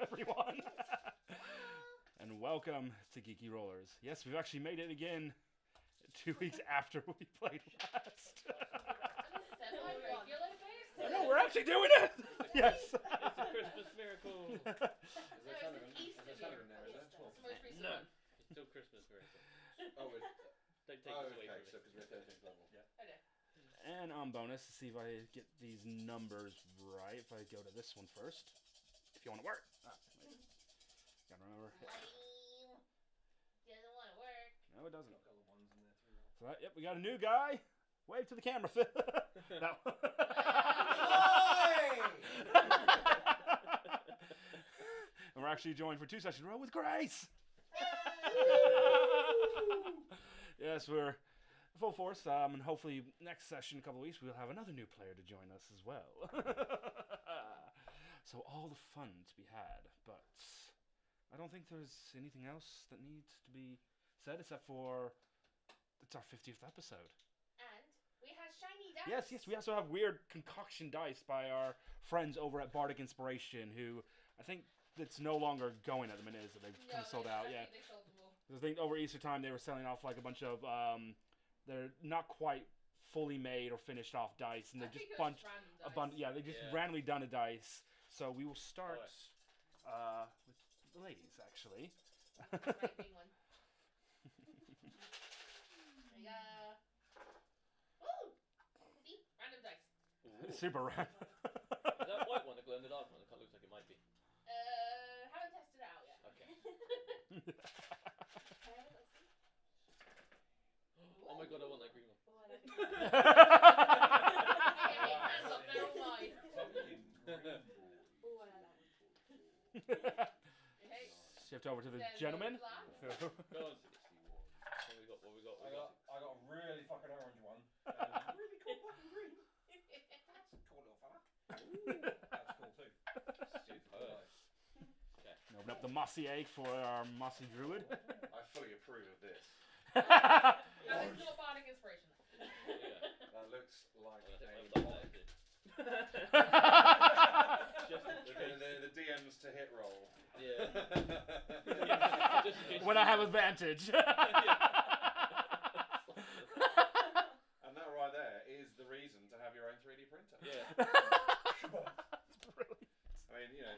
everyone, and welcome to Geeky Rollers. Yes, we've actually made it again 2 weeks after we played last. Semi-regular basis? I know, we're actually doing it! Yes! It's a Christmas miracle. Is it Easter miracle? Yes, that's the most recent one. It's still Christmas miracle. Oh, Don't take this away from me. so because we're 13th level. Yeah. Okay. And on bonus, to see if I get these numbers right. If I go to this one first. If you want to work. Gotta remember. Lame. Doesn't want to work. No, it doesn't. I've got the ones in there too. So yep, we got a new guy. Wave to the camera, Phil. No. And we're actually joined for 2 sessions in a row with Grace. Yes, we're full force. And hopefully next session, in a couple of weeks, we'll have another new player to join us as well. So all the fun to be had, but I don't think there's anything else that needs to be said except for it's our 50th episode. And we have shiny dice. Yes, we also have weird concoction dice by our friends over at Bardic Inspiration, who I think it's no longer going at the minute, is it? They've kind of sold out, I yeah. think they sold them all. I think over Easter time they were selling off like a bunch of, they're not quite fully made or finished off dice, and they just they just randomly done a dice. So we will start with the ladies, actually. Right, big one. There you go. Ooh! See? Random dice. Super random. Is that white one, the glow in the dark one? It looks like it might be. Haven't tested it out yet. Okay. Oh my god, I want that green one. Hands up, they're all mine. Okay. Shift over to the Then gentleman. black. Go on. What we got? I got a really fucking orange one. And a really cool black and green. That's a cool little fella. That's cool too. Super. Okay. Open up the mossy egg for our mossy druid. I fully approve of this. Now, it's not Bardic Inspiration. Yeah. That looks like I think a I've done comic. that. The DMs to hit roll. Yeah. When I have advantage. And that right there is the reason to have your own 3D printer. Yeah. It's brilliant. I mean, you know,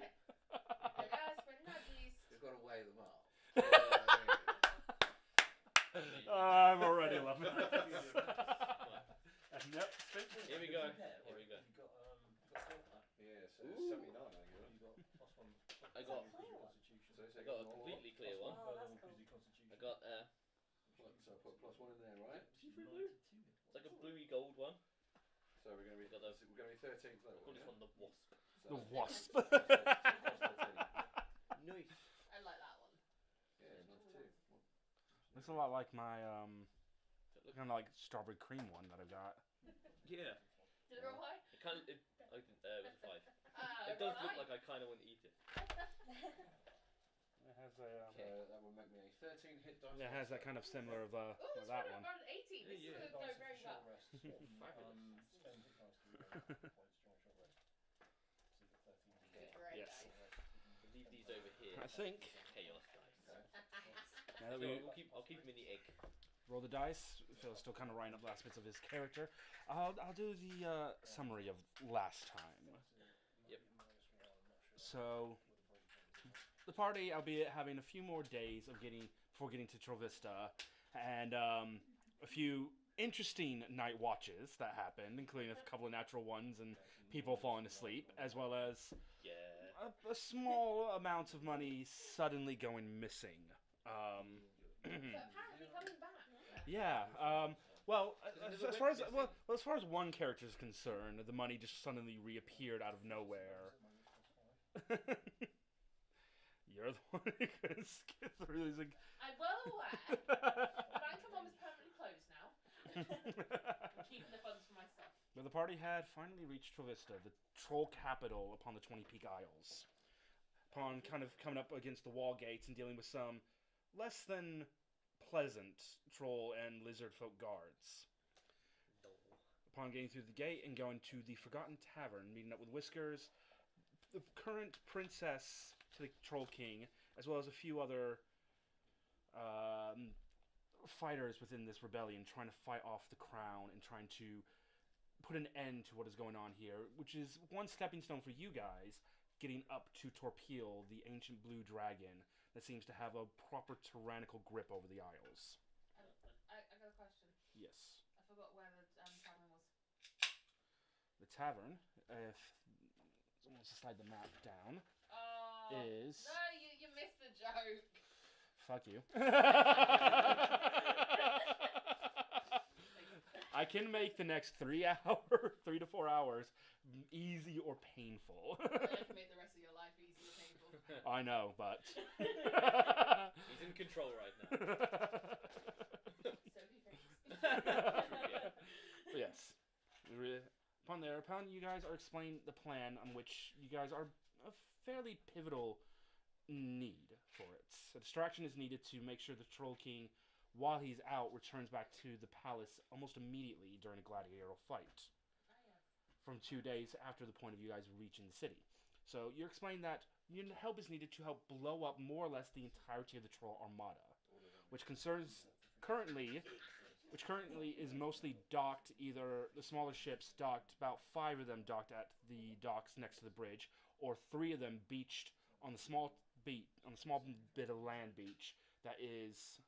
Spread nudgies. You've got to weigh them up. I'm already loving this. Nope. Here we go. Here we go. You got silver. yeah, so it's 79, I think. You got plus one. I got Constitution. So it's I got a completely clear one. Oh, that's Plus cool. one Constitution. I got So put plus one in there, right? it's like a bluey gold one. So we're going to be Got those. 13th level. I call this yeah? one the wasp. The wasp. Nice. I like that one. Yeah, it's nice too. Looks a lot like my kind of like strawberry cream one that I've got. Yeah. Did it roll high? It kind of. It was a 5. It It does look like I kind of want to eat it. It has a. That would make me a 13 hit dice. It has that kind of similar of Ooh, with it's that running one. around 18. This Yeah. is going to go very well. Spend hit dice to points, short rest. So you've got 13 Good, hit. great, Yes. guys. We'll leave these over here. I think. Chaos dice. Now that So we I'll keep them in the egg. roll the dice, Phil's still kind of writing up last bits of his character. I'll do the summary of last time. Yep. So the party, albeit having a few more days of before getting to Trollvista, and a few interesting night watches that happened, including a couple of natural ones and people falling asleep, as well as Yeah. a small amount of money suddenly going missing. But apparently coming back. Yeah. Well, There's as a far as witness. as far as one character is concerned, the money just suddenly reappeared out of nowhere. You're the one who can skip through these. I'm well aware. The bank of mom is permanently closed now. I'm keeping the funds for myself. But the party had finally reached Trollvista, the troll capital upon the 20 Peak Isles. Upon kind of coming up against the wall gates and dealing with some less than pleasant troll and lizard folk guards. Upon getting through the gate and going to the Forgotten Tavern, meeting up with Wiskers, the current princess to the Troll King, as well as a few other fighters within this rebellion, trying to fight off the crown and trying to put an end to what is going on here, which is one stepping stone for you guys, getting up to Torpeal, the ancient blue dragon that seems to have a proper tyrannical grip over the Isles. I got a question. Yes. I forgot where the tavern was. tavern, if someone wants to slide the map down, Oh. is... No, you missed the joke. Fuck you. I can make the next 3 to 4 hours easy or painful. I can make the rest of your life easy or painful. I know, but... He's in control right now. So he thinks. Yeah. Yes. Upon you guys are explained the plan on which you guys are a fairly pivotal need for it. A distraction is needed to make sure the Troll King, while he's out, returns back to the palace almost immediately during a gladiatorial fight. From 2 days after the point of you guys reaching the city. So you're explaining that your help is needed to help blow up more or less the entirety of the Troll Armada, which currently is mostly docked, either the smaller ships docked, about 5 of them docked at the docks next to the bridge, or 3 of them beached on the small bit of land beach that is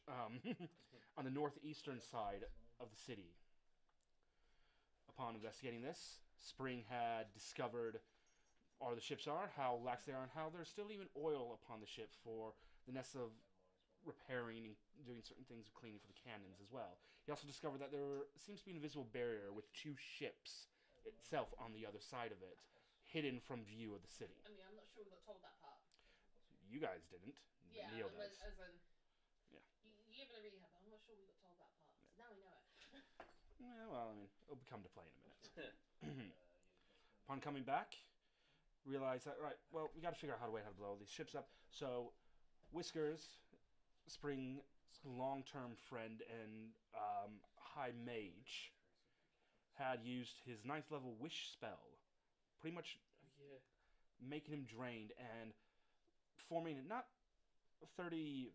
on the northeastern side of the city. Upon investigating this, Spring had discovered where the ships are, how lax they are, and how there's still even oil upon the ship for the necessity of repairing and doing certain things of cleaning for the cannons as well. He also discovered that there seems to be an invisible barrier with 2 ships itself on the other side of it, hidden from view of the city. I mean, I'm not sure we got told that part. You guys didn't. Yeah, Neil as does. in... Yeah. You give it a rehab, but I'm not sure we got told that part. So now we know it. Yeah, well, I mean, it'll come to play in a minute. Upon coming back, realize that, right, well, we got to figure out how to blow these ships up. So, Wiskers, Spring's long-term friend and high mage, had used his 9th level wish spell, pretty much making him drained and forming not 30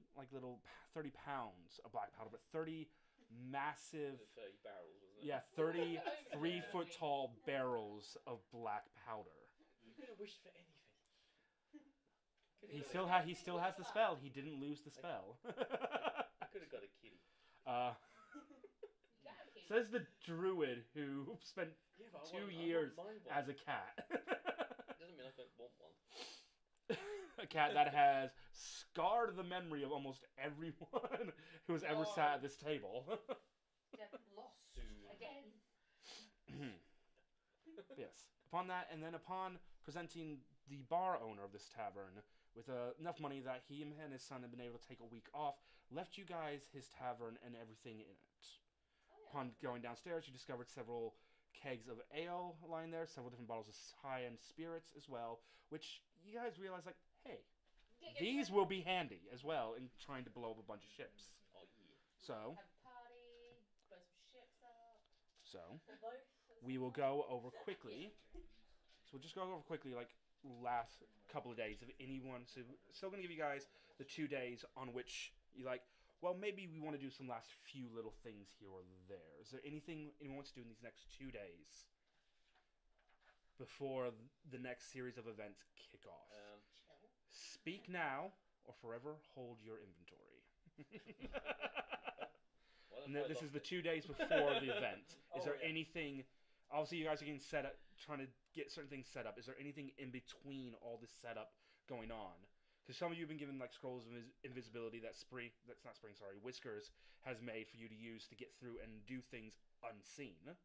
pounds of black powder, but 30 massive 30 barrels, wasn't it? Yeah, 30 3-foot tall barrels of black powder. You could have wished for anything. He still has the spell. He didn't lose the spell. I could have got a kitty. Says the druid who spent Yeah, but 2 years as a cat. Doesn't mean I don't want one. A cat that has scarred the memory of almost everyone who has ever sat at this table. Jeff lost Soon. again. Yes. Upon that, and then upon presenting the bar owner of this tavern with enough money that he and his son had been able to take a week off, left you guys his tavern and everything in it. Upon going downstairs, you discovered several kegs of ale lying there, several different bottles of high-end spirits as well, which you guys realize, like, hey, these will be handy as well in trying to blow up a bunch of ships. Oh, yeah. So, Have a party, blow some ships up. we will go over quickly. So we'll just go over quickly, like, last couple of days of anyone. So, still going to give you guys the 2 days on which you like, well, maybe we want to do some last few little things here or there. Is there anything anyone wants to do in these next 2 days before the next series of events kick off? Speak now or forever hold your inventory. This is the 2 days before the event. Is there anything... Obviously, you guys are getting set up, trying to get certain things set up. Is there anything in between all this setup going on? Because some of you have been given like scrolls of invisibility that Wiskers has made for you to use to get through and do things unseen.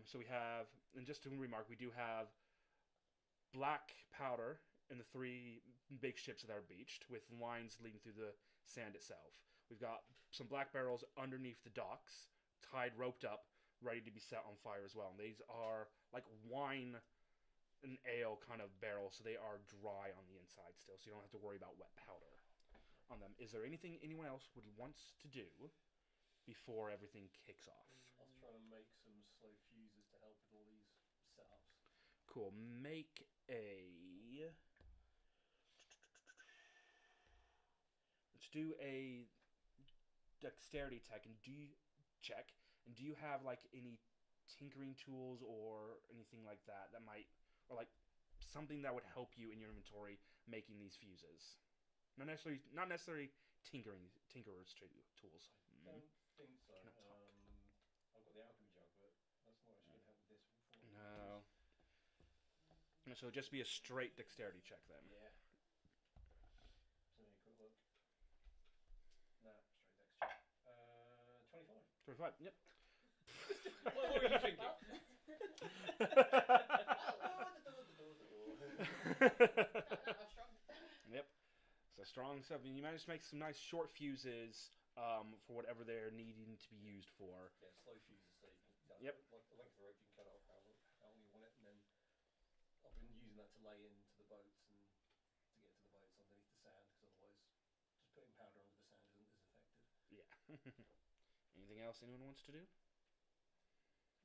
So we have, and just to remark, we do have black powder in the 3 big ships that are beached with lines leading through the sand itself. We've got some black barrels underneath the docks, tied, roped up, ready to be set on fire as well. And these are like wine and ale kind of barrels, so they are dry on the inside still, so you don't have to worry about wet powder on them. Is there anything anyone else wants to do before everything kicks off? I was trying to make some slow fuses to help with all these setups. Cool. Make a... Let's do a dexterity check, and do you have like any tinkering tools or anything like that might, or like something that would help you in your inventory making these fuses? Not necessarily tinkerers tools. Don't think so. Cannot talk. I've got the alchemy jug, but that's not actually going to help with this So it'll just be a straight dexterity check then. Yeah. Let me a quick look. Nah, straight dex check. 25. 25. Yep. What were you thinking? Well, that was strong. Yep. So strong stuff. And you managed to make some nice short fuses for whatever they're needing to be used for. Yeah, slow fuses so you can. Yep. Like the length of the rope, you can cut it off how long you want it, and then I've been using that to lay into the boats and to get to the boats underneath the sand, because otherwise, just putting powder under the sand isn't as effective. Yeah. Anything else anyone wants to do?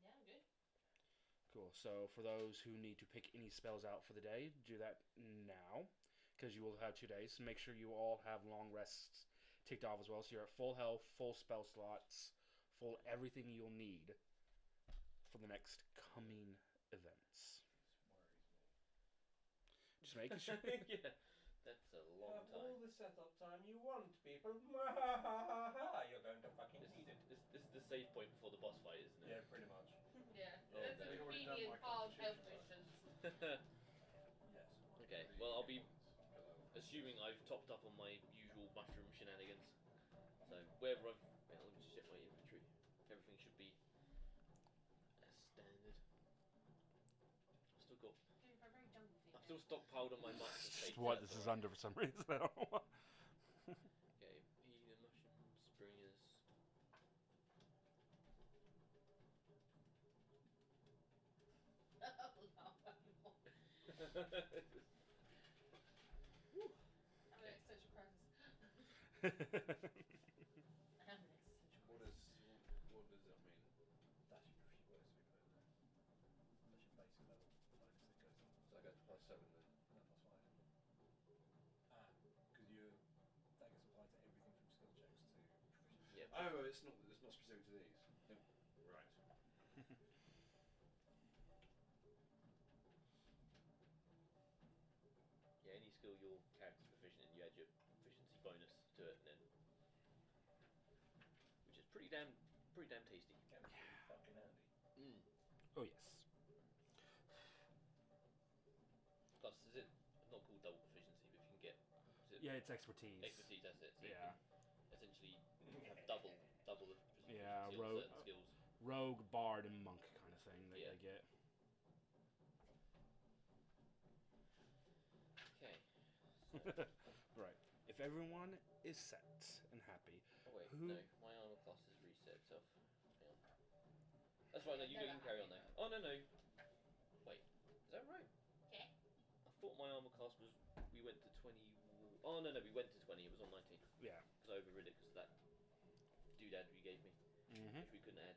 Yeah, I'm good. Cool. So for those who need to pick any spells out for the day, do that now, because you will have 2 days. So make sure you all have long rests ticked off as well. So you're at full health, full spell slots, full everything you'll need for the next coming events. This worries me. Just making sure. Yeah, that's a long Have all time. the setup time you want, people. You're going to fucking This, need it. this is the save point before the boss fight, isn't Yeah, it? pretty much. Yeah. Oh, There's no. a We've already done convenient my hard health constitution potions. Yes. Okay, well, I'll be assuming I've topped up on my usual mushroom shenanigans. So wherever I've... Wait, let me just check my inventory. Everything should be as standard. I've still got... Doing a very jungle thing. I've still stockpiled on my mushroom. Just what this is under for some reason. I don't know why. Okay, the mushroom springers. I'm an existential crisis. What I have an existential What crisis. what does that mean? That's your proficiency bonus we put in there. That's your basic level bonus that goes up. So I go to +7 then. No, +5. Because that gets applied to everything from skill checks to proficiency. Yeah. Oh, it's not specific to these. Nope. Right. Yeah, any skill your character's proficient in, you add your proficiency bonus to it, and then... Which is pretty damn tasty. Can be pretty fucking handy. Mm. Oh yes. Plus, is it not called double proficiency, but if you can get... Is it Yeah, it's expertise. expertise, that's it. So Yeah. you can essentially have double the proficiency Yeah, on rogue- certain skills. Rogue, bard, and monk kind of thing that Yeah. they get. Okay. Right. If everyone is set and happy, Oh wait, Who- no, my armor class has reset itself. Hang on. That's right, no, you can carry on though. Oh no. Wait, is that right? Okay. I thought my armor class was, we went to 20, oh no, we went to 20, it was on 19. yeah. Because I overrid it because of that doodad you gave me, Mm-hmm. which we couldn't add.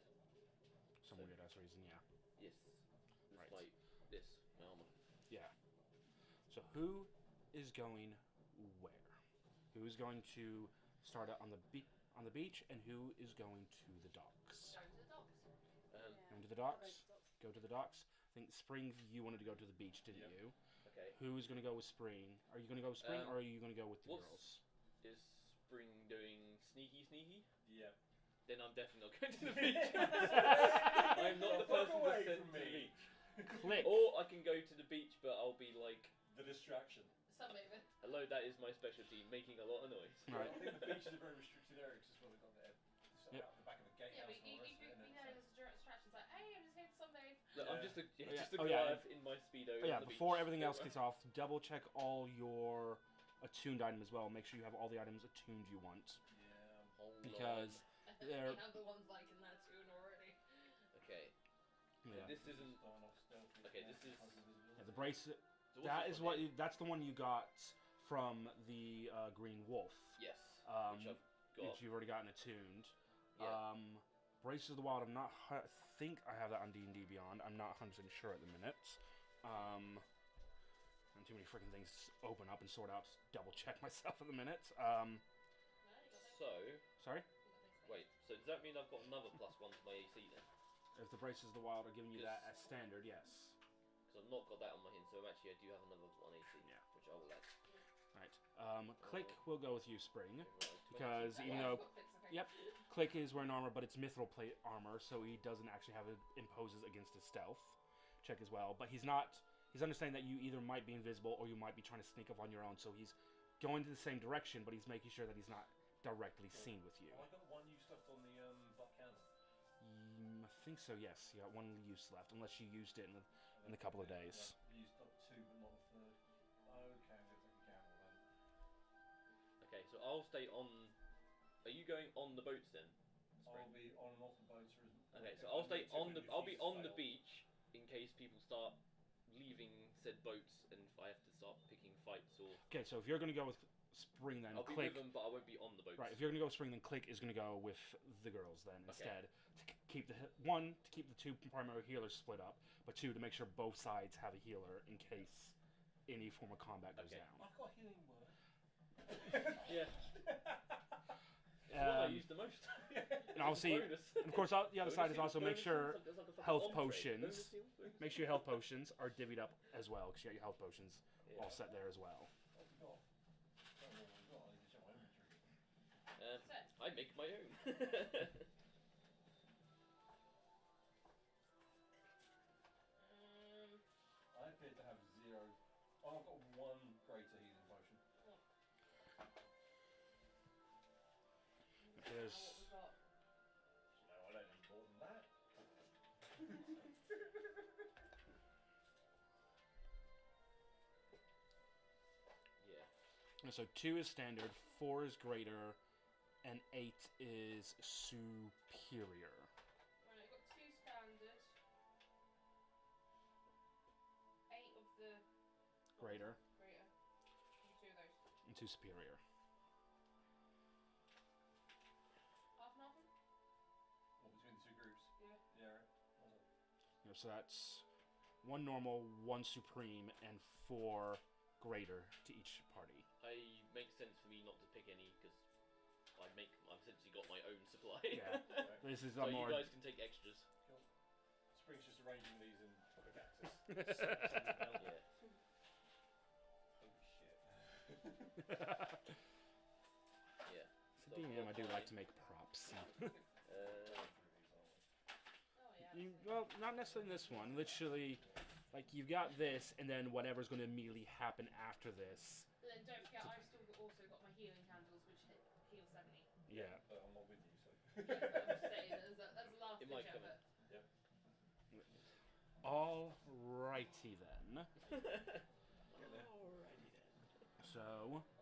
Some weird ass reason, yeah. Yes. It's Right. like this, my armor. Yeah. So who is going where? Who is going to start out on the beach, and who is going to the docks? Go to the docks. Going to the docks? Go to the docks. I think Spring, you wanted to go to the beach, didn't Yep. you? Okay. Who is going to go with Spring? Are you going to go with Spring, or are you going to go with the what's- girls? Is Spring doing sneaky? Yeah. Then I'm definitely not going to the beach. I'm not the Fuck person away to send from to the me. beach. Click. Or I can go to the beach, but I'll be like, The distraction. Sunbathing. hello, that is my specialty, making a lot of noise. Right. I think the beach is a very restricted area because it's where they've got their Yep. out the back of the gatehouse Yeah, but and all the rest of it. you innit? know, there's a distraction. It's like, hey, I'm just here to sunbathe. Look, I'm Yeah. just a, Oh, yeah. just a Oh, yeah. Goliath in my speedo. Oh, yeah, on the before beach. everything else Don't kicks off, double check all your attuned item as well. Make sure you have all the items attuned you want. Yeah. Hold Because You they're... have the ones like in that tune already. on. Okay. Yeah. This isn't. Starting off stealthy. Okay, this is- Yeah, the bracelet... So what's That this is one what here? that's the one you got from the Green Wolf, Yes. um, which I've got. which you've already gotten attuned. Yeah. Braces of the Wild, I think I have that on D&D Beyond. I'm not 100% sure at the minute. And too many freaking things to open up and sort out. Just double check myself at the minute. No, you got things. So Sorry? You got things. wait. So does that mean I've got another +1 to my AC then? If the Braces of the Wild are giving you that Yes. as standard, yes. Because I've not got that on my hint, so actually I do have another 1 AC. Yeah. Which I will add. Right. Click will go with you, Spring. Okay, well, Because 20. even Yeah, though... I've got clicks, okay. Yep. Click is wearing armor, but it's mithril plate armor, so he doesn't actually have it imposes against his stealth check as well. But he's not he's understanding that you either might be invisible or you might be trying to sneak up on your own. So he's going to the same direction, but he's making sure that he's not directly seen with you. Have I got one use left on the butt candle? I think so. Yes, you got one use left, unless you used it in a couple of days. I used up 2, but not the third. Okay, I'm going to take a gamble then. Okay, so I'll stay on. Are you going on the boats then? I'll be on and off the boats. Okay, so I'll stay on the. I'll be on the beach in case people start leaving said boats, and if I have to start picking fights or. Okay, so if you're going to go with Spring, then I'll be Click. with them, but I won't be on the boats. Right, if you're going to go with Spring, then Click is going to go with the girls then instead. To keep the two primary healers split up, but 2 to make sure both sides have a healer in case any form of combat goes down. I've got a healing word. Yeah. It's what I use the most. And obviously, Bonus. of course, the other side is also make sure There's like a fucking health entree. potions. Bonus deal, bonus Make sure your health potions are divvied up as well, because you got your health potions Yeah. all set there as well. What have we got? I don't know what we've got. I need to check my inventory. Set. I make my own. I appear to have 0. Oh, I've got 1 greater healing potion. There's What we got? No, I don't need more than that. Yeah. so 2 is standard, 4 is greater, and 8 is superior. Right, I've got 2 standard. 8 of the Greater greater. And 2 of those. and 2 superior. Half and half? What, between the 2 groups? Yeah. Yeah, right. So that's 1 normal, 1 supreme, and 4 greater to each party. It makes sense for me not to pick any because I've essentially got my own supply. Yeah. Right. This is So a you more. guys can take extras. Cool. Spring's just arranging these in quick access. Yeah. Holy shit. Yeah. So DM, I do like to make props. Oh yeah. Well, not necessarily in this one. Literally, like you've got this, and then whatever's going to immediately happen after this. But then don't forget, I've still also got my healing candles, which heal 70. Yeah. But I'm not with you, so. Yeah, but I'm just saying, that's the last It ditch might come in. effort. Alrighty then. Alrighty then. So, What's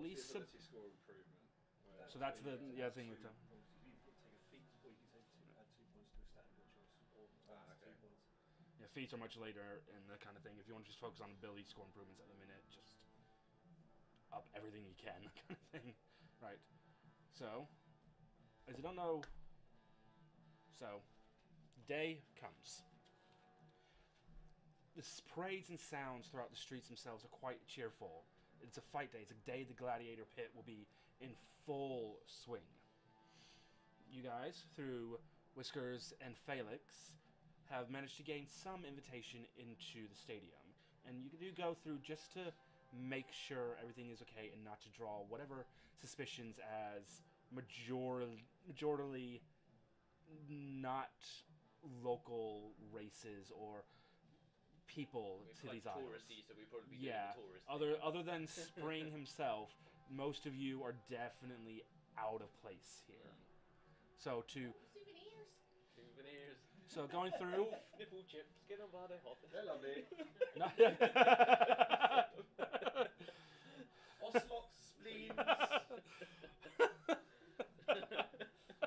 Lisa. the ability score improvement? Where So that's the you thing with two- them. You can take a feat, or you can add 2 points to a standard choice, or okay. 2 points. Yeah, feats are much later in the kind of thing. If you want to just focus on ability score improvements at the minute, just up everything you can, kind of thing. Right. So, as you don't know, day comes. The parades and sounds throughout the streets themselves are quite cheerful. It's a fight day. It's a day the gladiator pit will be in full swing. You guys, through Wiskers and Felix, have managed to gain some invitation into the stadium. And you do go through just to make sure everything is okay and not to draw whatever suspicions as majorly not local races or people It's to like these islands. touristy, so we'd probably be Yeah, doing the tourist other than Spring himself, most of you are definitely out of place here. So to Souvenirs. Souvenirs. so going through Nipple chips, get on by the hop. They're lovely. Oslots, spleens,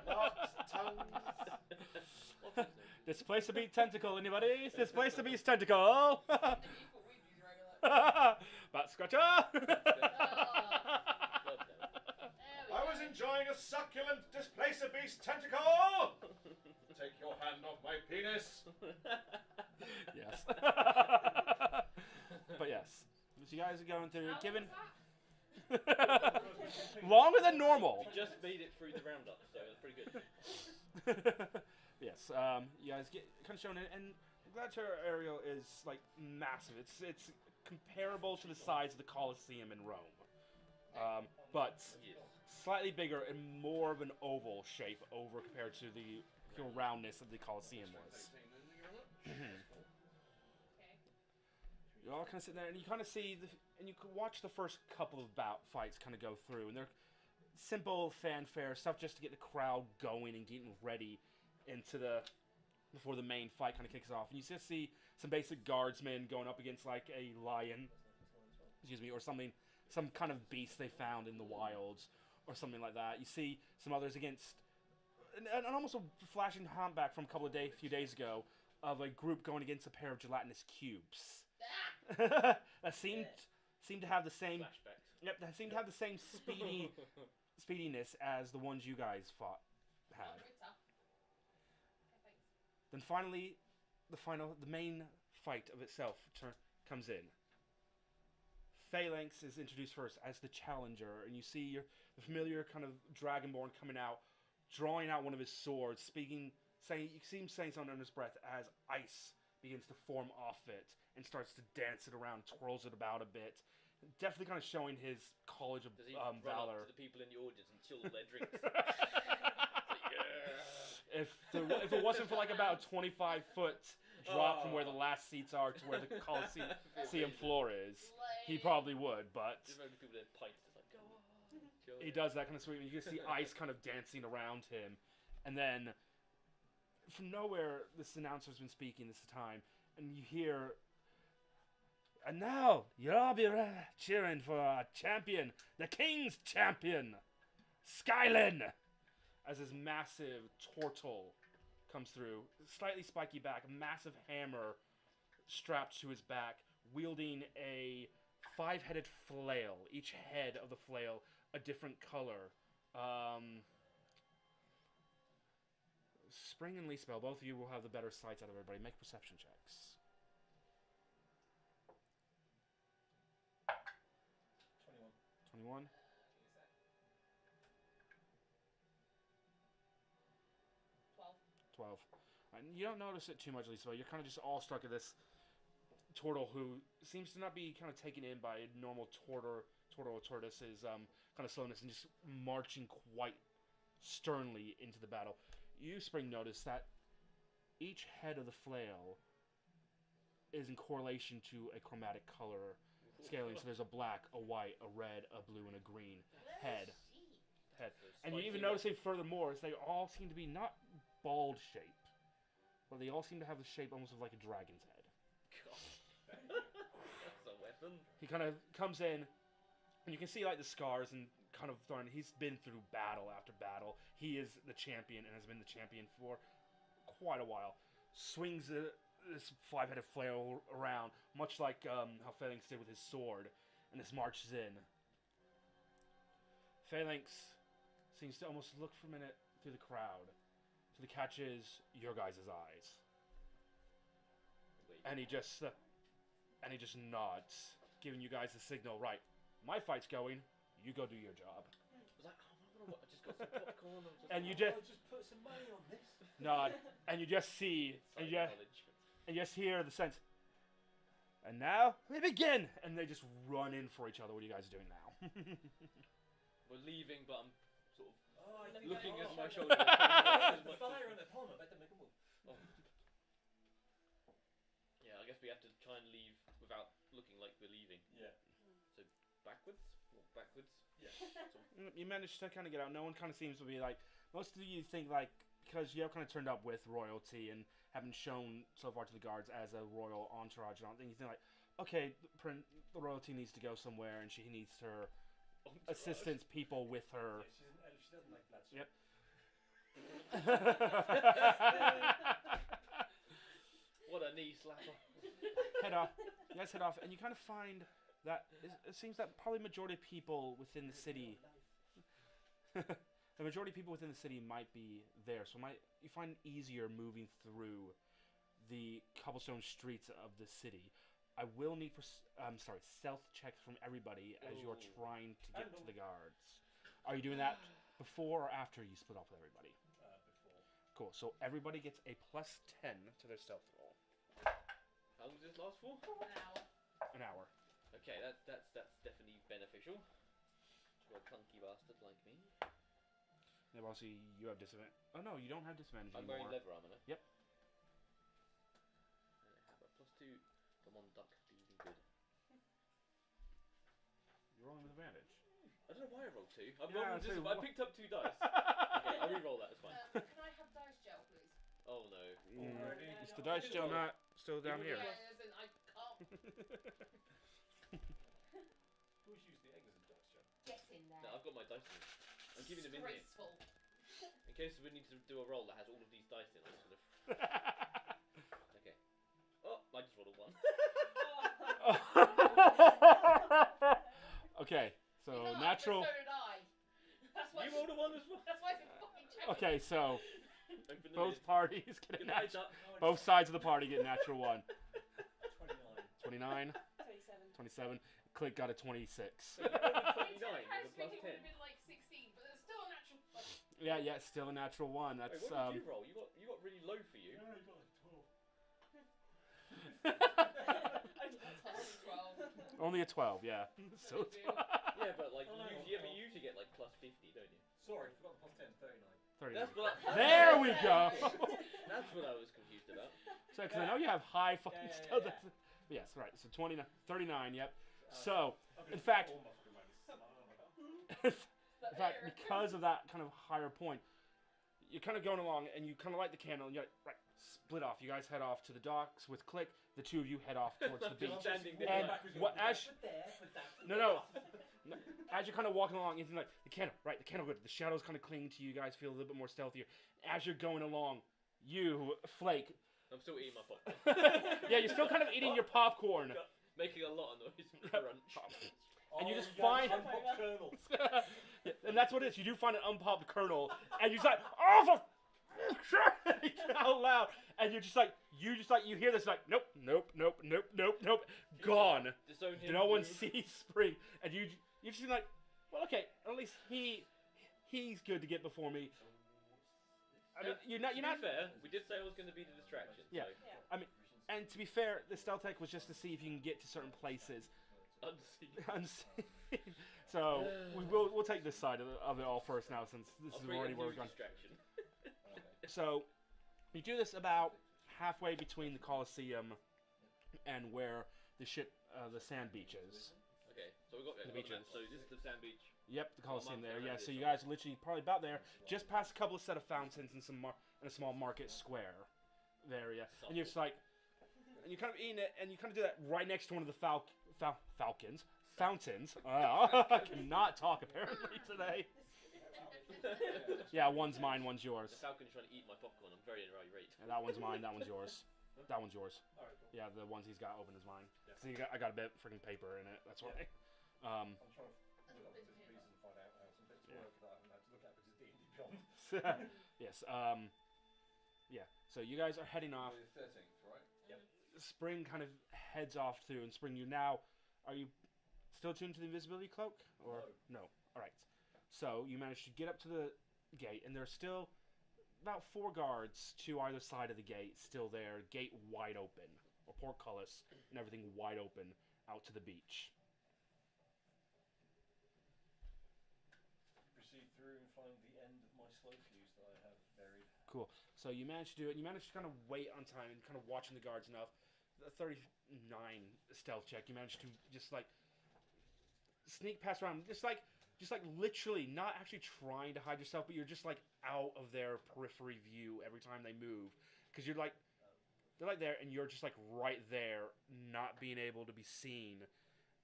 Larks, tongues. What's his name? This place to beat tentacle, anybody? This place to beat tentacle. And you thought we'd use regular. Butt scratcher. God damn it. There we I go. was enjoying a succulent displacer beast tentacle. Take your hand off my penis. Yes. But yes, so you guys are going through, How given was that? longer than normal. We just made it through the roundup, so it's pretty good. Yes, you guys get kind of shown in, and the gladiator area is like massive. It's comparable to the size of the Colosseum in Rome, but Yes. slightly bigger and more of an oval shape over compared to the pure roundness of the Colosseum was. Okay. You all kind of sit there, and you kind of see, and you can watch the first couple of fights kind of go through, and they're simple fanfare stuff just to get the crowd going and getting ready before the main fight kind of kicks off. And you just see some basic guardsmen going up against like a lion, or something, some kind of beast they found in the wilds, or something like that. You see some others against, and almost a flashing humpback from a few days ago, of a group going against a pair of gelatinous cubes. That seemed to have the same. Flashbacks. Yep, that seemed to have the same speediness as the ones you guys had. Then finally, the main fight of itself comes in. Phalanx is introduced first as the challenger, and you see the familiar kind of dragonborn coming out, drawing out one of his swords, you see him saying something under his breath as ice begins to form off it and starts to dance it around, twirls it about a bit. Definitely kind of showing his college of Does he run valor. up to the people in the audience and chill their drinks? If it wasn't for like about a 25-foot drop from where the last seats are to where the Coliseum floor is, he probably would, but Just remember people in pints just like, go on. Chill. he does that kind of sweet. You can see ice kind of dancing around him, and then from nowhere, this announcer's been speaking this time, and you hear, and now you'll all be cheering for our champion, the King's champion, Skylin, as his massive turtle comes through, slightly spiky back, a massive hammer strapped to his back, wielding a 5-headed flail. Each head of the flail a different color. Spring and Leespel, both of you will have the better sights out of everybody. Make perception checks. 21. 12. And you don't notice it too much, Leespel. You're kind of just awestruck at this turtle who seems to not be kind of taken in by normal turtle or tortoise's kind of slowness and just marching quite sternly into the battle. You, Spring, notice that each head of the flail is in correlation to a chromatic color scaling. So there's a black, a white, a red, a blue, and a green head. And you even notice it furthermore is they all seem to be not bald shaped, but they all seem to have the shape almost of like a dragon's head. That's a weapon. He kind of comes in, and you can see like the scars and kind of he's been through battle after battle. He is the champion and has been the champion for quite a while. Swings this 5-headed flail around, much like how Phalanx did with his sword, and this marches in. Phalanx seems to almost look for a minute through the crowd till he catches your guys' eyes. Wait. And he just nods, giving you guys the signal, right, my fight's going, you go do your job. I was like, oh, I just got some popcorn. And you I'll just put some money on this. nod, and you just see, and you just hear the sense, and now we begin! And they just run in for each other. What are you guys doing now? We're leaving, but I'm sort of Oh, looking at my shoulder. The fire and the palm, I better make a move. Oh. Yeah, I guess we have to try and leave without looking like we're leaving. Yeah. So backwards? Walk backwards? Yeah. You managed to kind of get out. No one kind of seems to be like, most of you think like, because you have kind of turned up with royalty and haven't shown so far to the guards as a royal entourage and all, you think like, okay, the royalty needs to go somewhere and she needs her assistants, people with her. Yeah, she doesn't like blood. Yep. What a knee slapper. Head off. You guys head off, and you kind of find that it seems that probably majority of people within the city, the majority of people within the city might be there. So you find it easier moving through the cobblestone streets of the city. I will need stealth checks from everybody as you're trying to get to the guards. Are you doing that before or after you split off with everybody? Before. Cool. So everybody gets a +10 to their stealth roll. How long does this last for? An hour. Okay, that's definitely beneficial. You're a clunky bastard like me. Yeah, well, see, you have disadvantage. Oh no, you don't have disadvantage I'm anymore. wearing leather armor now. Yep. And I have a +2. Come on, duck, do something good. don't know why I rolled 2. I Yeah, rolled so I picked up 2 dice. Okay, I'll re-roll that. It's fine. Can I have dice gel, please? Oh no. Already? Is the dice gel not still down here? Yeah, as in I can't Always use the egg as a dice gel. get in there. No, I've got my dice in. I'm giving them in here. Disgraceful. In case we need to do a roll that has all of these dice in, I'm just gonna. Okay. Oh, I just rolled a 1. Okay, so You know, natural. But so did I. That's why You rolled a 1 as well. That's why it's a fucking check. Okay, so Open the both lid. parties get a Get the dice natural. up. Both sides of the party get a natural 1. 29, 29. 27. 27. Click got a 26. So you rolled a 29 Technically, with a plus it 10. would have been like 16, but there's still a natural. Yeah, still a natural 1. Wait, That's what did you roll? You got really low for you. No, you got like 12. Only a 12. Yeah. So it's Yeah, but like Oh, no, you usually get like plus 50, don't you? Sorry, forgot the plus 10, 39. 39. That's what. There we go. That's what I was confused about. So, because I know you have high fucking Yeah, stuff. yeah. That's- Yes, right. So 29, 39. Yep. So, Okay, in fact, all my fucking money's in fact, because of that kind of higher point, you're kind of going along and you kind of light the candle and you're like, right, split off. You guys head off to the docks with Click. The two of you head off towards the I'm beach. standing there. And like, what as no, as you're kind of walking along, it's like the candle, right? The candle good. The shadows kind of cling to you guys, feel a little bit more stealthier. As you're going along, you Flake. I'm still eating my popcorn. Yeah, you're still kind of eating your popcorn. Making a lot of noise. Crunch. And you just find- unpopped kernel. Yeah, and that's what it is. You do find an unpopped kernel, and you're just like, oh, for out loud, and you hear this like, nope, gone. Disown him. No one you. sees Spring, and you just like, well, okay, at least he's good to get before me. I mean, you're not To be fair, we did say I was going to be the distraction. Yeah. So. I mean, and to be fair, the stealth tech was just to see if you can get to certain places. Unseen. Unseen. So we'll take this side of it all first now, since this I'll is bring already a where new we're going. distraction. So you do this about halfway between the Colosseum and where the sand beach is. Okay, so we got The the beaches. So this is the sand beach. Yep, the Colosseum there. Yeah, around so it, you so- guys are literally probably about there, just past a couple of set of fountains and and a small market square there. Yeah, and you're just like, and you're kind of eating it, and you kind of do that right next to one of the fountains. I cannot talk apparently today. Yeah, one's mine, one's yours. The falcon's trying to eat my popcorn. I'm very irate. Yeah, that one's mine. That one's yours. That one's yours. Alright, cool. Yeah, the ones he's got open is mine. Yeah. See, I got a bit of freaking paper in it. That's why. I'm trying to look up bits and pieces and find out some bits of Yeah. work that I haven't had to look at because it's D&D Beyond. Yes. Yeah. So you guys are heading off. The 13th, right? Spring kind of heads off through, and Spring, are you still tuned to the invisibility cloak, or no? All right. So you managed to get up to the gate, and there's still about 4 guards to either side of the gate, still there, gate wide open, or portcullis and everything wide open out to the beach. Proceed through and find the end of my slow fuse that I have buried. Cool. So you managed to do it. You managed to kind of wait on time and kind of watching the guards enough. The 39 stealth check. You managed to just like sneak past around, just like literally not actually trying to hide yourself, but you're just like out of their periphery view every time they move, because you're like, they're like there, and you're just like right there, not being able to be seen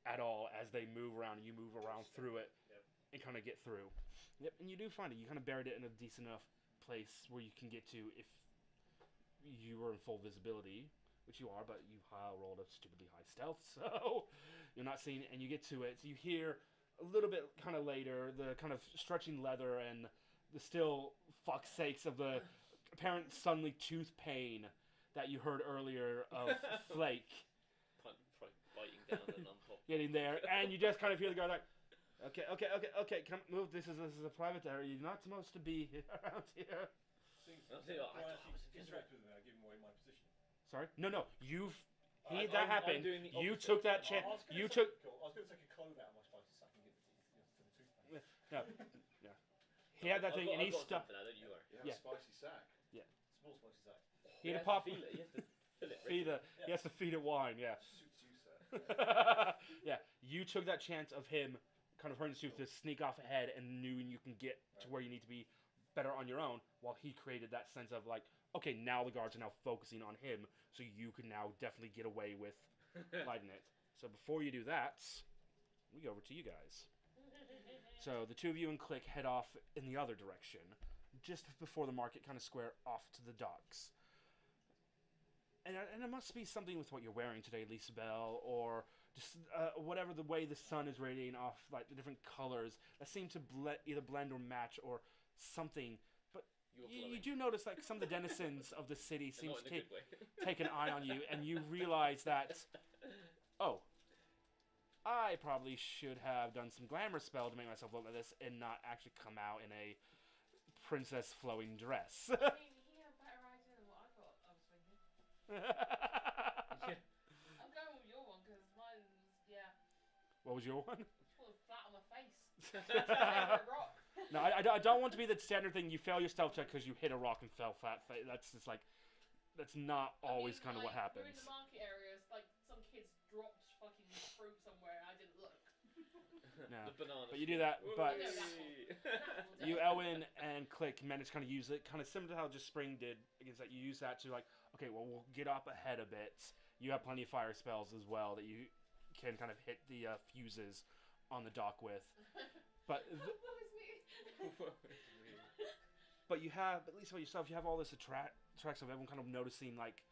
at all as they move around, and you move around through it and kind of get through. Yep, and you do find it. You kind of buried it in a decent enough place where you can get to if you were in full visibility, which you are, but you rolled a stupidly high stealth, so you're not seeing it, and you get to it. So you hear a little bit kind of later the kind of stretching leather and the still fuck's sakes of the apparent suddenly tooth pain that you heard earlier of Flake Biting down and unpop. getting there, and you just kind of hear the guy like, okay, come move. This is a private area. You're not supposed to be around here. Do I actually interact with them without giving away my position? Sorry, no, you've. I'm happened. doing the You opposite. took that chance. I was gonna You take- took. Cool. I was going to take a clove out of my spicy sack and give it to you for the toothpaste. No, yeah. He had that thing, and he I've got stuck. something now, don't you worry. You have Yeah. a spicy sack. Small spicy sack. He had to has pop. Feel it. He has to fill it. Feed it. He has to feed it wine. Yeah. Suits you, sir. Yeah. You took that chance of him kind of hurting you to sneak off ahead and knew you can get to where you need to be better on your own, while he created that sense of like, okay, now the guards are now focusing on him, so you can now definitely get away with lighting it. So before you do that, we go over to you guys. So the two of you and Click head off in the other direction, just before the market kind of square off to the docks. And it must be something with what you're wearing today, Lisa Bell, or just whatever the way the sun is radiating off, like the different colors that seem to either blend or match or something. But you do notice like some of the denizens of the city seem to take an eye on you, and you realize that, oh, I probably should have done some glamour spell to make myself look like this and not actually come out in a princess flowing dress. I mean, he had better idea than what I thought I was thinking. I'm going with your one because mine was, yeah. What was your one? Falling flat on my face. Over a rock. No, I don't want to be the standard thing. You fail your stealth check because you hit a rock and fell flat. That's just like, that's not always kind of what happens. We're in the market areas, like some kids dropped fucking fruit somewhere and I didn't look. No. The banana. But you do that, but No, that one. you, Elwin, and Click manage to kind of use it, kind of similar to how just Spring did against that. You use that to like, okay, well, we'll get up ahead a bit. You have plenty of fire spells as well that you can kind of hit the fuses on the dock with. But What was me? but you have, at least for yourself, you have all this tracks of everyone kind of noticing, like,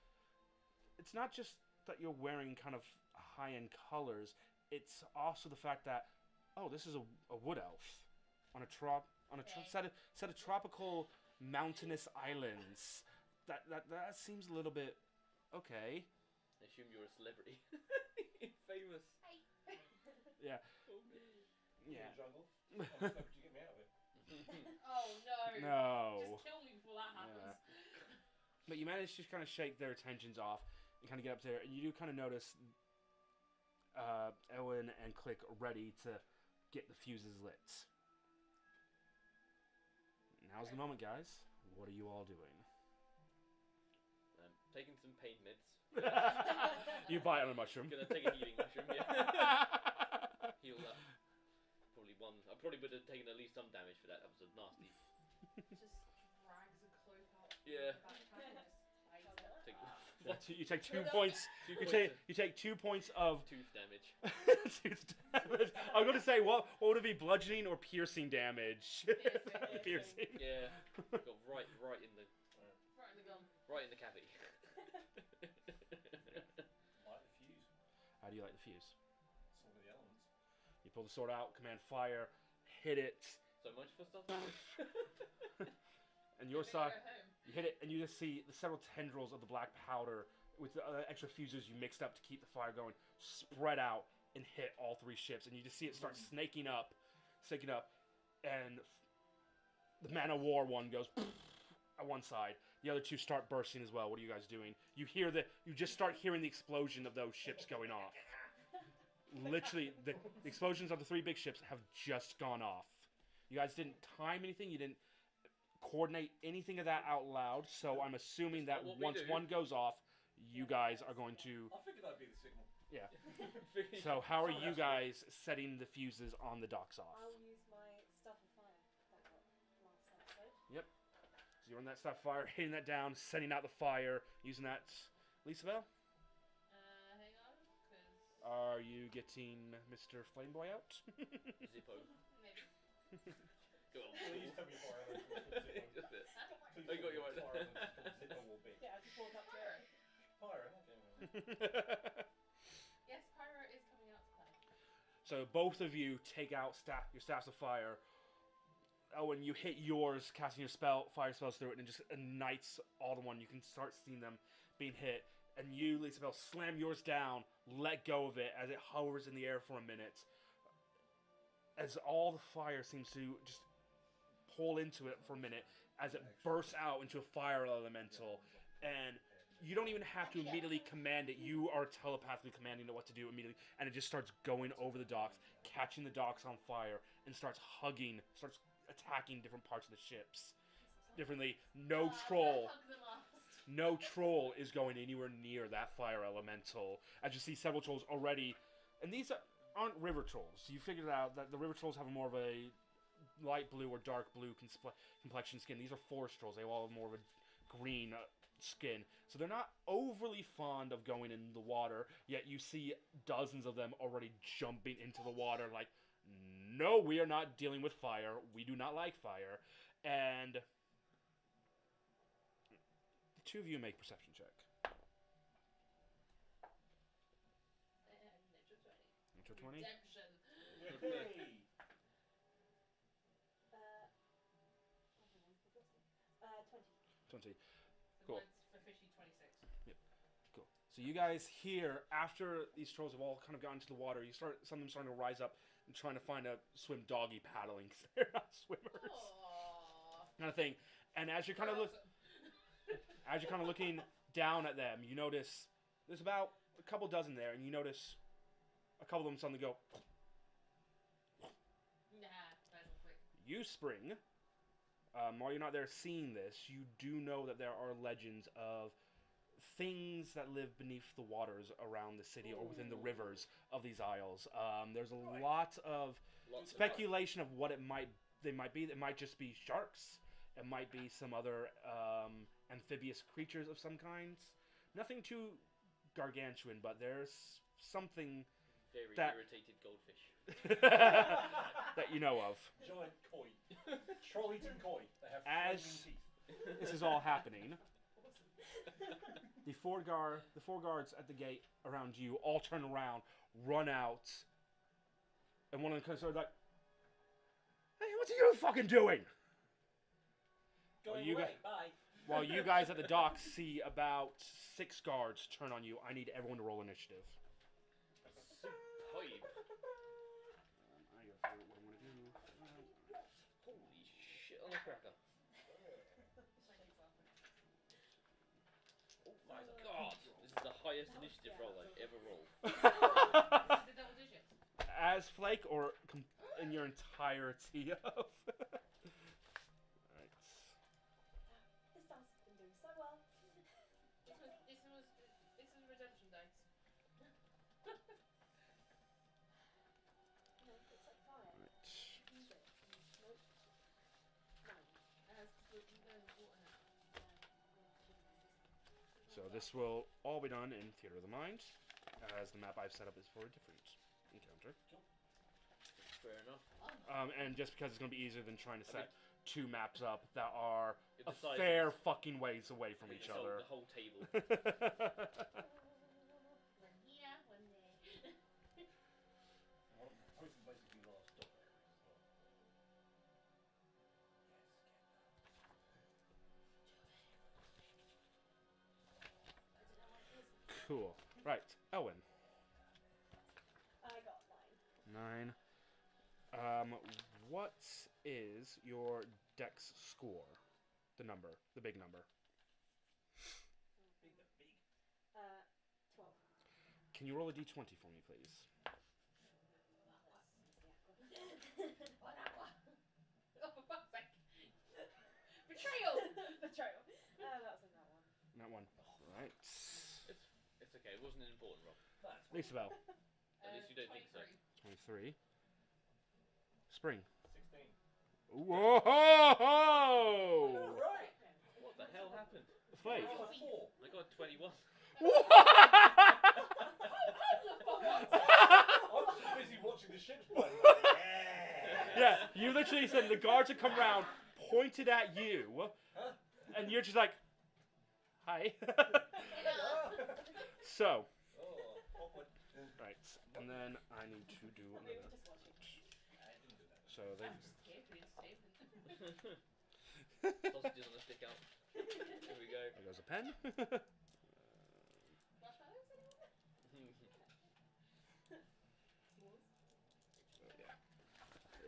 it's not just that you're wearing kind of high-end colors, it's also the fact that, oh, this is a wood elf on a set of tropical mountainous islands. That seems a little bit okay. I assume you're a celebrity. Famous. Yeah. Yeah. Yeah. Jungle. How the fuck did you get me out of it? Oh no. No. Just kill me before that happens. But you manage to kind of shake their attentions off and kind of get up there, and you do kind of notice Elwin and Click ready to get the fuses lit. Now's the moment, guys. What are you all doing? Taking some pain meds. You bite on a mushroom. Gonna take a healing mushroom, yeah. Heal up. Probably one. I probably would have taken at least some damage for that. That was a nasty. Just drags a cloak out. Yeah. Take it. You take 2 points. You take 2 points of tooth damage. tooth damage. I'm going to say what would it be, bludgeoning or piercing damage? Piercing. Yeah. Got right in the Right in the gun. right in the cavity. Light the fuse. How do you light the fuse? Some of the elements. You pull the sword out, command fire, hit it, So much for stuff. and your Maybe side, go home. you hit it, and you just see the several tendrils of the black powder with the extra fuses you mixed up to keep the fire going, spread out and hit all three ships, and you just see it start snaking up, and the Man of War one goes at one side. The other two start bursting as well. What are you guys doing? You just start hearing the explosion of those ships going off. Literally, the explosions of the three big ships have just gone off. You guys didn't time anything. You didn't coordinate anything of that out loud. So I'm assuming that That's not what we once do. one goes off, you guys are going to... I figured that'd be the signal. Yeah. So how are you guys setting the fuses on the docks off? I'll use my Staff of Fire that I got last episode. So you're on that stuff fire, hitting that down, setting out the fire, using that. Lisabel, Hang on, because are you getting Mr. Flameboy out? Zippo. maybe. Go on. Please tell me fire elements will called Zippo. Just it. Please I got tell you me right. fire elements called Zippo will be. Yeah, I just walk up to it. Fire, okay. Yes, Pyro is coming out to play. So both of you take out your staffs of fire. Oh, when you hit yours, casting your fire spells through it, and it just ignites all the one. You can start seeing them being hit. And you, Lisabel, slam yours down, let go of it as it hovers in the air for a minute. As all the fire seems to just pull into it for a minute, as it bursts out into a fire elemental. And you don't even have to immediately command it. You are telepathically commanding it what to do immediately. And it just starts going over the docks, catching the docks on fire, and starts attacking different parts of the ships. Differently, no troll is going anywhere near that fire elemental. As you see several trolls already, and these are aren't river trolls. You figured out that the river trolls have more of a light blue or dark blue complexion skin. These are forest trolls. They all have more of a green skin. So they're not overly fond of going in the water, yet you see dozens of them already jumping into the water like, no, we are not dealing with fire. We do not like fire. And the two of you make perception check. Natural 20. Natural 20? Redemption. Hey! Hang on, I've lost it. 20. 20. So Cool. mine's officially 26. Cool. So you guys here, after these trolls have all kind of gotten to the water, some of them starting to rise up and trying to find a swim doggy paddling because they're not swimmers, Aww. kind of thing. And as you're kind of looking down at them, you notice there's about a couple dozen there, and you notice a couple of them suddenly go. Nah, nice and quick. You spring. While you're not there seeing this, you do know that there are legends of things that live beneath the waters around the city or within the rivers of these isles. There's a lot of speculation of what they might be. It might just be sharks. It might be some other amphibious creatures of some kinds. Nothing too gargantuan, but there's something Very that- irritated goldfish. that you know of. Giant koi. Troll-eating koi. They have As- flaming teeth. This is all happening. The four guards at the gate around you all turn around, run out, and one of them comes over like, "Hey, what are you fucking doing?" Going you away. got- Bye. While you guys at the dock see about 6 guards turn on you. I need everyone to roll initiative. Superb. I gotta figure out what I'm gonna do. Holy shit on a cracker. Oh my god. This is the highest initiative roll I've ever rolled. Is it double digits? As Flake or in your entirety of. Right. This dice has been doing so well. This was redemption dice. No, it's like fire. Right. Use it. Nope. 9. No water now. So this will all be done in Theater of the Mind, as the map I've set up is for a different encounter. Fair enough. And just because it's going to be easier than trying to set 2 maps up that are If a the size fair is- fucking ways away from we each can solve other. The whole table. One here, one there. Both are basically large dot areas as well. I don't know what it is. Cool. Right, Owen. I got 9. 9. What is your dex score? The number. The big number. Big. 12. Can you roll a d20 for me, please? One hour. Oh, for fuck's sake. Betrayal! Betrayal. That was another one. That one. Right. It's okay. It wasn't an important roll. That's Lisabel. At least you don't think so. 23. 23. Spring. 16. Whoa! Right. What the hell happened? Flake. I got a 4. I got 21. Hold the fuck on! I was just busy watching the ships burn. Yeah, you literally said the guards had come round, pointed at you, and you're just like, hi. So, Oh, awkward. right, and then I need to do We were another. just watching. I didn't do that. So they. I'm just here for the entertainment. Sausages on a stick out. Here we go. There goes a pen. Marshmallows, anyone? S'mores. So yeah,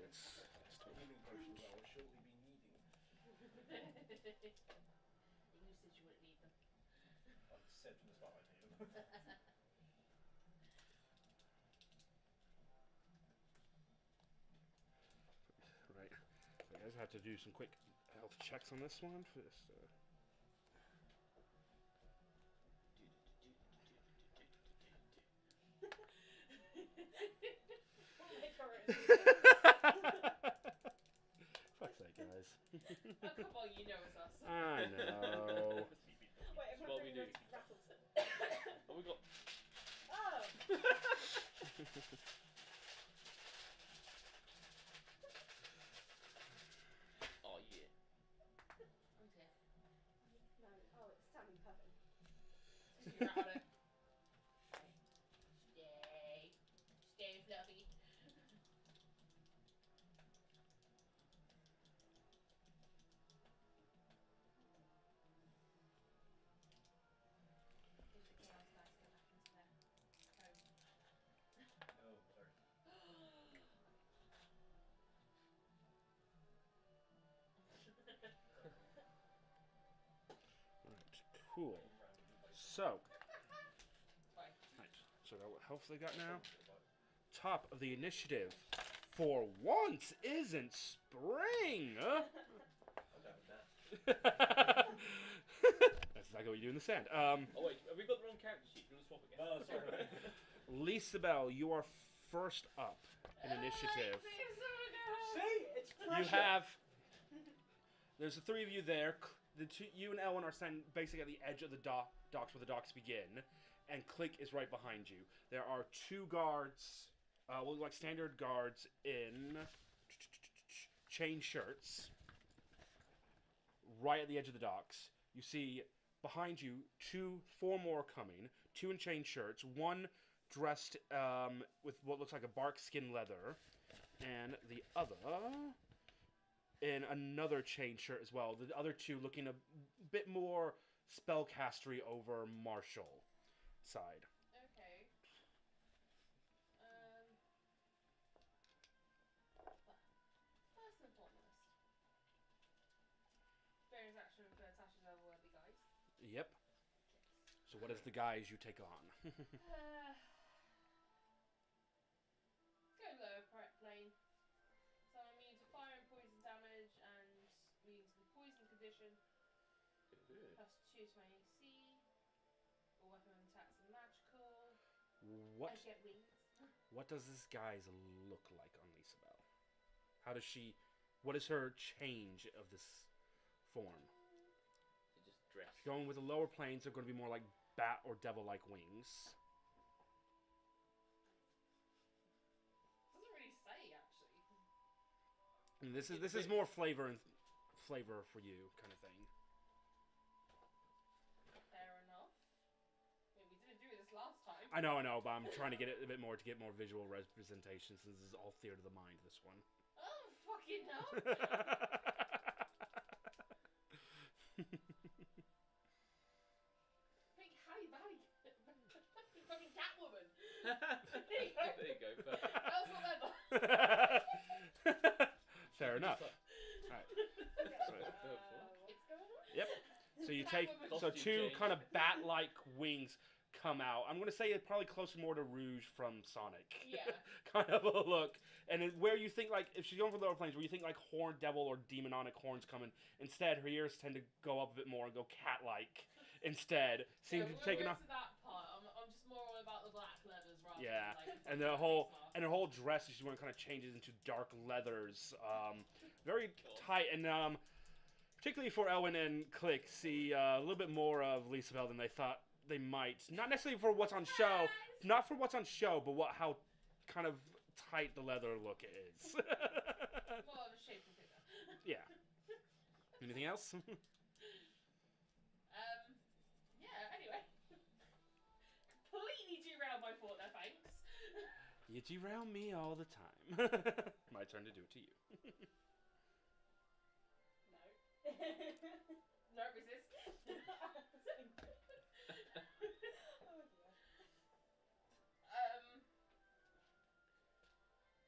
it's Healing potions I will shortly be needing. You said you wouldn't need them. I said from the start I'd need them. right. So you guys have to do some quick health checks on this one for this. Oh, come on, you know it's us. I know. Wait, That's am I what we pretty do. rattled? Oh, we got. Oh! Oh yeah. Oh dear. No, oh, it's sounding perfect. Because you're out of it. Stay. Stay, Fluffy. Here's the chaos dice. Go back into their home. Oh, sorry. Right, cool. Randomly placed So, Fine. right, so what health they got now? Top of the initiative, for once, isn't spring. I'm down with that. That's exactly what you do in the sand. Oh wait, have we got the wrong character sheet? Do you want to swap again? Oh, sorry. Lisabel, you are first up in initiative. See? It's pressure. You have. There's the three of you there. The two, you and Ellen are standing basically at the edge of the docks where the docks begin, and Click is right behind you. There are two guards, like standard guards in chain shirts, right at the edge of the docks. You see behind you four more coming. Two in chain shirts. One dressed with what looks like a bark skin leather, and the other in another chain shirt as well. The other two looking a bit more spellcastery over martial side. Okay. First and foremost, Bear's action for Tasha's otherworldly guys. Yep. So what is the guise you take on? Go lower plane. So I'm immune to fire and poison damage and immune to the poison condition. Plus 2 to my AC. All weapon attacks are magical. What I get wings. what does this guise look like on Lisabel? How does she? What is her change of this form? She just dressed. Going with the lower planes, they're going to be more like bat or devil-like wings. Doesn't really say actually. And this is more flavor for you kind of thing. Fair enough. I mean, we didn't do this last time. I know, but I'm trying to get it a bit more to get more visual representation since this is all theater of the mind. This one. Oh fucking no! Big Halle Berry. Fucking Catwoman. There you go. There you go. Perfect. How's the leather? Fair enough. Alright. It's going on. Yep. So you take Catwoman. so Costume two change. kind of bat-like wings come out. I'm gonna say it's probably closer more to Rouge from Sonic. Yeah. Kind of a look. And where you think like if she's going for lower planes, where you think like horn devil or demonic horns coming, instead her ears tend to go up a bit more and go cat-like. Instead, seems to be taking off. To that part. I'm just more all about the black leathers rather Yeah, than like and her whole dress she's wearing kind of changes into dark leathers, very tight, and particularly for Elwyn and Click, see a little bit more of Lisabel than they thought they might. Not necessarily for what's on show, not for what's on show, but how kind of tight the leather look is. More of a shapely figure. Yeah. Anything else? Yeah, anyway. Completely derailed my thought there, thanks. You derail me all the time. My turn to do it to you. No. No, resist.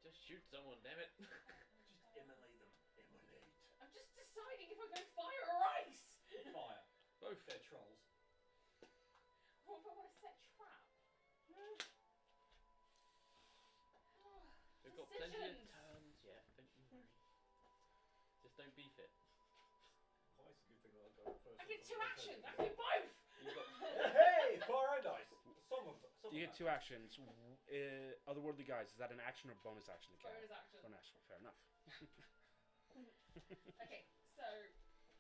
Just shoot someone, damn it. Just immolate them. Immolate. I'm just deciding if I go fire or ice. Fire. Both. They're trolls. What if I want to set trap? We've got plenty of Decisions. turns. Yeah, don't you worry. Just don't beef it. Oh, it's a good thing that I go first. I get 2 actions. I can do both. You've got. Hey, fire and dice. You get 2 actions. Otherworldly guys, is that an action or bonus action? Bonus action. Bonus action. Fair enough. Okay, so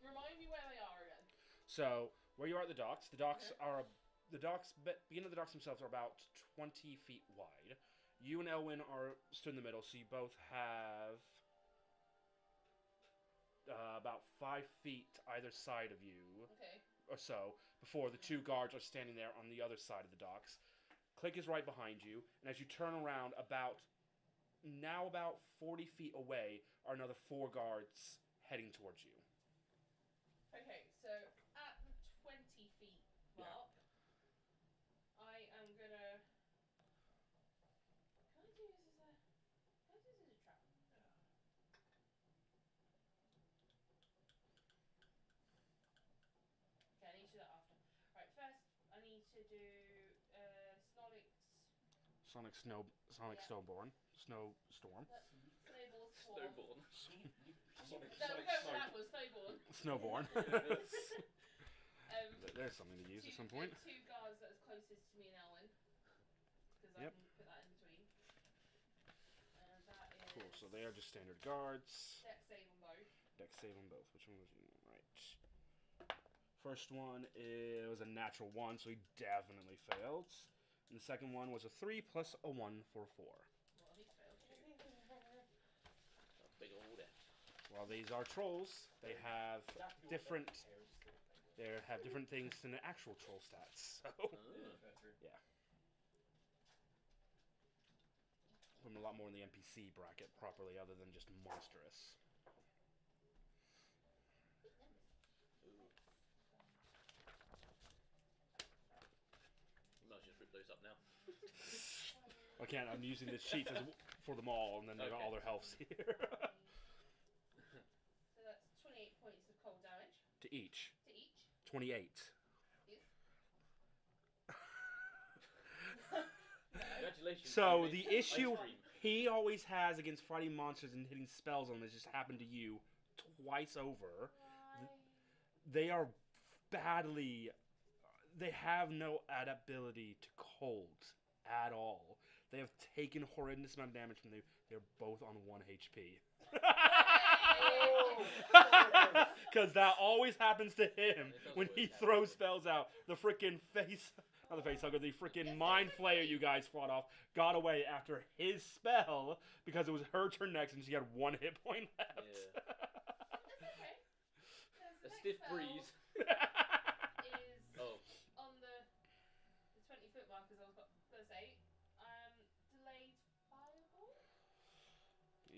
remind me where they are again. So where you are at the docks, beginning of the docks themselves are about 20 feet wide. You and Elwyn are stood in the middle, so you both have about 5 feet either side of you. Okay. Or so, before the two guards are standing there on the other side of the docks. Click is right behind you, and as you turn around, about 40 feet away are another 4 guards heading towards you. Okay, so at the 20 feet mark, I am gonna. Can I do this as a? Can I do this as a trap? Okay, I need to do that after. Right, first I need to do Sonic Yeah. Snowborn. Snowstorm. Snowball Swarm. Snowborn. No, we'll go for that one, Snowborn. Snowborn. There's something to use at some point. The 2 guards that is closest to me and Elwyn. Because I can put that in between. And that is... Cool, so they are just standard guards. Dex save on both. Dex save on both. Which one was you? Right. First one was a natural 1, so he definitely failed. And the second one was a 3 plus a 1 for a 4. Well, he failed too. A big old F. While these are trolls, they have different things than the actual troll stats. So yeah, put them a lot more in the NPC bracket properly, other than just monstrous. You might just rip those up now. I can't. I'm using the sheets for them all, and then they've got all their healths here. So that's 28 points of cold damage. To each. 28. Yes. Congratulations. So the Ice issue cream. he always has against fighting monsters and hitting spells on them has just happened to you twice over. Why? They are badly... They have no adaptability to cold at all. They have taken horrendous amount of damage from you. They're both on 1 HP. Because that always happens to him when he throws spells out. The freaking not the face hugger, the freaking mind flayer you guys fought off got away after his spell because it was her turn next and she had 1 hit point left. Yeah. That's okay. A stiff breeze. Is Oh. on the 20 foot mark, as I was going to say. Delayed fireball?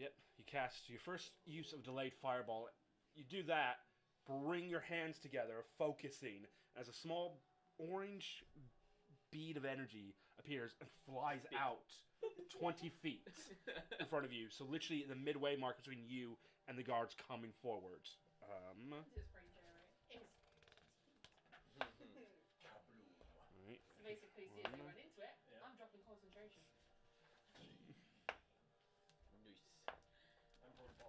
Yep, you cast your first use of delayed fireball. You do that, bring your hands together, focusing, as a small orange bead of energy appears and flies out 20 feet in front of you. So literally the midway mark between you and the guards coming forward. It's pretty generous. Right. So basically, see if they run into it, I'm dropping concentration. Nice.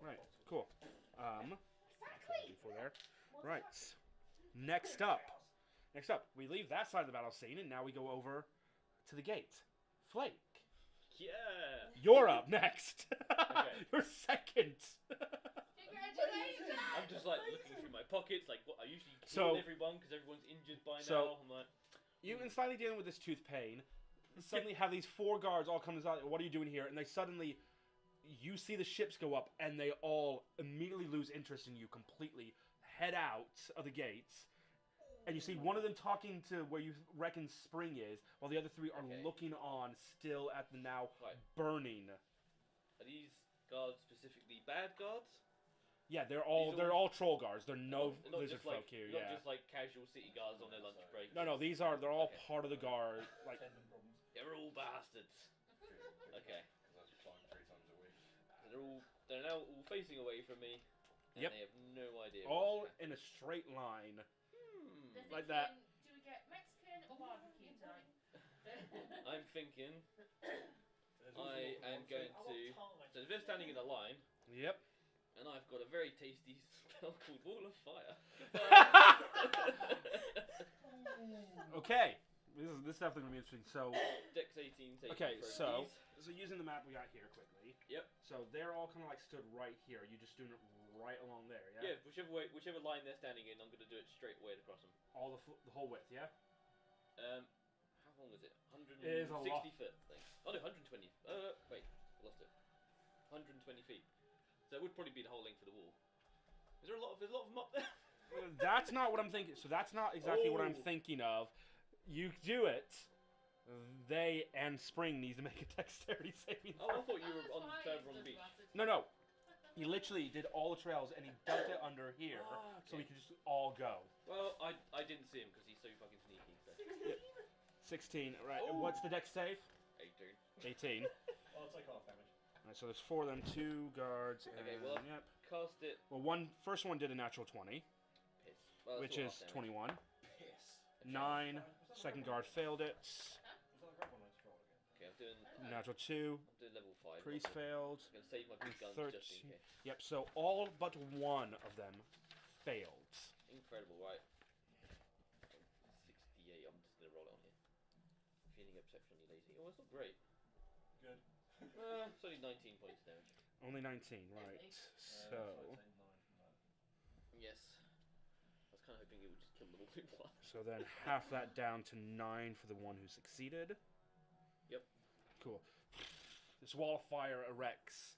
Right, cool. Exactly! For there. Right. Next up, we leave that side of the battle scene, and now we go over to the gate. Flake, Yeah. you're up next. Okay. You're second. Congratulations! I'm just like looking through my pockets, like what I usually So- heal everyone because everyone's injured by So- now. I'm like, You and slightly dealing with this tooth pain, suddenly have these 4 guards all come inside. What are you doing here? And they suddenly, you see the ships go up, and they all immediately lose interest in you completely. Head out of the gates, and you see one of them talking to where you reckon Spring is, while the other 3 are Okay. looking on, still at the now Right. burning. are these guards specifically bad guards? Yeah, they're These all all- troll guards. They're no Not lizard just like, folk here. Not Yeah. just like casual city guards on their lunch break. No, they're all Okay. part of the guard. Like, Tendon problems. They're all bastards. Okay. Because I have to climb 3 times a week. So they're now all facing away from me. And Yep. they have no idea. all what's in a straight line. They're Like that. thinking, do we get Mexican or barbecue tonight? I'm thinking There's also I a lot am of going ones to. saying, So they're standing in a line, Yep. and I've got a very tasty spell called Wall of Fire. Okay. This is definitely gonna be interesting. So Dex 18. Take okay, for so these. using the map we got here quickly. Yep. So they're all kind of like stood right here. You just doing it right along there, yeah? Yeah, whichever line they're standing in, I'm gonna do it straight away across them. All the whole width, yeah. How long is it? It is a 160 lot. foot thing. Oh no, 120. Wait, I lost it. 120 feet. So it would probably be the whole length of the wall. There's a lot of them up there. That's not what I'm thinking. So that's not exactly what I'm Oh. thinking of. You do it. They and Spring need to make a dexterity saving. Oh, I thought you were on further on the beach. No. He literally did all the trails and he dumped it under here, so we could just all go. Well, I didn't see him because he's so fucking sneaky. So. 16. Right. Oh. What's the dex save? 18. 18. I'll take half damage. Right, so there's 4 of them, 2 guards, and Okay, well, yep. Cast it. Well, first one did a natural 20, Piss. Well, which that's is all half damage. 21. 9. Second guard failed it. Was that the grab one I just rolled again? Okay, I'm doing Natural 2. level 5. Priest failed. I'm gonna save my big guns 13. just in case. Yep. So all but one of them failed. Incredible, right? 68. I'm just gonna roll it on here. Feeling exceptionally lazy. Oh, it's not great. Good. It's only 19 points of damage. Only 19, right? So So. I'd say 9 from that. Yes. I was kind of hoping it would just kill them all in one. So then half that down to 9 for the one who succeeded. Yep. Cool. This wall of fire erects.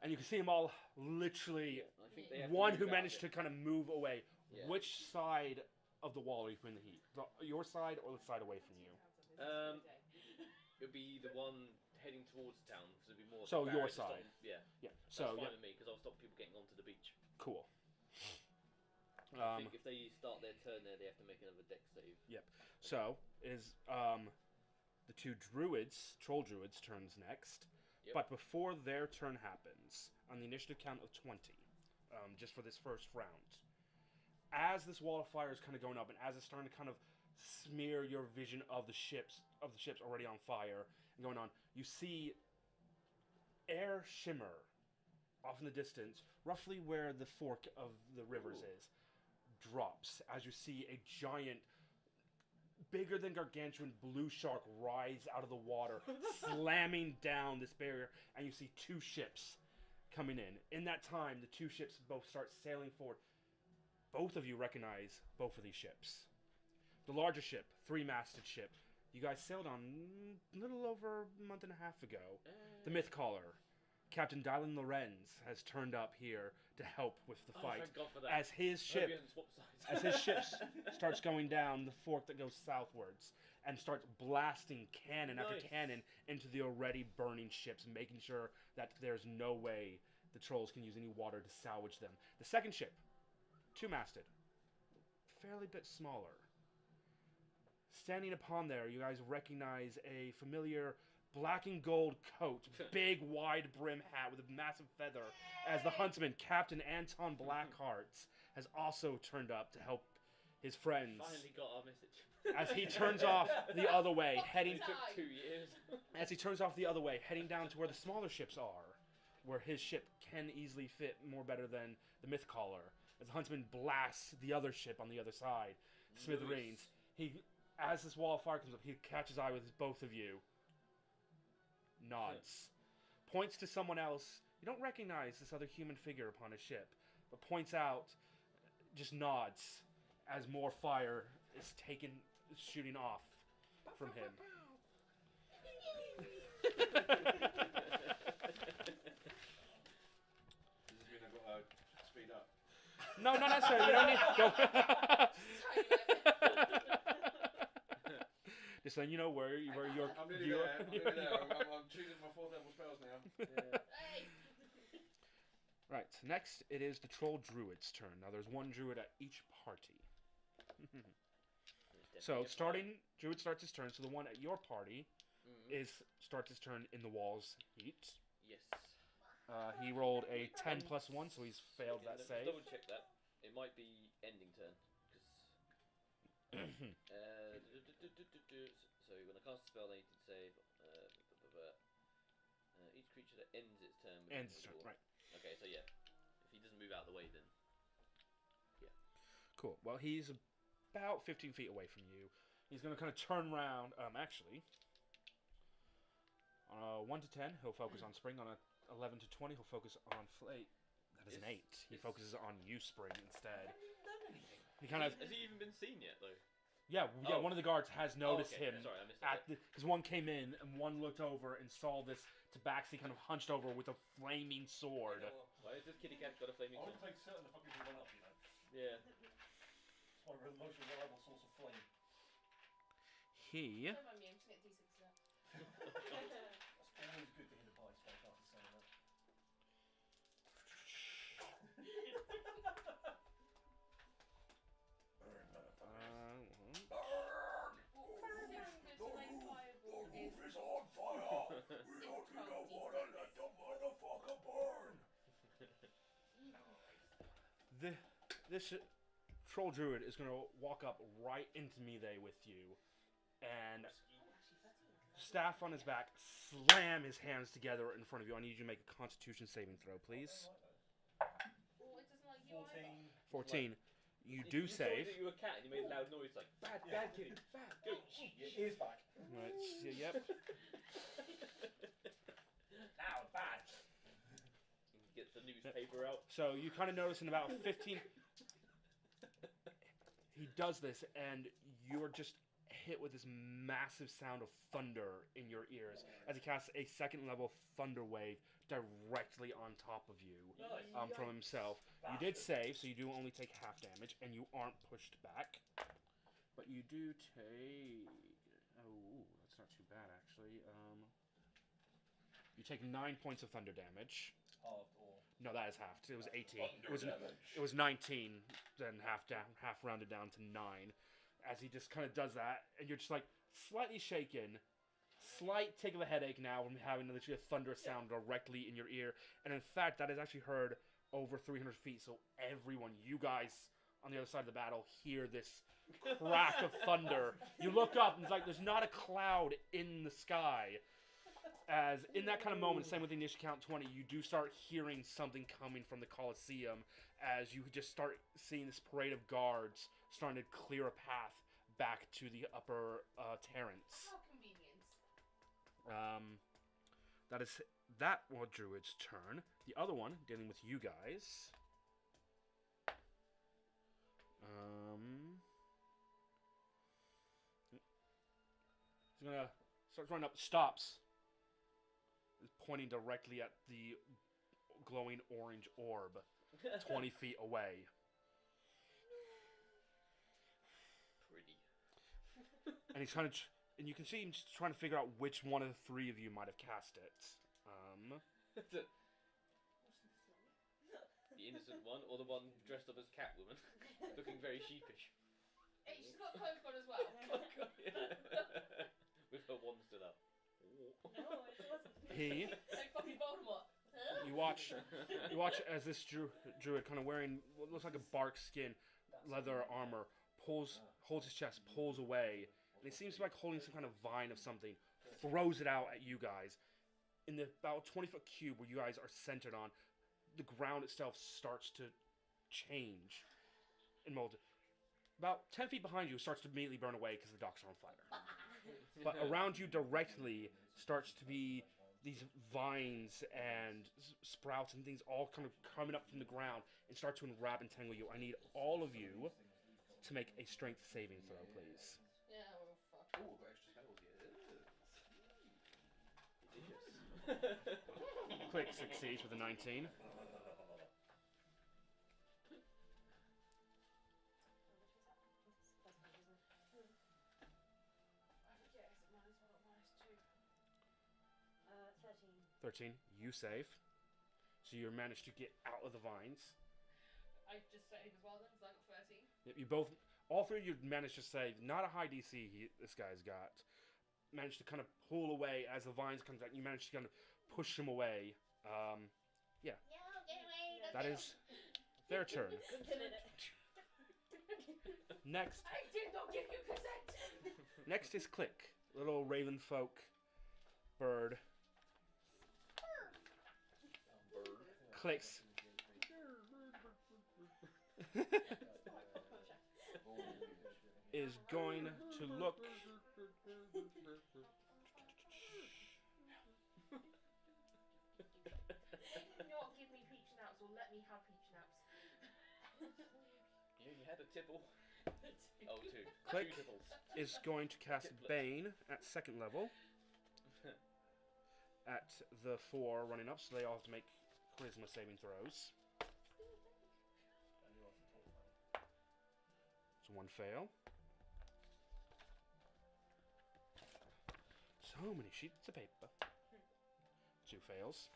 And you can see them all literally. I think they have One to who move out managed of to it. kind of move away. Yeah. Which side of the wall are you putting the heat? Your side or the side away from you? It would be the one heading towards town, because it'd be more. So barrier your to stop side. them. Yeah. Yeah. That's So fine yeah, with me, because I'll stop people getting onto the beach. cool. I think if they start their turn there, they have to make another dex save. So is the 2 druids, troll druids, turns next. Yep. But before their turn happens, on the initiative count of 20, just for this first round, as this wall of fire is kind of going up, and as it's starting to kind of smear your vision of the ships already on fire and going on, you see air shimmer off in the distance, roughly where the fork of the rivers is, drops as you see a giant, bigger than gargantuan blue shark rise out of the water, slamming down this barrier, and you see 2 ships coming in. In that time, the 2 ships both start sailing forward. Both of you recognize both of these ships. The larger ship, 3-masted ship, you guys sailed on a little over a month and a half ago. The Myth Caller, Captain Dylan Lorenz, has turned up here to help with the fight. Thank God for that. As his ship, As his ship starts going down the fork that goes southwards and starts blasting cannon after Nice. cannon into the already burning ships, making sure that there's no way the trolls can use any water to salvage them. The second ship, 2-masted, fairly bit smaller. Standing upon there, you guys recognize a familiar black and gold coat, big wide brim hat with a massive feather, as the huntsman, Captain Anton Blackheart, has also turned up to help his friends. Finally got our message. As he turns off the other way, heading It took 2 years. as he turns off the other way, heading down to where the smaller ships are, where his ship can easily fit more better than the Myth Caller. As the huntsman blasts the other ship on the other side, smithereens. As this wall of fire comes up, he catches eye with both of you. Nods. Points to someone else. You don't recognize this other human figure upon his ship, but points out, just nods, as more fire is shooting off from him. Does this mean I've got to speed up? No, not necessarily. You don't need go. Just letting you know where you're. I'm nearly there. I'm nearly there. I'm choosing my 4th level spells now. Right. Next, it is the troll druid's turn. Now, there's 1 druid at each party. So, druid starts his turn. So the one at your party starts his turn in the wall's heat. Yes. He rolled a 10 plus 1, so he's failed that Let's save. double check that. It might be ending turn. So when I cast a spell, I need to save. Each creature that ends its turn. Ends its turn, right. Okay, so yeah. If he doesn't move out of the way, then. Cool. Well, he's about 15 feet away from you. He's going to kind of turn around. Actually, on a 1 to 10, he'll focus on Spring. On a 11 to 20, he'll focus on Flay. That is an 8. He focuses on you, Spring, instead. I haven't even done anything. He kind of... Has he even been seen yet, though? Yeah, Oh. one of the guards has noticed okay. him. Sorry, I missed that. Because one came in and one looked over and saw this Tabaxi kind of hunched over with a flaming sword. You know, Why has this kitty cat got a flaming I sword? want to take certain the fucking people up, you know. Yeah. It's my most reliable source of flame. He... Don't mind me, I'm just getting D6 out. That's always good to hit a bite spell after saying that. Burn, motherfuckers. Well, considering the delayed fireball is... is on fire! We only don't want to let the motherfucker burn! This troll druid is going to walk up right into melee with you and staff on his back, slam his hands together in front of you. I need you to make a Constitution saving throw, please. Well, it doesn't like you 14. 14. You do saw save. that you were a cat and you made a loud noise like, bad kitty, bad, go. Your ear's back. Right, yep. Now, bad. Gets the newspaper out. So you kind of notice in about 15... He does this, and you're just hit with this massive sound of thunder in your ears as he casts a second level thunder wave directly on top of you Nice. from himself. You did save, so you do only take half damage, and you aren't pushed back. But you do take... Oh, that's not too bad, actually. You take 9 points of thunder damage. Halved or... No, that is halved. It was 18. Thunder damage. It was 19, then half rounded down to 9. As he just kind of does that, and you're just like slightly shaken, slight tick of a headache now from having literally a thunderous sound directly in your ear. And in fact, that is actually heard over 300 feet. So everyone, you guys on the other side of the battle, hear this crack of thunder. You look up, and it's like there's not a cloud in the sky. As in that kind of moment, same with the initial count 20, you do start hearing something coming from the Colosseum as you just start seeing this parade of guards starting to clear a path back to the upper Terrence. How convenient. That is that one druid's turn. The other one, dealing with you guys. He's gonna start running up, stops. Pointing directly at the glowing orange orb 20 feet away. Pretty. And he's trying to... And you can see him just trying to figure out which one of the three of you might have cast it. The innocent one, or the one dressed up as Catwoman, looking very sheepish. Hey, she's got clothes on as well. With her wand still up. No, it wasn't. He... Like fucking Voldemort. Huh? You watch as this druid kind of wearing what looks like a bark skin, leather armor, holds his chest, pulls away, and it seems like holding some kind of vine of something, throws it out at you guys. In the about 20-foot cube where you guys are centered on, the ground itself starts to change and mold. About 10 feet behind you, it starts to immediately burn away because the docks are on fire. But around you directly starts to be these vines and sprouts and things all kind of coming up from the ground and start to enwrap and tangle you. I need all of you to make a strength saving throw, please. Yeah, well, fuck. Ooh, got extra spells. Click succeeds with a 19. I forget, is it -1 or -2? 13. You save. So you managed to get out of the vines. I just saved as well then, because I got 13. Yep, you both, all three of you managed to save. Not a high DC this guy's got. Managed to kind of pull away as the vines comes out. You managed to kind of push him away. Yeah. No, get away! That is their turn. Next, I did not give you consent! next is Click, little raven folk bird. Clicks. is going to look. Not give me peach naps or let me have peach naps. You only had a tipple. Oh, two. Click. 2 tipples. Is going to cast Tiplet. Bane at 2nd level. At the 4 running up, so they all have to make charisma saving throws. So 1 fail. So many sheets of paper. 2 fails.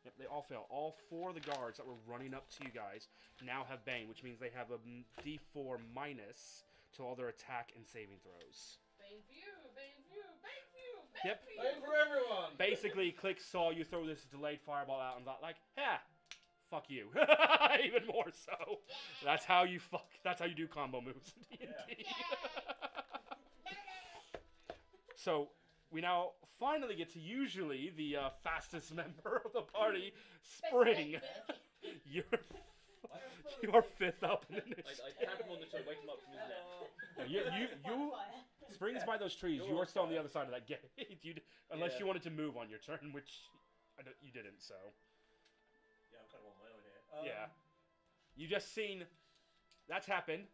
Yep, they all fail. All 4 of the guards that were running up to you guys now have Bane, which means they have a D4 minus to all their attack and saving throws. Bane for you, Bane for you, Bane for you, Bane Yep. for you. Aim for everyone! Basically, Click saw you throw this delayed fireball out and thought, like, ha, fuck you. Even more so. That's how you do combo moves in D&D. So, we now finally get to usually the fastest member of the party, Spring. You're 5th up in initiative. I tap him on the shoulder, wake him up from his nap. You Spring's by those trees. You're You're still on the fine. other side of that gate. Unless Yeah. you wanted to move on your turn, which you didn't, so. Yeah, I'm kind of on my own here. Yeah. You just seen that's happened.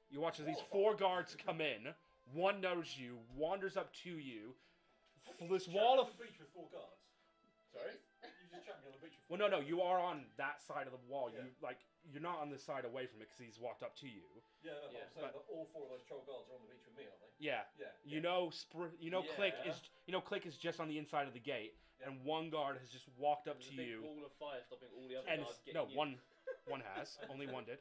You watch as these 4 guards come in. One notices you, wanders up to you. This wall of. On the beach with 4 guards. Sorry? You just trapped me on the beach with 4 Well, no, you are on that side of the wall. Yeah. You're not on the side away from it because he's walked up to you. Yeah, no, Yeah, I'm saying that all 4 of those troll guards are on the beach with me, aren't they? Yeah. Yeah. You know, Click Yeah. Click is just on the inside of the gate, Yeah. and one guard has just walked up There's to a big you. wall of fire stopping all the other And guards getting no, in. one has. Only one did.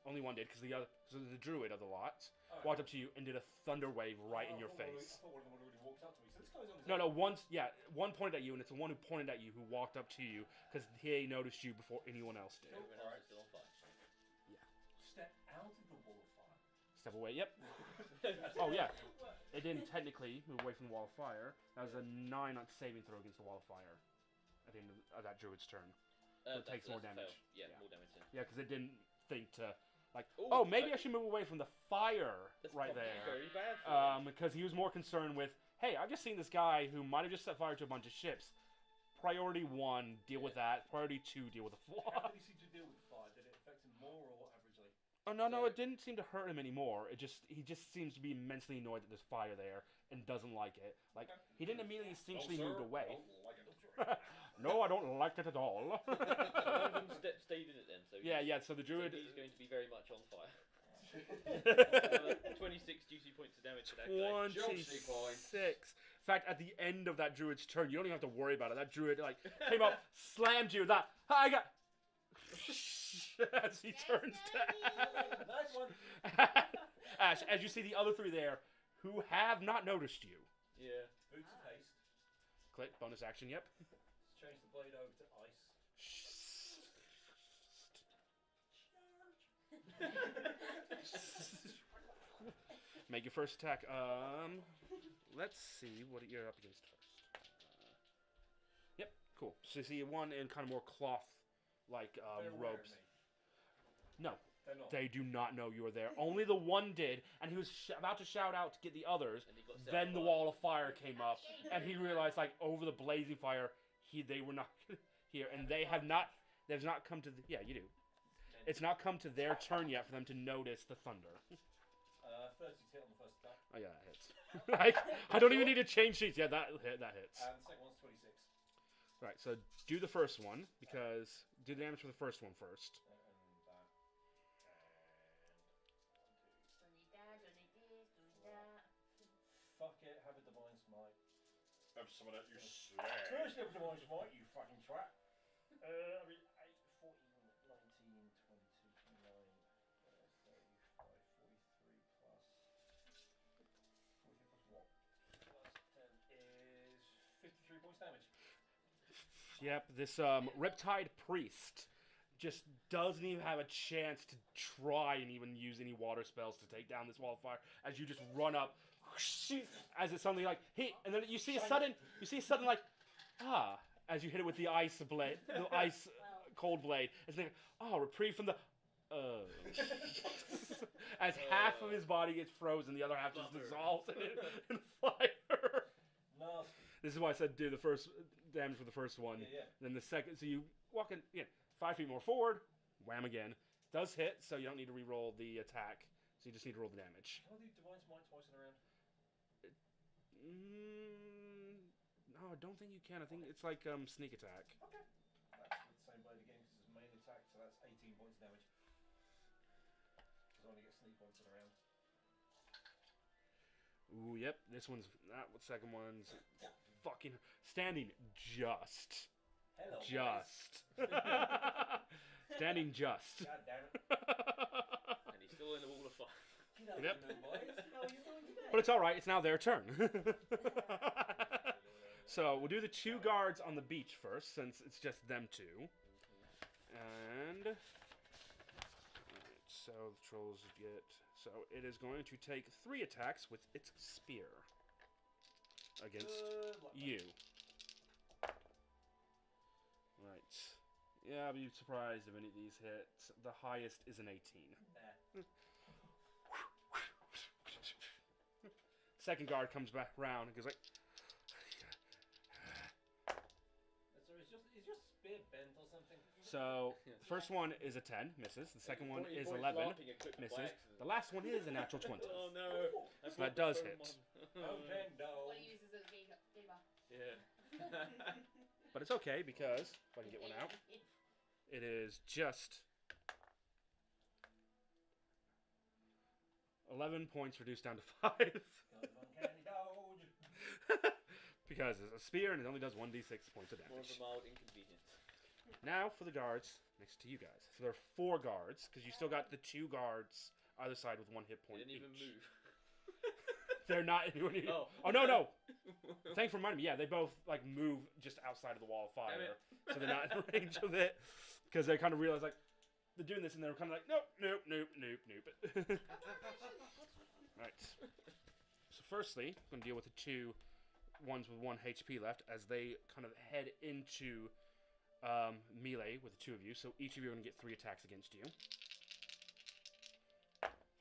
Only one did because the druid of the lot Alright. walked up to you and did a thunder wave right in I your thought one of face. them- I thought one of them already walked up to me. So this guy's on his No, own. one pointed at you, and it's the one who pointed at you who walked up to you because he noticed you before anyone else did. Everyone else is still on fire. Step out of the wall of fire. Step away. Yep. Oh yeah. It didn't technically move away from the wall of fire. That was a 9 on saving throw against the wall of fire at the end of that druid's turn. So it takes more that's a damage. fail. Yeah, Yeah. more damage. Yeah. Yeah, because it didn't think to like. Ooh, Oh, maybe I that- should move away from the fire That's right probably there. Very bad. For him. Because he was more concerned with, hey, I've just seen this guy who might have just set fire to a bunch of ships. Priority 1, deal with that. Priority 2, deal with the How flaw. did he seem to deal with the fire? Did it affect him more or averagely? Oh no, So- it didn't seem to hurt him anymore. He just seems to be immensely annoyed that there's fire there and doesn't like it. Like he didn't immediately instinctually No, moved sir, away. I don't like it. No, I don't like it at all. So one of them stayed in it then. So yeah. So the So druid. he's going to be very much on fire. 26. 26 juicy points of damage to that guy. Juicy points. In fact, at the end of that druid's turn, you don't even have to worry about it. That druid came up, slammed you. That I got. As he turns to Nice one. Ash, as you see the other 3 there, who have not noticed you. Yeah. Boots of haste. Click bonus action. Yep. Let's change the blade over to ice. Make your first attack. Let's see what you're up against first. Yep, cool. So you see one in kind of more cloth, like They're aware of robes. me. No, They're not. they do not know you are there. Only the one did, and he was about to shout out to get the others. And he got set Then on the fire. wall of fire came up, and he realized, like, over the blazing fire, they were not here, and they have not. They've not come to. Yeah, you do. It's not come to their turn yet for them to notice the thunder. 30 to hit on the first attack. Oh yeah, that hits. I don't even need to change sheets. Yeah, that hits. And the second one's 26. Right, so do the first one because do the damage for the first one first. And that. Fuck it, have a divine smite. Have someone at you slash. First have a divine smite, you fucking twat. I mean, 8, 14, 19, 22, 29, 35, 43 plus. 43 plus what? Plus 10 is 53 points damage. Yep, this Riptide Priest just doesn't even have a chance to try and even use any water spells to take down this wall of fire as you just run up as it's suddenly like hit, and then you see a sudden like as you hit it with the ice blade, the ice cold blade. It's like reprieve from the As half of his body gets frozen, the other half just Butter. dissolves in fire. Nasty. This is why I said do the first damage for the first one. Yeah. Then the second, so you walk in, 5 feet more forward, wham again. Does hit, so you don't need to re-roll the attack. So you just need to roll the damage. Can I do Divine Smite twice in a round? No, I don't think you can. I think it's like sneak attack. Okay. That's with the same blade again because it's main attack, so that's 18 points of damage. Because I only get sneak points in a round. Ooh, yep. This one's that. Second one's fucking standing just. Hello. Just. Standing just. God damn it. And he's still in the wall of fire. Get out Yep. of boys. How are you doing today? But it's all right. It's now their turn. So we'll do the 2 guards on the beach first, since it's just them 2. And so the trolls get. So it is going to take 3 attacks with its spear against you. Right. Yeah, I'll be surprised if any of these hit. The highest is an 18. Nah. Second guard comes back round and goes like. So is your spear bent or something? So the first one is a 10, misses. The second one is 11, misses. The last one is a natural 20. Oh no! I So that brought does the hit. phone one. Okay, no. What he uses as a gay bar. Yeah. But it's okay because if I can get one out, it is just 11 points reduced down to 5. Uncanny dodge. Because it's a spear and it only does 1d6 points of More of damage. a mild inconvenience. Now for the guards next to you guys. So there are 4 guards because you still got the 2 guards either side with 1 hit They point didn't even each. move. They're not anywhere near. Oh. Oh no! Thanks for reminding me. Yeah, they both like move just outside of the wall of fire, Damn it. so they're not in range of it. Because they kind of realize like they're doing this, and they're kind of like nope. Right. So firstly, I'm gonna deal with the 2 ones with 1 HP left as they kind of head into melee with the 2 of you. So each of you are gonna get 3 attacks against you.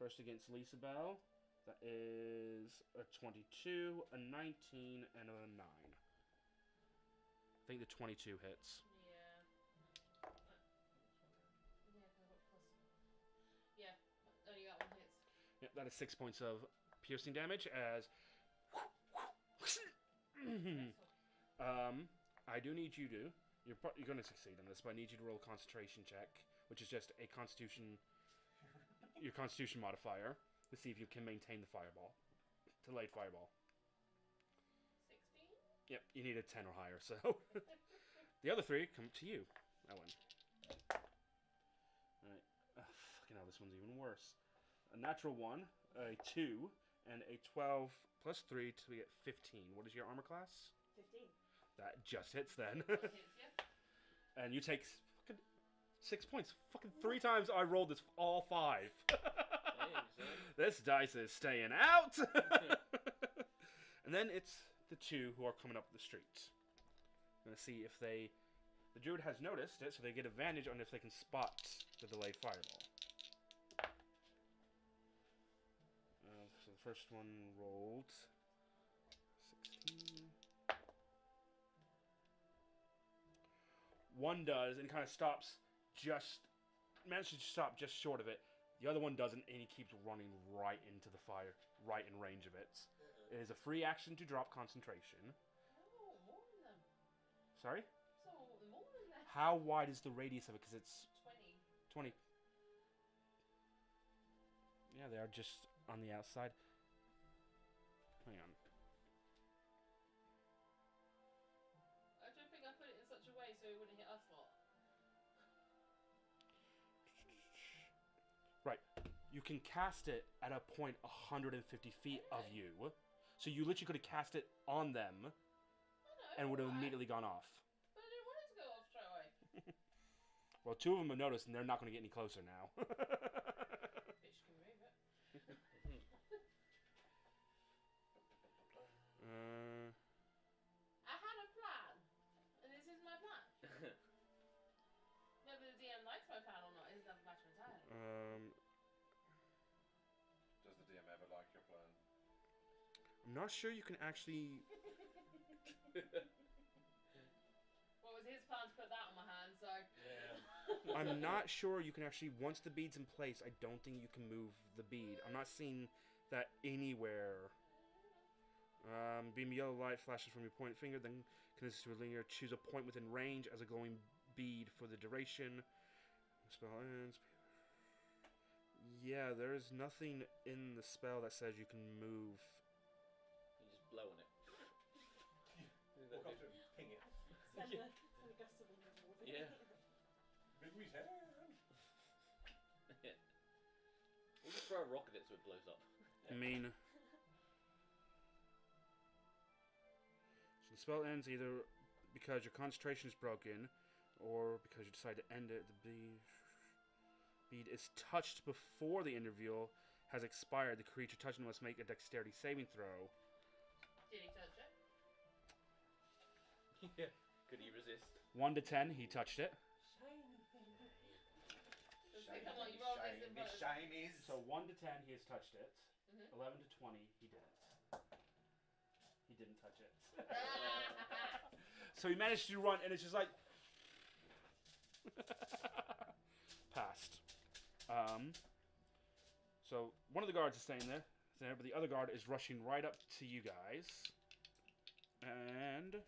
First against Lisa Bell. That is a 22, a 19, and a 9. I think the 22 hits. Yeah, only got 1 hit. Yep, that is 6 points of piercing damage as. I do need you to. You're going to succeed on this, but I need you to roll a concentration check, which is just a constitution. Your constitution modifier. To see if you can maintain the fireball. Delayed fireball. 16? Yep, you need a 10 or higher, so. The other 3 come to you, Ellen. Alright. Fucking hell, this one's even worse. A natural 1, a 2, and a 12 plus 3 to get 15. What is your armor class? 15. That just hits then. What hits, yeah? And you take fucking 6 points. Fucking 3 times I rolled this all 5. This dice is staying out. And then it's the 2 who are coming up the street. I'm gonna see if the druid has noticed it, so they get advantage on if they can spot the delayed fireball. So the first one rolled 16. 1 does and kind of stops manages to stop just short of it. The other one doesn't, and he keeps running right into the fire, right in range of it. It is a free action to drop concentration. Oh, more than them. Sorry? So, more than that. How wide is the radius of it? Because it's 20. 20. Yeah, they are just on the outside. Hang on. I don't think I put it in such a way so it wouldn't hit us lot. Right. You can cast it at a point 150 feet of you. So you literally could have cast it on them I know. and would have why? immediately gone off. But I didn't want it to go off straight away. Well, 2 of them have noticed, and they're not going to get any closer now. Bitch can move it. I had a plan, and this is my plan. Whether the DM likes my plan or not is another matter entirely. I'm not sure you can actually. What was his plan to put that on my hand? So. Yeah. I'm not sure you can actually. Once the bead's in place, I don't think you can move the bead. I'm not seeing that anywhere. Beam of yellow light flashes from your pointed finger, then connects to a linear. Choose a point within range as a glowing bead for the duration. Spell ends. Yeah, there's nothing in the spell that says you can move. You just blow on it. Walk up to it and ping it. Send a gust of wind towards it. Yeah. Big Wee's hand. Yeah. We'll just throw a rock at it so it blows up. I mean, so the spell ends either because your concentration is broken, or because you decide to end it. The bead is touched before the interval has expired. The creature touching must make a dexterity saving throw. Did he touch it? Yeah. Could he resist? 1 to 10, he touched it. Come on, you roll this in front of us. Shinies. So 1 to 10, he has touched it. Mhm. 11 to 20, he didn't. He didn't touch it. So he managed to run, and it's just like passed. So one of the guards is staying there, but the other guard is rushing right up to you guys. And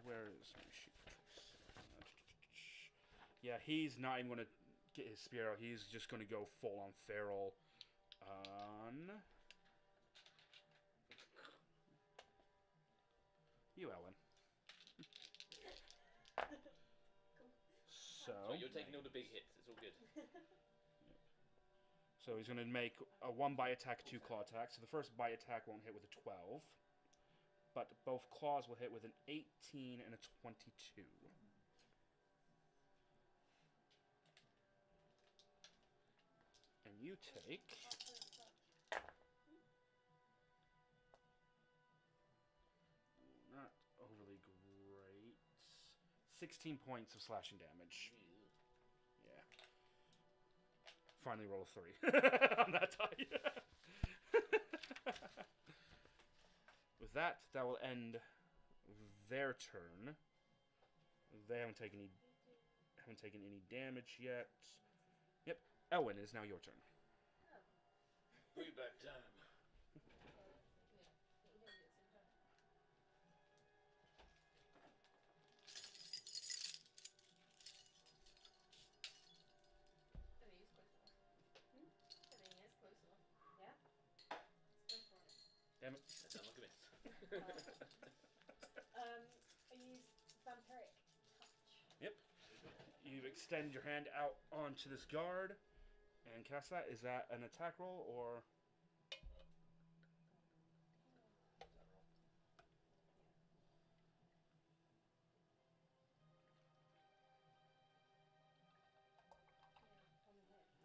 where is my sheet for choice? Yeah, he's not even going to get his spear out. He's just going to go full on feral on you, Ellen. So You're taking all the big hits. It's all good. So he's going to make a 1 bite attack, 2 claw attacks. So the first bite attack won't hit with a 12, but both claws will hit with an 18 and a 22. And you take not overly great 16 points of slashing damage. Yeah. Finally roll a 3 on that die. With that, that will end their turn. They haven't taken any damage yet. Yep. Elwyn, it is now your turn. Bring back time. Damn it. That sounds like a miss. I use vampiric touch. Yep. You extend your hand out onto this guard and cast that. Is that an attack roll or?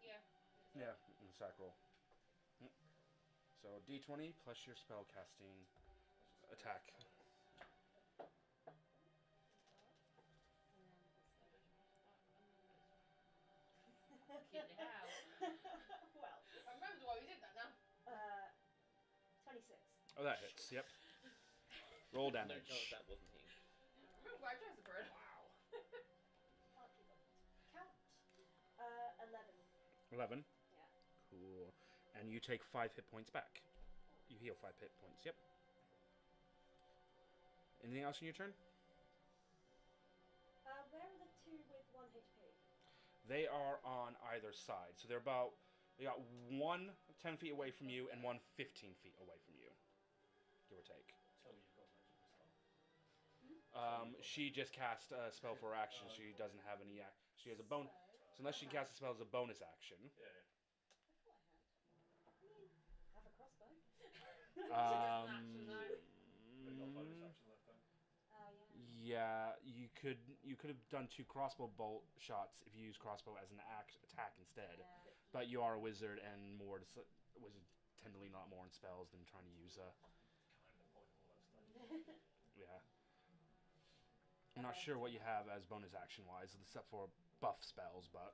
Yeah. Yeah, an attack roll. So d20 plus your spell casting attack. Kidding how? Well, I remember why we did that now. 26. Oh, that hits. Yep. Roll No, damage. that wasn't him. I remember why I chose the bird. Wow. Can't keep up. Count. 11. 11. Yeah. Cool. And you take 5 hit points back. You heal 5 hit points. Yep. Anything else in your turn? Where are the two with 1 HP? They are on either side. So they're about. They got one 10 feet away from you and one 15 feet away from you. Give or take. Tell me you've got magic missile. She just cast a spell for action. She doesn't have any. She has a bonus. So unless she casts a spell as a bonus action. Yeah. I thought I had. I mean, have a crossbow. They've got bonus action left though. Oh, yeah. Yeah, you could have done 2 crossbow bolt shots if you use crossbow as an attack instead. Yeah. But you are a wizard, and wizards tend to lean a lot more on spells than trying to use Kind of the point of all that stuff. yeah. I'm not sure what you have as bonus action wise, except for buff spells, but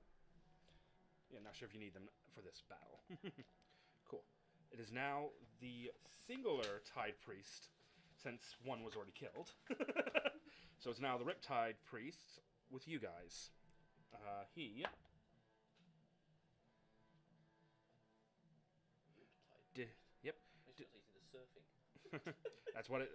yeah, not sure if you need them for this battle. Cool. It It is now the singular Tide Priest, since one was already killed. So it's now the Riptide Priest with you guys. He did. Yep. The surfing. That's what it.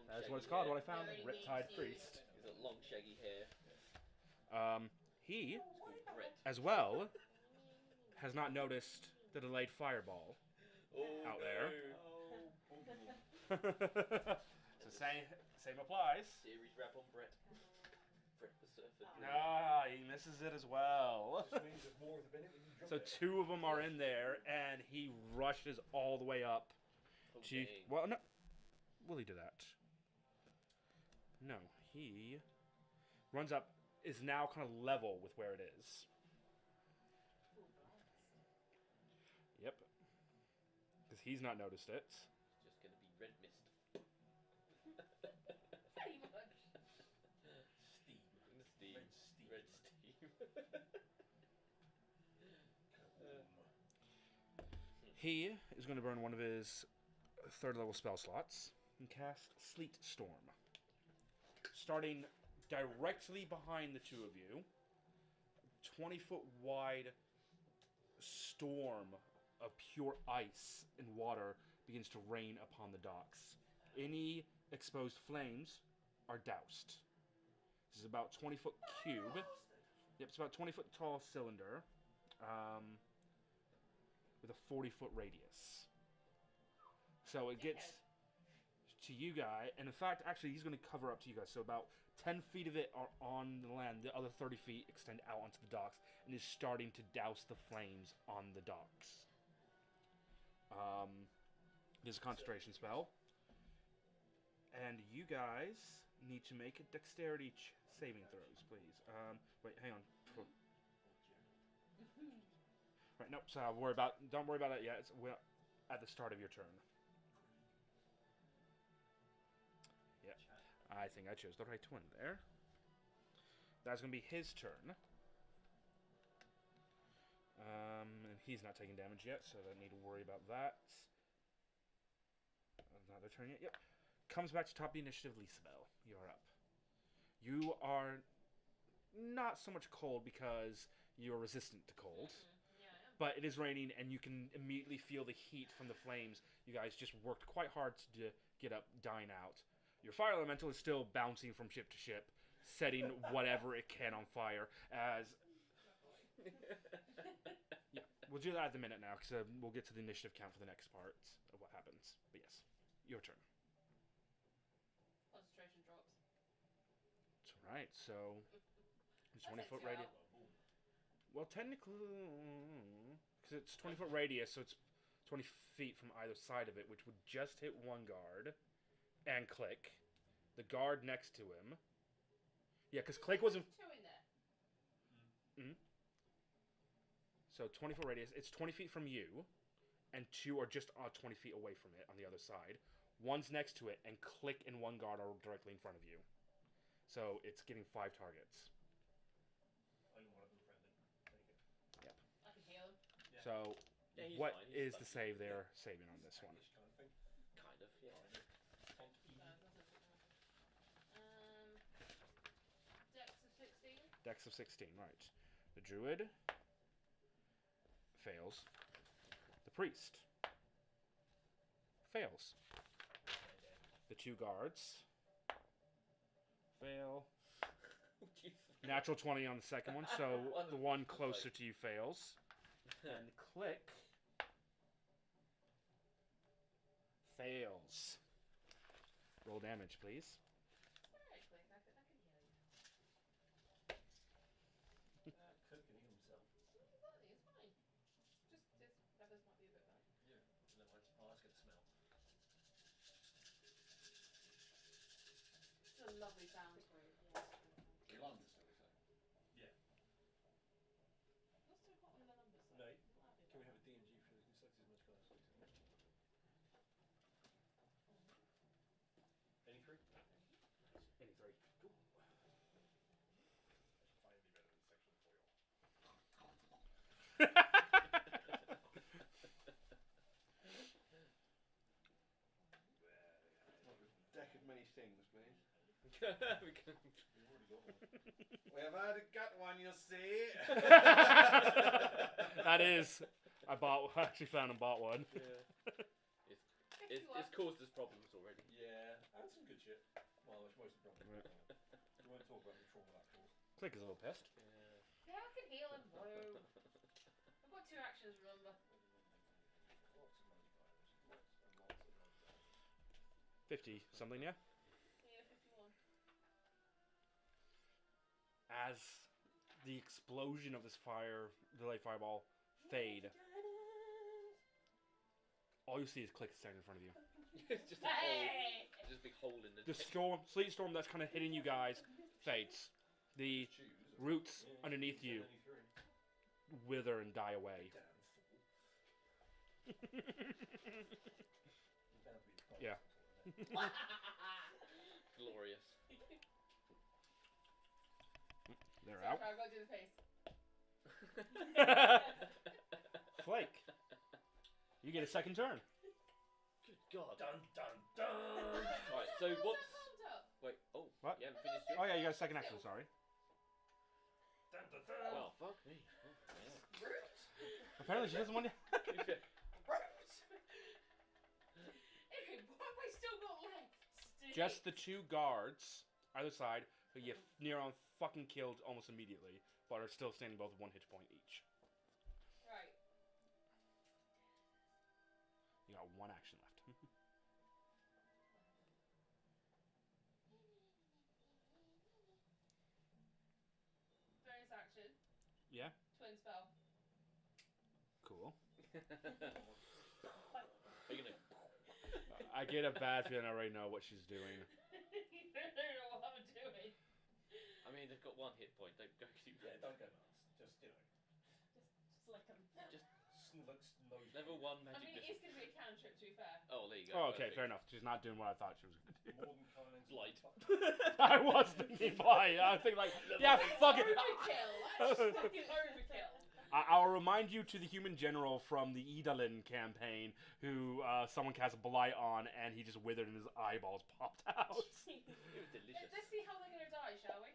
That's what it's called. What I found. Very Riptide nasty. Priest. He's got long shaggy hair. He, It's called Brett. as well, has not noticed the delayed fireball Oh, out no. there. So same applies. Series wrap on Brett. Brett the surfer. Ah, he misses it as well. Just means there's more of the minute when you drop So it. 2 of them are in there, and he rushes all the way up. Oh, To, dang. well, no. Will he do that? No, he runs up. Is now kind of level with where it is. Yep. Because he's not noticed it. It's just gonna be red mist. Pretty much. Steam. Steam. Red steam. Red steam. He is going to burn one of his 3rd level spell slots and cast Sleet Storm. Starting directly behind the 2 of you, 20-foot wide storm of pure ice and water begins to rain upon the docks. Any exposed flames are doused. This is about 20-foot cube. Yep, it's about 20-foot tall cylinder with a 40-foot radius. So it gets to you guys, and in fact, actually, he's going to cover up to you guys. So about 10 feet of it are on the land. The other 30 feet extend out onto the docks and is starting to douse the flames on the docks. It is a concentration spell. And you guys need to make a dexterity saving throws, please. Wait, hang on. Right, nope, so don't worry about it yet. We're at the start of your turn. Yeah, I think I chose the right one there. That's going to be his turn. And he's not taking damage yet, so I don't need to worry about that. Another turn yet. Yep. Comes back to top of the initiative, Lisabelle. You're up. You are not so much cold because you're resistant to cold. Yeah, I am. But it is raining, and you can immediately feel the heat from the flames. You guys just worked quite hard to get up, dying out. Your fire elemental is still bouncing from ship to ship, setting whatever it can on fire. As yeah, we'll do that at the minute now, because we'll get to the initiative count for the next part of what happens. But yes, your turn. Concentration drops. That's right. So it's That 20-foot takes you radius. out. Well, technically, because it's 20-foot radius, so it's 20 feet from either side of it, which would just hit one guard and Click. The guard next to him. Yeah, because Click wasn't. Two in there. So 20-foot radius. It's 20 feet from you, and 2 are just 20 feet away from it on the other side. One's next to it, and Click and one guard are directly in front of you. So it's getting 5 targets. Only one of them friendly. Take it. I can heal him. Yeah. So Yeah, he's what fine, he's is fine. the save they're saving on this one? Tankish kind of thing. Kind of, yeah. Tanky. Dex of 16. Dex of 16, right. The druid fails. The priest fails. The 2 guards fail. Natural 20 on the second one, so the one closer to you fails. And Click fails. Roll damage, please. Alright, Click, I can heal you. Cook can heal himself. Exactly, it's fine. Just this feathers might be a bit bad. Yeah. No, that's good to smell. It's a lovely sound for it. Yeah. London, shall we say? Yeah. Not so hot on the numbers though. No. Not happy Can we about have a D&G for the such as much class, please? Any 3? Any 3. Cool. Finally better than section 4. We've already got one. We've already got one, you see. That is, I actually found and bought one. Yeah. It's caused us problems already. Yeah, and some good shit. Well, it's mostly problems. We won't talk about the trauma that caused. Click is a little pissed. Yeah. Yeah, I can heal him though. I've got 2 actions, remember. Lots of magic items. Lots and lots of magic items. 50 something, yeah? Yeah, 51. As the explosion of this delayed fireball fade, all you see is Click standing in front of you. It's just a hole. Just a big hole in the. The sleet storm that's kind of hitting you guys fades. The roots underneath you wither and die away. Yeah. Glorious. They're So out. I've got to do the face. Flake, you get a second turn. Good God. Dun dun dun. Right. So what's? Hold up. Wait. Oh. What? You haven't finished yet. Oh yeah, you got a second action, sorry. Dun dun dun. Oh fuck me. Oh, Root. Apparently she doesn't want to... yeah. Anyway, what have I still got left? Just the 2 guards, either side, who you near on fucking killed almost immediately, but are still standing both with 1 hit point each. Right. You got 1 action left. Bonus action. Yeah? Twin spell. Cool. Are you gonna? I get a bad feeling I already know what she's doing. You don't know what I'm doing. I mean, they've got 1 hit point. Don't go too. Yeah, don't go nuts. Just Just lick them. nose. Level 1 I magic. mean, it is going to be a cantrip, to be fair. Oh, there you go. Oh, okay, Perfect. fair enough. She's not doing what I thought she was going to do. More than kind. Light. I was thinking blind. I was thinking like, yeah, fuck it. Overkill. That's fucking overkill. I'll remind you to the human general from the Idalin campaign who someone cast a blight on and he just withered and his eyeballs popped out. It was delicious. Let's see how they're going to die, shall we?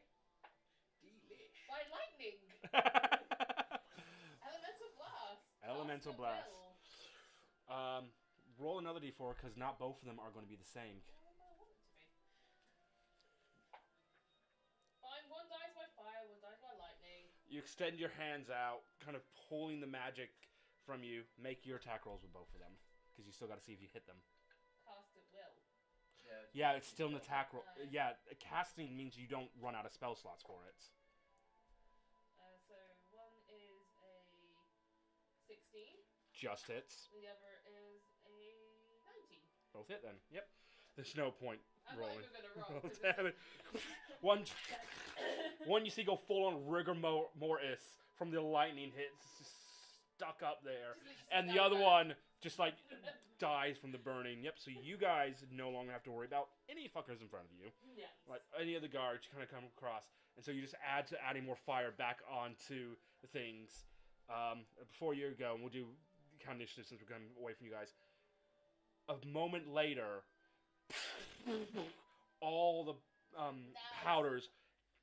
Delish. By lightning. Elemental blast. Elemental Cast at blast. will. Roll another d4 because not both of them are going to be the same. I want it to be. Fine, 1 dies by fire, 1 dies by lightning. You extend your hands out, kind of pulling the magic from you. Make your attack rolls with both of them because you still got to see if you hit them. Cast at will. Yeah, it's still an attack roll. Yeah, casting means you don't run out of spell slots for it. So one is a 16. Just hits. The other is a 19. Both hit then. Yep. There's no point I'm rolling. not even going to roll. Oh, 'cause damn it. One you see go full on rigor mortis from the lightning hits, just stuck up there, and the other one just like dies from the burning. Yep. So you guys no longer have to worry about any fuckers in front of you, Yes. like any of the guards kind of come across, and so you just add to adding more fire back onto the things. Before you go, and we'll do count initiative since we're coming away from you guys. A moment later, all the powders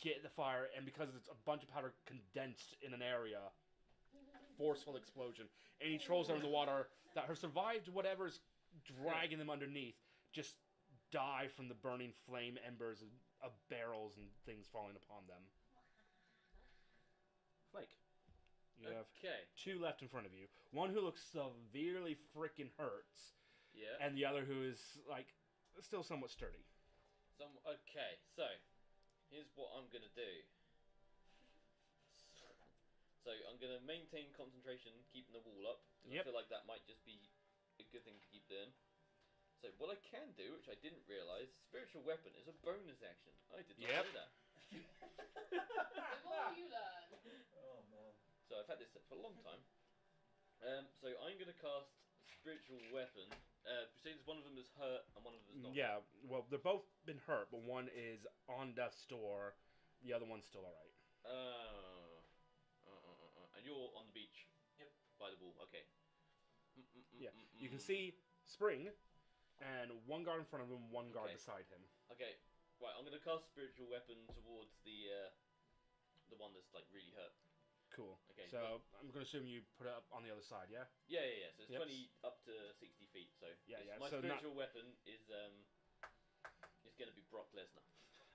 get the fire, and because it's a bunch of powder condensed in an area, forceful explosion. Any trolls that are in the water that have survived whatever's dragging them underneath just die from the burning flame embers of barrels and things falling upon them. Flake. You have Okay. 2 left in front of you. One who looks severely freaking hurts, Yeah. and the other who is like still somewhat sturdy. Okay. So, here's what I'm gonna do. So I'm gonna maintain concentration, keeping the wall up. 'Cause Yep. I feel like that might just be a good thing to keep doing. So what I can do, which I didn't realise, spiritual weapon is a bonus action. I did not Yep. know that. The more you learn. Oh man. So I've had this set for a long time. So I'm gonna cast spiritual weapon. Proceeds one of them is hurt and one of them is not. Yeah, well, they're both been hurt, but one is on death's door. The other one's still alright. And you're on the beach. Yep. By the wall. Okay. Yeah, you can see Spring, and one guard in front of him, one guard Okay. beside him. Okay. Right, I'm gonna cast spiritual weapon towards the one that's like really hurt. Cool. Okay. So I'm going to assume you put it up on the other side, yeah? Yeah. So it's Yep. 20 up to 60 feet. So Yeah, yeah. my So spiritual weapon is gonna be Brock Lesnar.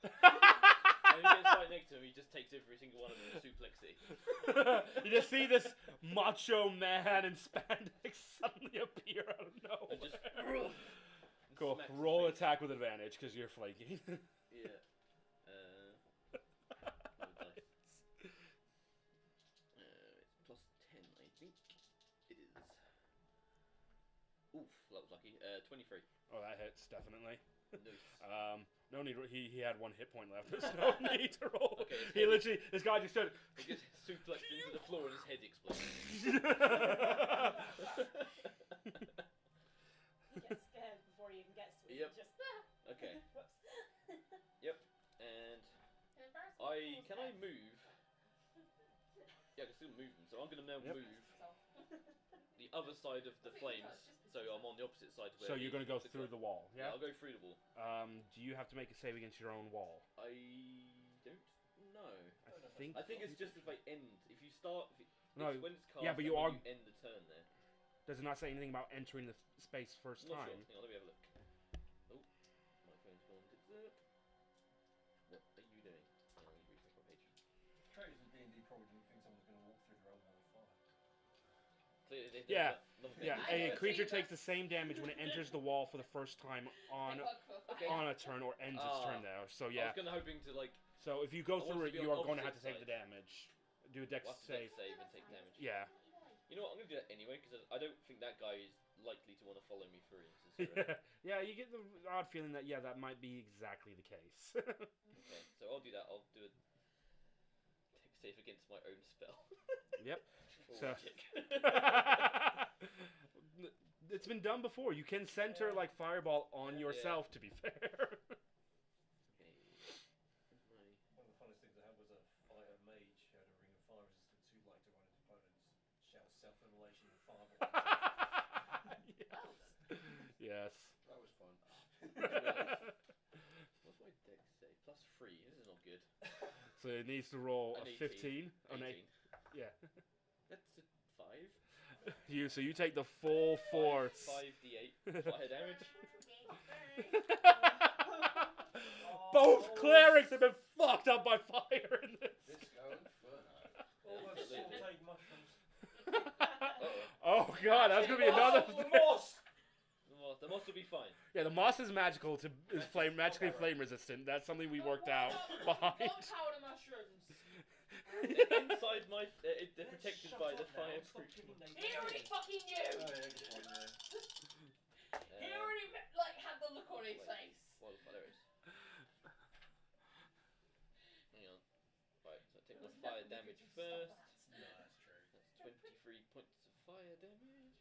And he gets right next to him. He just takes every single one of them and suplexes. You just see this macho man in spandex suddenly appear out of nowhere. And just Cool. smacks his Roll face. attack with advantage because you're flanking. Yeah. No dice. It's plus 10, I think. It is. Oof, that was lucky. 23. Oh, that hits definitely. Nice. No need. He had 1 hit point left. There's no need to roll. Okay, his He head- literally. This guy just stood. He gets suplexed into the floor and his head explodes. He gets scared before he even gets to it. Yep. He just Okay. whoops. Yep. And can I move? Yeah, I can still move them. So I'm gonna now Yep. move the other side of the flames. So I'm on the opposite side. Where So you're going to go the through the wall, Yeah, yeah? I'll go through the wall. Do you have to make a save against your own wall? I don't know. I I think it's just if I end. If you start. No, It's when it's cast. yeah, but and you when are- you end the turn there. Does it not say anything about entering the space first I'm not time? sure. Hang on, let me have a look. Oh, my phone's gone. What are you doing? Hang on, let me refresh my page. Creators of D&D probably didn't think someone's going to walk through their own wall of fire. So they've Yeah. done another thing. Yeah, I a know, creature so you takes the same damage when it enters the wall for the first time on Okay. on a turn or ends its Ah. turn there. So I yeah. was kind of hoping to like. So if you go I want through to it, be you on are going to have to opposite take the side. damage. Do a dex We'll have to save. save and take damage. Yeah. You know what? I'm gonna do that anyway because I don't think that guy is likely to want to follow me through necessarily. Yeah, you get the odd feeling that yeah, that might be exactly the case. Okay, so I'll do that. I'll do a dex save against my own spell. Yep. Or So- magic. It's been done before. You can center like fireball on Yeah. yourself. To be fair. Okay. One of the funnest things I had was a fighter mage who had a ring of fire resistance who liked to run his opponents, shout self-immolation and fireball. Yes. That was fun. What's my dex save? Plus 3. This is not good. So it needs to roll An a 18. 15. Oh, no, 18. yeah. That's a 5. So you take the full force. 5d8 fire damage. Both clerics have been fucked up by fire in this. Disco Inferno. All those Absolutely. sauteed mushrooms. Oh god, that's gonna be another. The moss! The moss will be fine. Yeah, the moss is magical is magically flame resistant. That's something we worked out behind. Powder mushrooms. Inside my. They're protected Shut by up the now, fire stop proof. giving names He already names. fucking Oh, knew. yeah, good point, yeah. He already like had the look on his Wait. face. Wildfire, there it is. Hang on. Right, so take my fire damage first. No, that's true. That's 23 points of fire damage.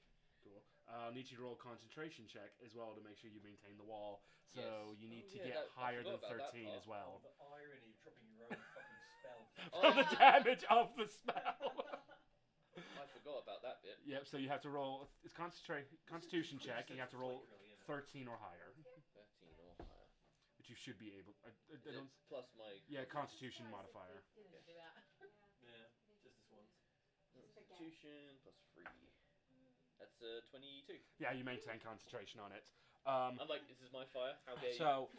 Cool. I'll need you to roll a concentration check as well to make sure you maintain the wall. So Yes. you need Oh, to yeah, get that- I higher than forgot about that 13 part. as well. Oh, the irony of dropping your own fucking spell. From the damage of the spell. I forgot about that bit. Yep, so you have to roll. It's constitution check, and you have to roll 13 or higher. 13 or higher. Which you should be able. I don't. Plus my Yeah, constitution modifier. Didn't do that. Yeah, just this once. Constitution plus 3. That's 22. Yeah, you maintain concentration on it. I'm like, this is my fire. How dare you? So,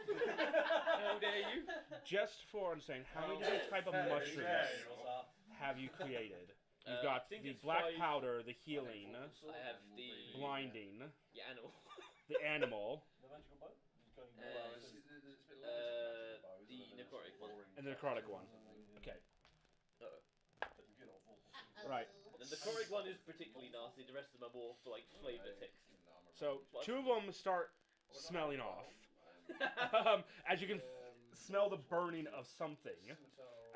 How dare you? just for understanding, how many different type of mushrooms have you created? You've I got think the it's black 5. powder, the healing, I have the blinding, Yeah, animal. the animal, The magical boat? You've got any Uh, more? It's a bit like magic bow, isn't the it? necrotic one. Boring and the necrotic one. Mm, Okay. Good old awful. Right. And the necrotic one is particularly nasty. The rest of them are more for like flavor text. So, two of them start smelling off. As you can Um, smell the burning of something.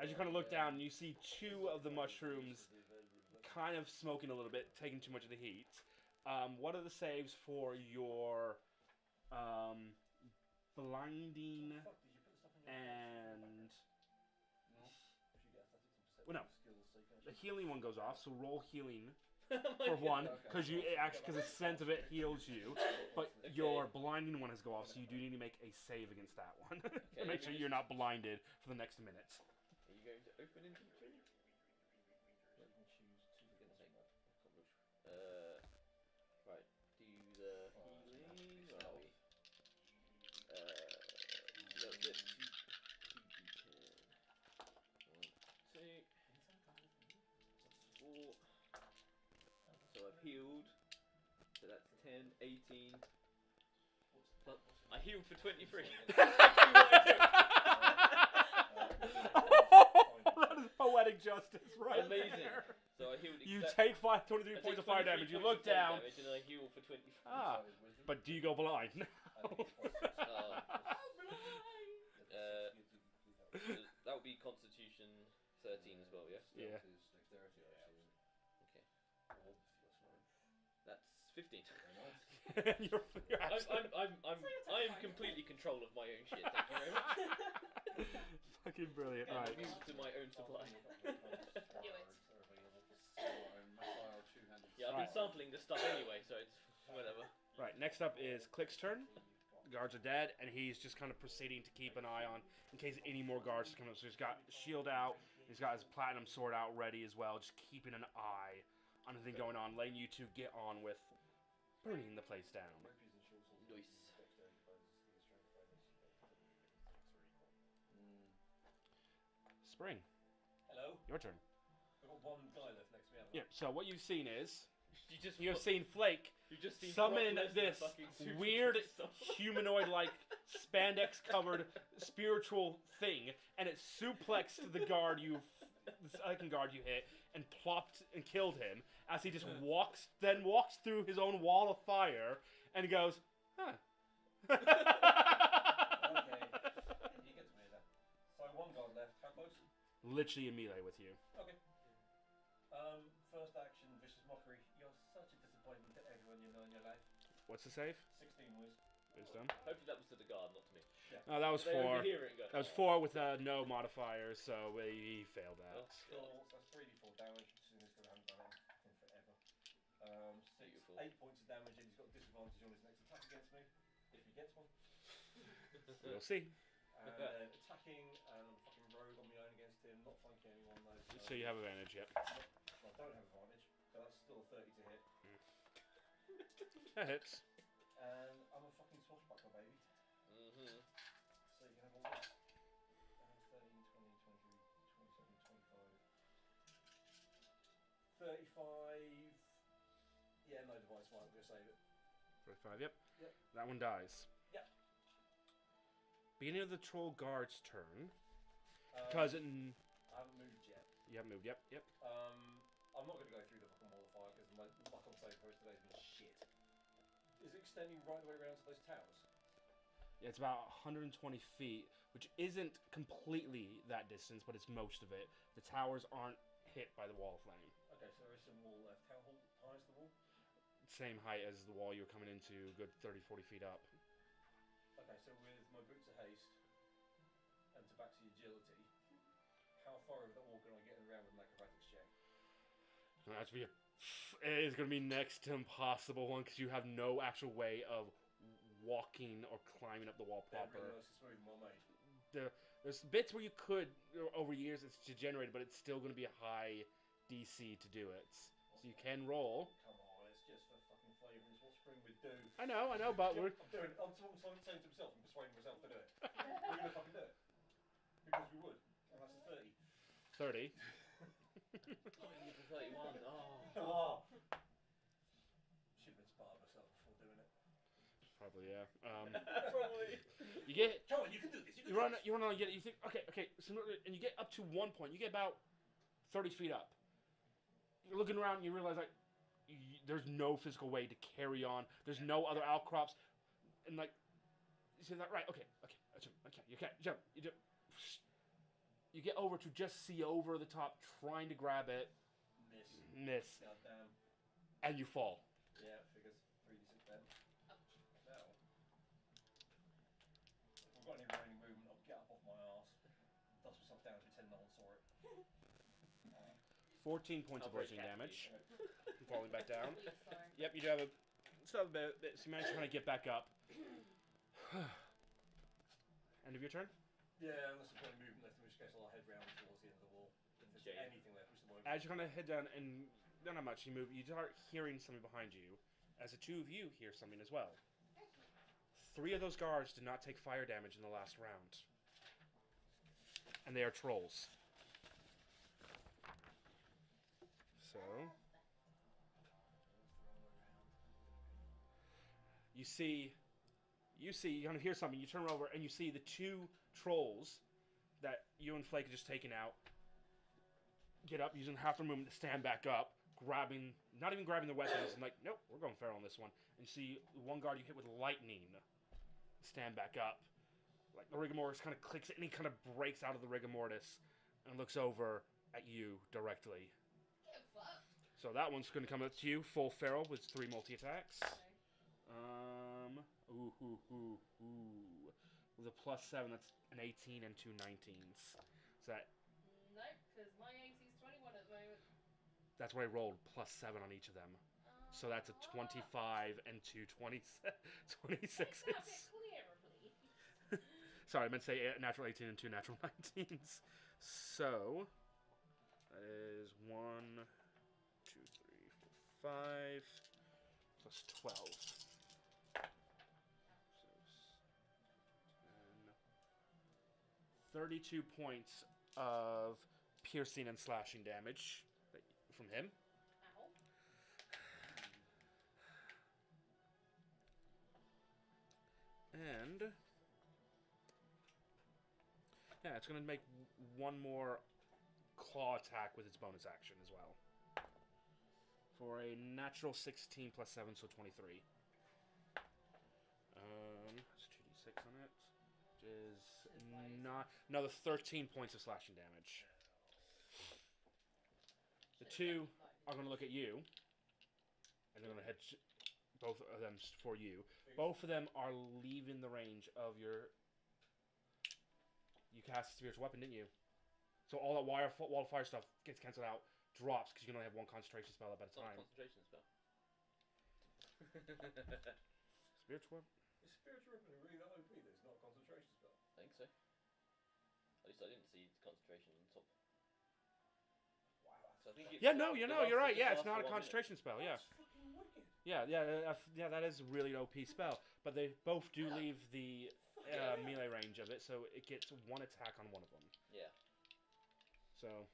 As you kind of look down, you see two of the mushrooms kind of smoking a little bit, taking too much of the heat. What are the saves for your blinding Fuck, did you put stuff in your and If you get athletics and Well, no. perception skills, so you can the actually... healing one goes off? So roll healing for one, Okay. because the scent of it heals you, but Okay. your blinding one has go off, so you do need to make a save against that one to Okay, make let sure me you're not blinded for the next minute. Are you going to open inventory? You can choose two Gonna different take. ones. I can't remember. Right. Do the healing. Where are we? So that's it. Two D10. 1, 2. That's 4. So I've healed. So that's 10, 18. Plus, I healed for 23. That is poetic justice, right? Amazing. there. So I healed. You exact- take 23 I points take of fire 23 damage. You points look of fire down. damage and I heal for 23. Ah, but do you go blind? No. So that would be Constitution 13 as well, yeah? Yeah. Dexterity, I assume. Okay. Or if you're swearing. That's 15. Very nice. you're I am completely control of my own shit, thank you very much. fucking brilliant. And Right. immune to my own supply. Yeah, I've been Right. sampling this stuff anyway, so it's whatever. Right. Next up is Click's turn. The guards are dead, and he's just kind of proceeding to keep an eye on in case any more guards come up. So he's got shield out. He's got his platinum sword out ready as well, just keeping an eye on anything going on, letting you two get on with burning the place down. Nice. Spring, Hello. your turn. I've got one guy left next to me. Yeah. So what you've seen is You you've seen Flake just seen summon Brock Lesnar this fucking super weird stuff. humanoid-like spandex-covered spiritual thing, and it suplexed the second guard you hit, and plopped and killed him as he just walks through his own wall of fire and goes, huh. Okay. He gets me there. So one guard left. How close? Literally in melee with you. Okay. First action, vicious mockery. You're such a disappointment to everyone you know in your life. What's the save? 16 was. Wisdom. Hopefully that was to the guard, not to me. No, that was They 4. overhear it and go, That was 4 with no modifiers, so he failed that. Oh, God. Cool. So that's 3d4 damage. Assuming it's because I haven't done it in forever. 6, Beautiful. 8 points of damage, and he's got disadvantage on his next attack against me, if he gets one. We'll see. And then attacking, and I'm a fucking rogue on my own against him, not flanking anyone though. So you have advantage, yep. Well, I don't have advantage, but that's still a 30 to hit. That hits. And I'm a fucking swashbuckler, baby. Mm-hmm. So you can have all this. 13, 20, 23, 27, 25. 35. Yeah, no device, fine, I'm going to save it. 45, yep. Yep. That one dies. Yep. Beginning of the troll guard's turn. I Because haven't moved yet. you haven't moved, yep. I'm not going to go through the fucking wall of fire because my luck on save throws today has been shit. Is it extending right the way around to those towers? Yeah, it's about 120 feet, which isn't completely that distance, but it's most of it. The towers aren't hit by the wall of flame. Okay, so there is some wall left. How high is the wall? Same height as the wall you're coming into, good 30, 40 feet up. Okay, so with my boots of haste and tabaxi agility, how far over the wall can I get around with an acrobatics check? It is going to be next to impossible one because you have no actual way of walking or climbing up the wall proper. Nice and smooth and well made. There's bits where you could, over years, it's degenerated, but it's still going to be a high DC to do it. So you can roll. Come on, it's just for fucking flavour. It's what spring would do. I know, but we're... I'm saying to myself and persuading myself to do it. We're going to fucking do it. Because we would. And that's a 30. 30. For 31. Oh. Oh. Should have inspired myself before doing it. Probably, yeah. Probably. You get... Come on, you can do this. You run on, you think, okay, so, and you get up to one point. You get about 30 feet up. You're looking around and you realize, like, there's no physical way to carry on. There's no other outcrops. And, like, you say that, right, okay, you can't jump. You get over to just see over the top, trying to grab it. Miss. Goddamn. And you fall. Yeah, figures. 3d6 then. Now, if I've got any remaining movement, I'll get up off my arse, dust myself down and pretend no one saw it. 14 points of I'll break bludgeoning half of damage. Falling back down. Please, sorry. Yep, you do have a... Still have a bit, so you manage to kind of get back up. End of your turn? Yeah, unless the point of movement left, in which case I'll head round towards the end of the wall. If there's Jade. anything left, which there won't As you kind of head down and not much, you move, you start hearing something behind you. As the two of you hear something as well. 3 of those guards did not take fire damage in the last round. And they are trolls. So... You kind of hear something, you turn over, and you see the 2 trolls that you and Flake had just taken out get up, using half their movement to stand back up, not even grabbing their weapons, and like, nope, we're going feral on this one. And you see one guard you hit with lightning stand back up. Like, the rigor mortis kind of clicks, and he kind of breaks out of the rigor mortis and looks over at you directly. Get fucked. So that one's going to come up to you, full feral with 3 multi-attacks. Okay. Ooh. With a +7, that's an 18 and 2 19s. So Nope, because my AC's 21 at the moment. that's what I rolled, +7 on each of them. So that's a 25 and 2 20, 26s. Make that a bit clearer, please. Sorry, I meant to say natural 18 and 2 natural 19s. So that is 1, 2, 3, 4, 5 plus 12. So 32 points of piercing and slashing damage from him. Ow. And yeah, it's going to make one more claw attack with its bonus action as well. For a natural 16 plus 7, so 23. It's 2d6 on it. Which is not another 13 points of slashing damage. The 2 are going to look at you, and they're going to hit both of them for you. Both of them are leaving the range of your... You cast a spiritual weapon, didn't you? So all that wildfire stuff gets cancelled out, drops, because you can only have 1 concentration spell up at a Not a time. concentration spell. Spiritual? Is spiritual weapon really that OP that it's not a concentration spell? I think so. At least I didn't see concentration on top. Wow, that's, So I think it's Yeah, no, the you're last- right. just Yeah, it's lasts not for a 1 minute. concentration spell, yeah. that's fucking wicked. Yeah, that is really an OP spell. But they both do leave the melee range of it, so it gets 1 attack on one of them. Yeah. So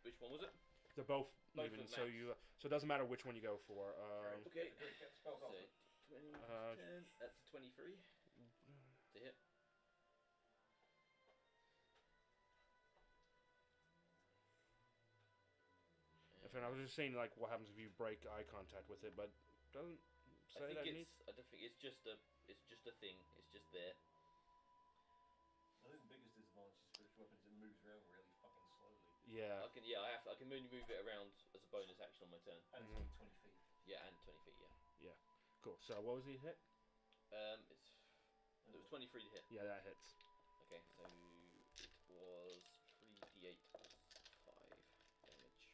Which one was it? they're both Both leaving, at so max. so it doesn't matter which one you go for. Okay. Get the spell So cost. 20, 10, that's 23 to hit. I was just saying, like, what happens if you break eye contact with it, but doesn't say I that think needs. I don't think it's just a thing. It's just there. I think the biggest disadvantage of spiritual weapons is it moves around really fucking slowly. Yeah. I can only move it around as a bonus action on my turn. And it's only 20 feet. Yeah, and 20 feet. Yeah. Cool. So what was he hit? It was 23 to hit. Yeah, that hits. Okay, so it was 3d8 plus 5 damage.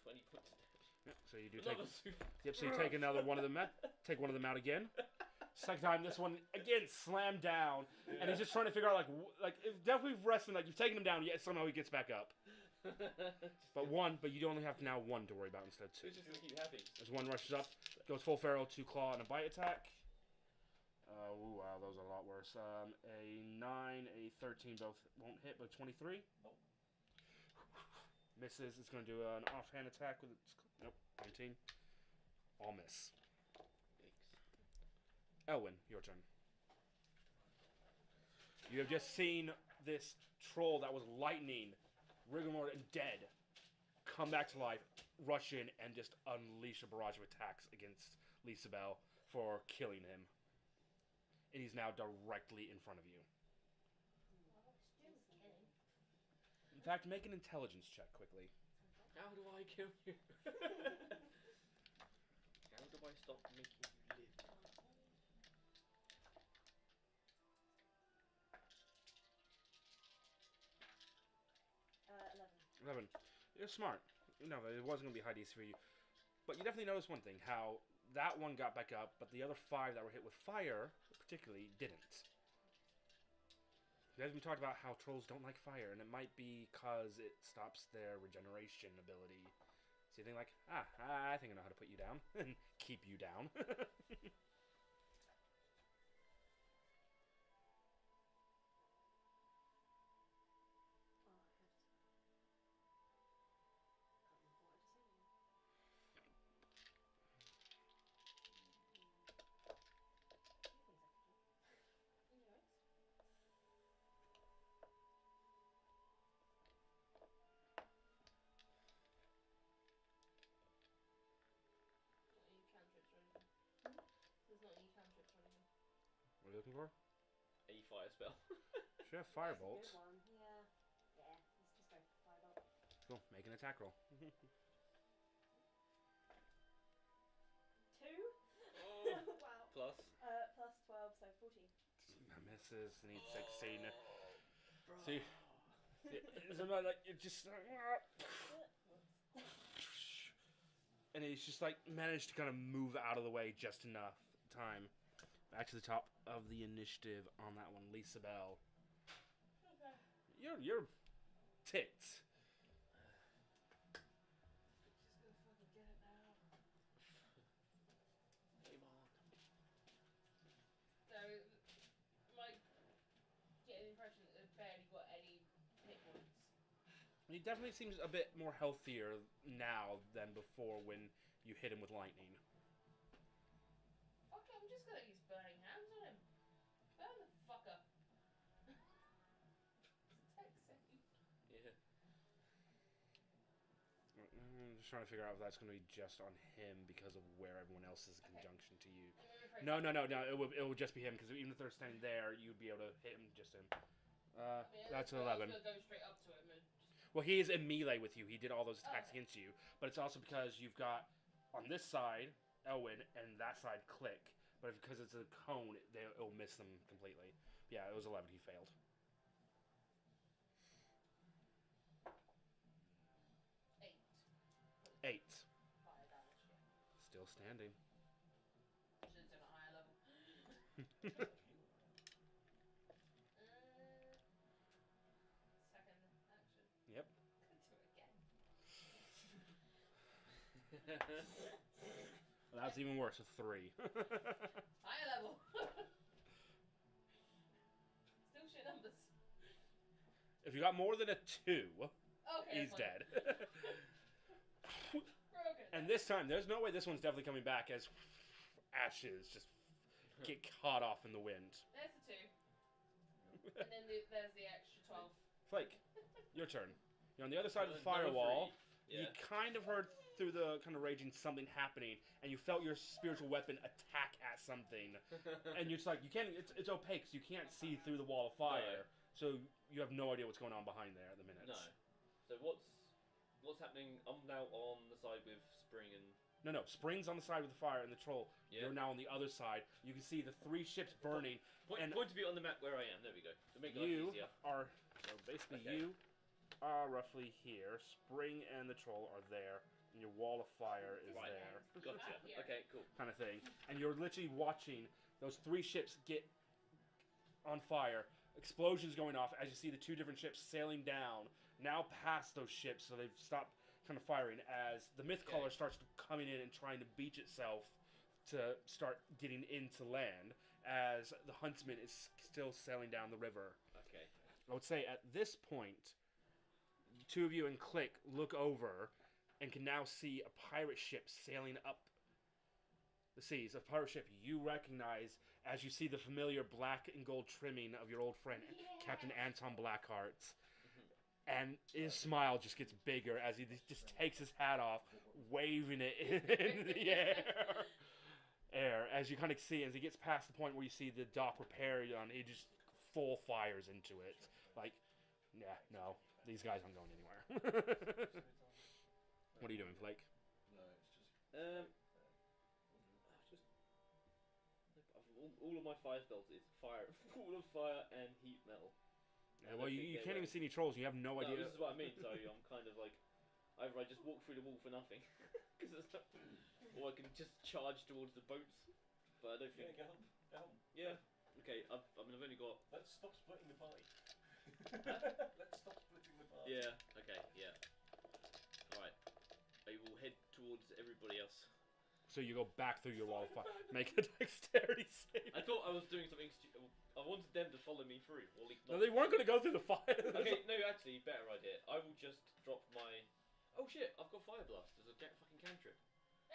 20 points of damage. Yep. So you do take. Another super. Yep. So you take another one of them. Take one of them out again. Second time, this one again slammed down, and he's just trying to figure out like if definitely wrestling. Like you've taken him down, yet somehow he gets back up. But you only have now 1 to worry about instead of 2. It's just to keep you happy. As one rushes up, goes full feral, 2 claw and a bite attack. Ooh, wow, those are a lot worse. A 9, a 13 both won't hit, but 23? Nope. Misses. It's going to do an offhand attack with its... Nope, 19. All miss. Yikes. Elwyn, your turn. You have just seen this troll that was lightning, rigor mortis, and dead come back to life, rush in, and just unleash a barrage of attacks against Lisabel for killing him. And he's now directly in front of you. In fact, make an intelligence check quickly. How do I kill you? How do I stop making you live? It was smart. No, it wasn't going to be high DC for you. But you definitely noticed one thing, how that one got back up, but the other 5 that were hit with fire, particularly, didn't. As we talked about how trolls don't like fire, and it might be because it stops their regeneration ability. So you think like, I think I know how to put you down, and keep you down. There's not any cantrips or anything. What are you looking for? A fire spell. Should have That's a firebolt. good one. Yeah. Yeah. Let's just go for firebolt. Cool. Make an attack roll. 2. Oh. Wow. Plus. Plus 12, so 14. That misses. Needs 16. Bro. See? Somebody like it just. And he's just like managed to kind of move out of the way just enough time. Back to the top of the initiative on that one, Lisa Bell. Okay. You're ticked. Just gonna fucking get it now. Game on. So, am I getting the impression that they've barely got any hit points? He definitely seems a bit more healthier now than before when you hit him with lightning. Fuck it, I'm just gonna use burning hands on him. Burn the fucker. It's a tech save. Yeah. I'm just trying to figure out if that's going to be just on him because of where everyone else is in conjunction to you. I'm gonna No. It would just be him because even if they're standing there, you'd be able to hit him just him. That's an 11. I was gonna go straight up to him and just... Well, he is in melee with you. He did all those attacks against you, but it's also because you've got on this side Elwyn and that side Click. But because it's a cone, it'll miss them completely. Yeah, it was 11. He failed. 8. 8. Fire damage, yeah. Still standing. Should have done a higher level. Second action. Yep. Do it again. Well, that's even worse. A 3. Higher level. Still shit numbers. If you got more than a 2, Okay. he's fine. dead. We're okay. And this time, there's no way this one's definitely coming back as ashes just get caught off in the wind. There's the 2. And then there's the extra 12. Flake, your turn. You're on the other side of the Number firewall. 3. Yeah. You kind of heard through the kind of raging something happening, and you felt your spiritual weapon attack at something. And you're just like, you can't. It's opaque, so you can't see through the wall of fire. No. So you have no idea what's going on behind there at the minute. No. So what's happening? I'm now on the side with Spring and... No. Spring's on the side with the fire and the troll. Yeah. You're now on the other side. You can see the 3 ships burning. Point to be on the map where I am. There we go. To make life You easier. are... So basically Okay. you are roughly here. Spring and the troll are there. And your wall of fire is Right. there. Gotcha. Here. Okay, cool. Kind of thing. And you're literally watching those 3 ships get on fire. Explosions going off as you see the 2 different ships sailing down. Now past those ships, so they've stopped kind of firing as the myth Okay. caller starts coming in and trying to beach itself to start getting into land as the huntsman is still sailing down the river. Okay. I would say at this point, 2 of you and Click look over and can now see a pirate ship sailing up the seas. A pirate ship you recognize as you see the familiar black and gold trimming of your old friend, Captain Anton Blackheart. And his smile just gets bigger as he just takes his hat off, waving it in the air. As you kind of see, as he gets past the point where you see the dock repair on, he just full fires into it. Like, yeah, no, these guys aren't going anywhere. What are you doing, Flake? No, it's just. Just all of my fire spells is fire, all of fire and heat metal. Yeah, well, you can't even see any trolls. You have no No, idea. this is what I mean. So I'm kind of like, I either I just walk through the wall for nothing, or I can just charge towards the boats. But I don't think. Yeah, go on. Yeah. Okay. I mean, I've only got. Let's stop splitting the party. Huh? Let's stop splitting the party. Yeah. Okay. Yeah. All right. I will head towards everybody else. So you go back through your wall of fire. Make a dexterity save. I thought I was doing something stupid. I wanted them to follow me through. Or at least No, not. they weren't going to go through the fire. Okay, no, actually, better idea. I will just drop my. Oh shit! I've got fire blast as a fucking cantrip.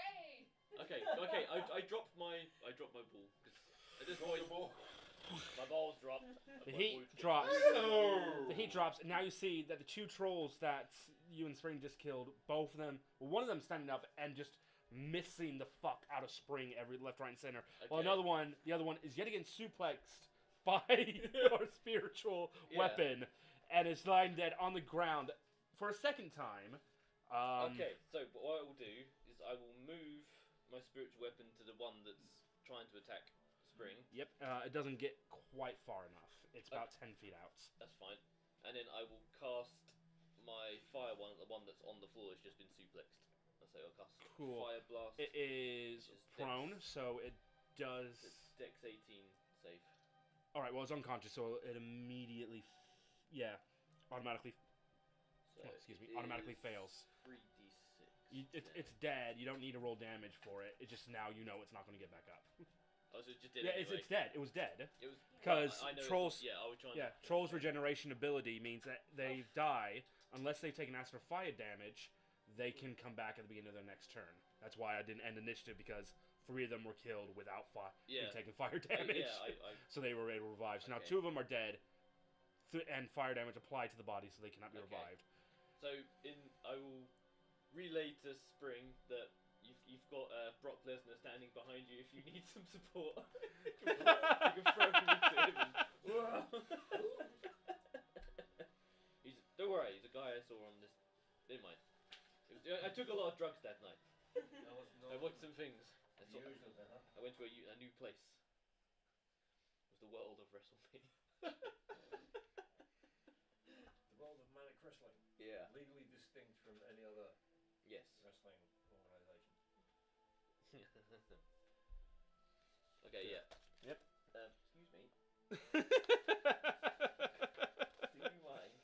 Hey! Okay. I dropped my ball because at this point my ball's dropped. The My heat ball's drops. No! The heat drops, and now you see that the two trolls that you and Spring just killed, both of them, well, one of them standing up and just missing the fuck out of Spring every left, right, and center. While Okay. the other one is yet again suplexed by your spiritual Yeah. weapon, and is lying dead on the ground for a second time. Okay, so but what I will do is I will move my spiritual weapon to the one that's trying to attack Spring. Yep, it doesn't get quite far enough. It's about 10 feet out. That's fine. And then I will cast my fire one, the one that's on the floor has just been suplexed. So I'll cast Cool. fire blast. It is Which is prone, dex. so it does. It's Dex 18 save. All right, well, it's unconscious, so it immediately, automatically. So Excuse me, it automatically is fails. 3d6. It's dead. You don't need to roll damage for it. It just now you know it's not going to get back up. Oh, so it just did Yeah, it anyway. it's dead. It was dead. It was 'Cause I know trolls- Yeah, I was trying. Yeah, trolls' regeneration ability means that they die unless they take an astral fire damage. They can come back at the beginning of their next turn. That's why I didn't end initiative, because 3 of them were killed without Yeah. taking fire damage. I So they were able to revive. So now Okay. 2 of them are dead, and fire damage applied to the body, so they cannot be Okay. revived. So I will relay to Spring that you've got Brock Lesnar standing behind you if you need some support. you can throw him into him. Don't worry, he's a guy I saw on this. Never mind. I took a lot of drugs that night. I watched some things. I went to a new place. It was the world of WrestleMania. The world of Manic Wrestling. Yeah. Legally distinct from any other Yes. wrestling organisation. Okay, yeah. Yep. Excuse me. Do you mind?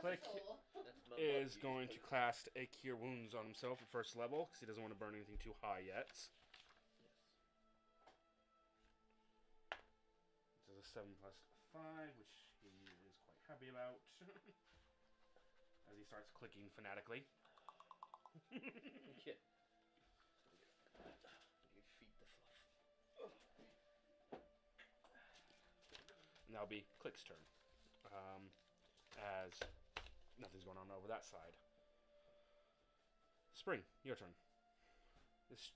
Click Not That's my is bug going to usually. cast a Cure Wounds on himself at first level, because he doesn't want to burn anything too high yet. Yes. This is a 7 plus 5, which he is quite happy about. As he starts clicking fanatically. Yeah. You feed the fluff. And that'll be Click's turn. As nothing's going on over that side. Spring, your turn. This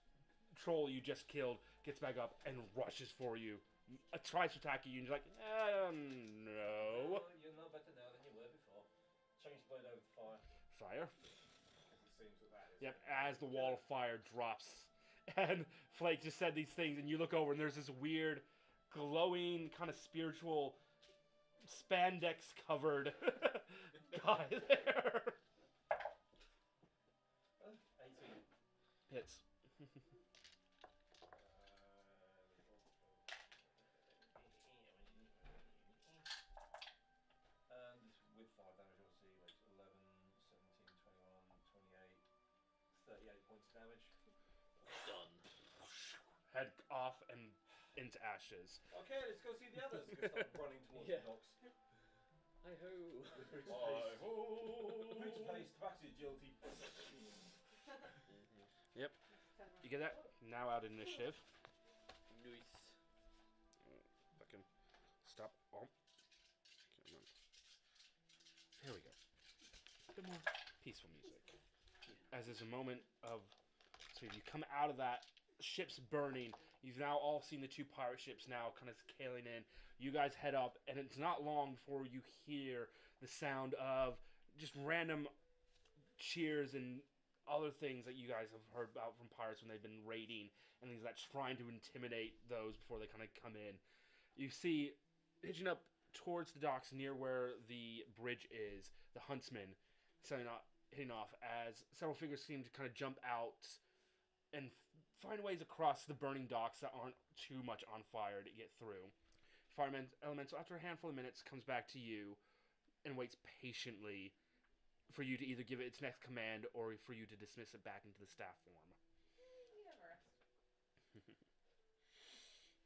troll you just killed gets back up and rushes for you. Tries to attack you, and you're like, no. You're no better now than you were before. Change blade over to fire. Fire. It seems that is. Yep, as the wall of fire drops. And Flake just said these things, and you look over, and there's this weird, glowing, kind of spiritual, spandex-covered guy there. 18. Hits. And with 5 damage, obviously, like 11, 17, 21, 28, 38 points of damage. Done. Head off and into ashes. Okay, let's go see the others. Gonna start running towards Yeah. the docks. Hi ho. Boots pace, tabaxi agility. Yep. You get that? Now out of initiative. Nice. Fucking stop. Oh. Come on. There we go. A bit more peaceful music. As there's a moment of, so you come out of that, ship's burning. You've now all seen the 2 pirate ships now kind of scaling in. You guys head up, and it's not long before you hear the sound of just random cheers and other things that you guys have heard about from pirates when they've been raiding, and things that's trying to intimidate those before they kind of come in. You see, hitching up towards the docks near where the bridge is, the huntsman setting up hitting off as several figures seem to kind of jump out and find ways across the burning docks that aren't too much on fire to get through. Fireman Elemental, after a handful of minutes, comes back to you and waits patiently for you to either give it its next command or for you to dismiss it back into the staff form. You have a rest.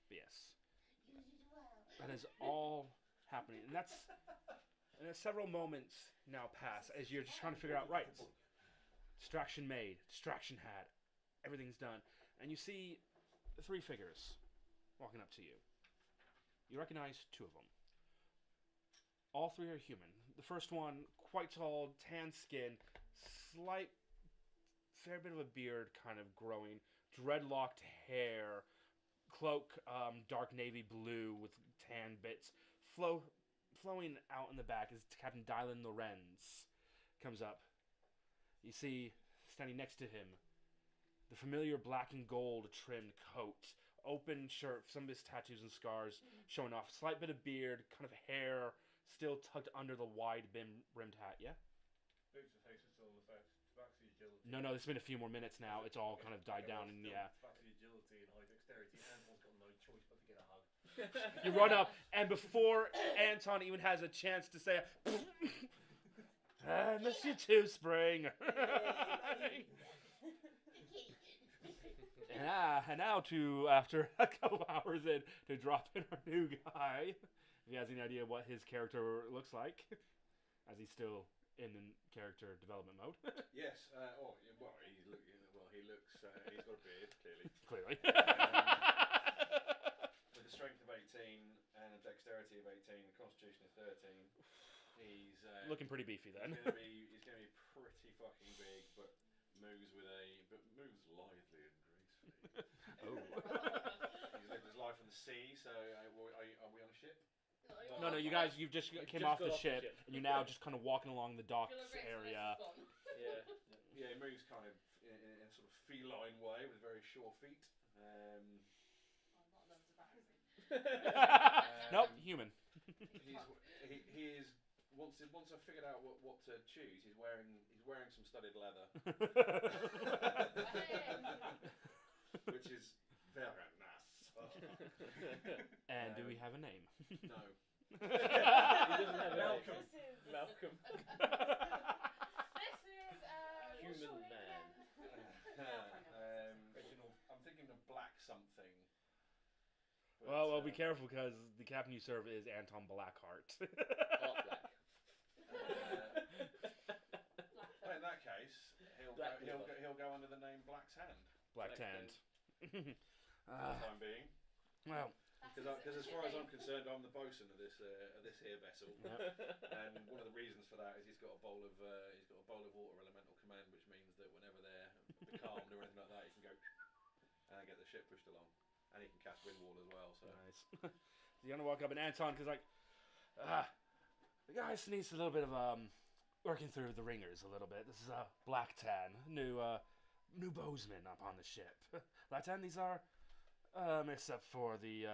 Yes. That is all happening. And then several moments now pass as you're just trying to figure out, right, distraction made, distraction had, everything's done. And you see 3 figures walking up to you. You recognize 2 of them. All 3 are human. The first one, quite tall, tan skin, fair bit of a beard kind of growing, dreadlocked hair, cloak, dark navy blue with tan bits, flowing out in the back is Captain Dylan Lorenz comes up. You see, standing next to him, the familiar black and gold trimmed coat, open shirt, some of his tattoos and scars showing off, slight bit of beard, kind of hair still tucked under the wide brimmed hat. Yeah? Boots of face is still on the face. Back to the agility. No, it's been a few more minutes now. It's all kind of died down, and yeah. Back to the agility and high dexterity. Anton's got no choice but to get a hug. You run up, and before Anton even has a chance to say, I miss you too, Spring. and now to, after a couple of hours in, to drop in our new guy. If he has any idea what his character looks like, as he's still in character development mode. Yes. He looks. He's got a beard, clearly. Clearly. With a strength of 18 and a dexterity of 18, a constitution of 13. He's looking pretty beefy then. He's gonna be pretty fucking big, but moves lithely and gracefully. Oh. He's lived his life on the sea, so are we on a ship? No, you guys, you've just came off the ship, and you're now just kind of walking along the docks area. Yeah, he moves kind of in a sort of feline way with very sure feet. Not that embarrassing. Nope, human. He is once I've figured out what to choose, he's wearing some studded leather, which is very nice. And do we have a name? No. He doesn't have Malcolm. Malcolm. This is Human man. I'm thinking of black something. Well, be careful because the captain you serve is Anton Blackheart. Heart black. In that case, he'll go under the name Black's Hand. Black Tanned. For the time being. Well, because as far as I'm concerned, I'm the bosun of this here vessel, and one of the reasons for that is he's got a bowl of water elemental command, which means that whenever they're becalmed or anything like that, he can go and get the ship pushed along, and he can cast wind wall as well. So nice. So you're gonna walk up, and Anton, because the guy needs a little bit of working through the ringers a little bit. This is Black Tan, new bowsman up on the ship. Black Tan, these are. Except for the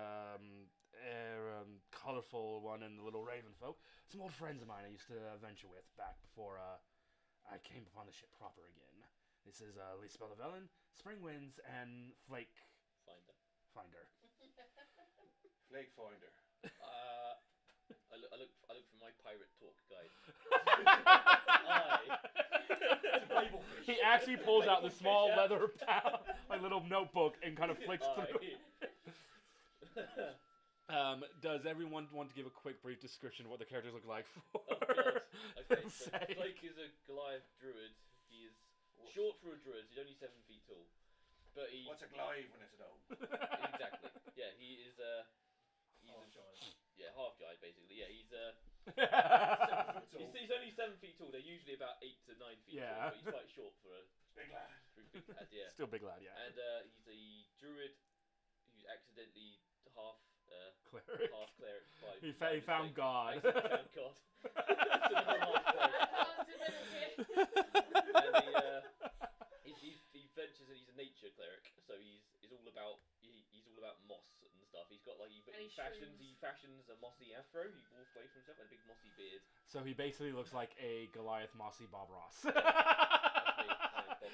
colourful one and the little raven folk, some old friends of mine I used to venture with back before I came upon the ship proper again. This is Lisbeth Ellen, Spring Winds, and Flake Finder. Flake Finder. I look for my pirate talk guide. He actually pulls out the small leather little notebook and kind of flicks through. Does everyone want to give a quick brief description of what the characters look like for? Oh god. Okay, so Flake is a Goliath druid. He is short for a druid. He's only 7 feet tall. But he. What's a glaive when it's a dog? Exactly. Yeah, he is Half giant. Yeah, half giant basically. Yeah, he's 7 foot tall. he's only 7 feet tall. They're usually about 8 to 9 feet tall, but he's quite short for a Big lad. big lad. Yeah. Still big lad, yeah. And he's a druid who's accidentally half Cleric. half cleric. He found God. Accidentally found God. So now half cleric. And he ventures and he's a nature cleric, so he's all about moss and stuff. He's got like And he fashions a mossy afro. He wolf away from himself and a big mossy beard. So he basically looks like a Goliath mossy Bob Ross. That's me. Bob Ross.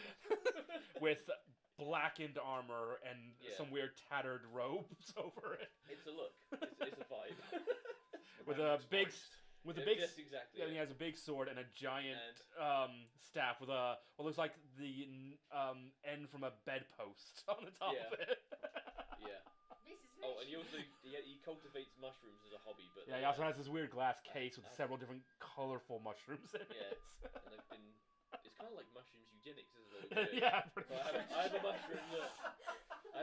With blackened armor and Yeah. some weird tattered robes over it. It's a look. It's a vibe. With a big... With a big, Yes, exactly. yeah, he has a big sword and a giant staff with a what looks like the end from a bedpost on the top Yeah. of it. Yeah. This is Oh, and he cultivates mushrooms as a hobby, but Yeah, he also has this weird glass case with several different colorful mushrooms in Yeah. it. and they've been. It's kind of like mushrooms eugenics, isn't it? Yeah, But I have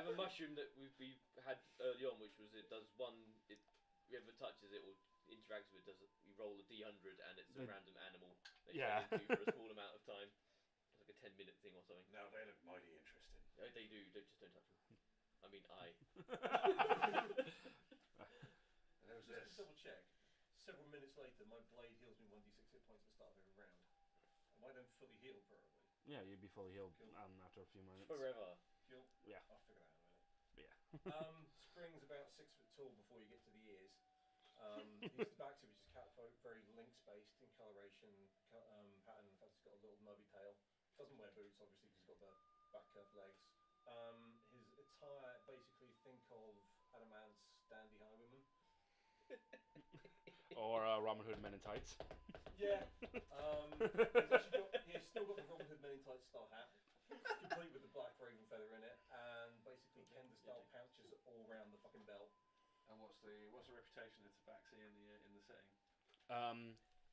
a mushroom that we had early on, which was it does one. Whoever touches it or interacts with it you roll a d100 and it's a random animal that you Yeah. turn into for a small amount of time. It's like a 10-minute thing or something. Now they look mighty interesting. Yeah, they do. Just don't touch them. I mean, And there was Just this. to double check, several minutes later, my blade heals me 1d6 hit points at the start of every round. Am I then fully healed permanently? Yeah, you'd be fully healed Cool. after a few minutes. forever. Cool. Yeah. I'll figure that out in a minute. Yeah. Spring's about 6 foot tall before you get to the ears. He's the back to, which is very lynx-based in coloration, pattern. In fact, he's got a little nubby tail. Doesn't wear boots, obviously, because he's got the back curved legs. His attire, basically, think of Adamant's dandy highwayman. Or Robin Hood Men in Tights. Yeah. He's still got the Robin Hood Men in Tights style hat, complete with the black raven feather in it, and basically Kenda style pouches all round the fucking belt. And what's the reputation of Tabaxi in the setting?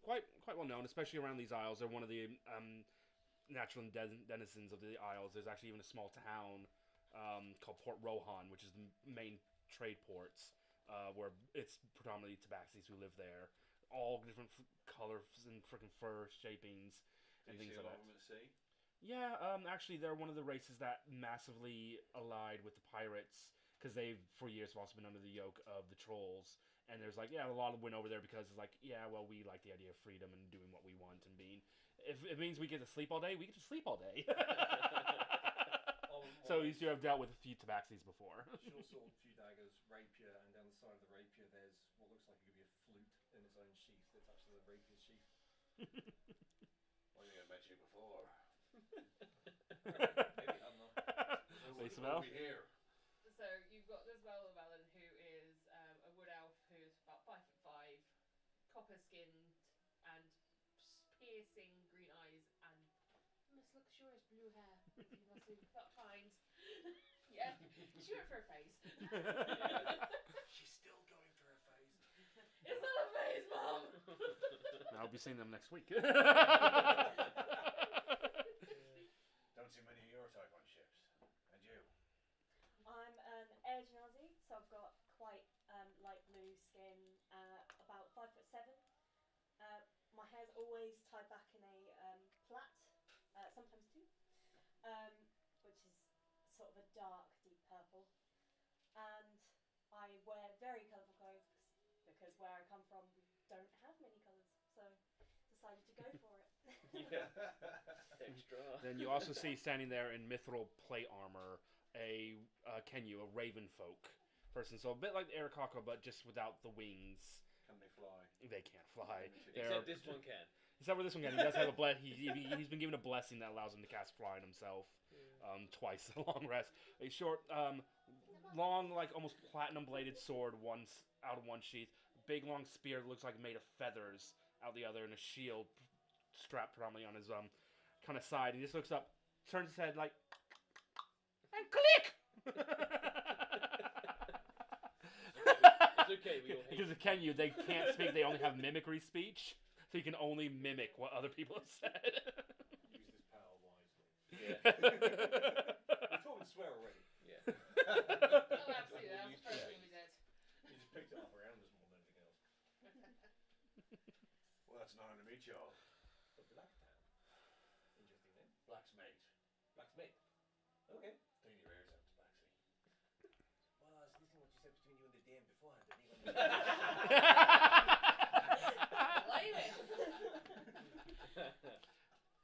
Quite well known, especially around these isles. They're one of the natural denizens of the isles. There's actually even a small town called Port Rohan, which is the main trade ports, where it's predominantly Tabaxis who live there. All different colors and freaking fur shapings and Can you things see a like lot that. of them at sea? Yeah, actually, they're one of the races that massively allied with the pirates because they've for years also been under the yoke of the trolls. And there's like, yeah, a lot of went over there because it's like, yeah, well, we like the idea of freedom and doing what we want and being. If it means we get to sleep all day, we get to sleep all day. So you should have dealt with a few Tabaxis before. Short sword, few daggers, rapier, and down the side of the rapier there's what looks like it could be a flute in its own sheath attached to the rapier sheath. I think I met you before. Maybe, I don't know. Isabel? We'll be here. So you've got Isabel Llewellyn, who is a wood elf who's about 5'5", copper skinned, and piercing green eyes, and most luxurious blue hair. You must not find. Yeah, she went for a phase. She's still going through a phase. It's not a phase, Mom. I'll be seeing them next week. Don't see many of your type on ships. And you? I'm an air genasi, so I've got quite light blue skin, about 5'7". My hair's always tied back in a plait, sometimes two, which is sort of a dark, deep purple. And I wear very colourful clothes because where I come from, we don't have many colours, so decided to go for it. Yeah. Extra. Then you also see standing there in mithril plate armor a Kenyu, a raven folk person. So a bit like Arakaka, but just without the wings. Can they fly? They can't fly. Except this one can. Except for this one, he does have a he's been given a blessing that allows him to cast flying himself twice a long rest. A short, long, like almost platinum bladed sword out of one sheath. Big long spear that looks like made of feathers out the other, and a shield strapped predominantly on his kind of side. He just looks up, turns his head like, and click. It's okay, we all hate Because of Kenyu, they can't speak. They only have mimicry speech, so you can only mimic what other people have said. Use this power wisely. Yeah. We're talking swear already. Yeah. Oh, absolutely. That's the first thing we did. You just picked it up around us more than anything else. Well, that's an honour to meet you all. The Blacktown. Interesting name. Blacksmith. Blacksmith. Okay. Clean your ears out, Tabaxi. Well, I was listening to what you said between you and the dam beforehand. Blame it.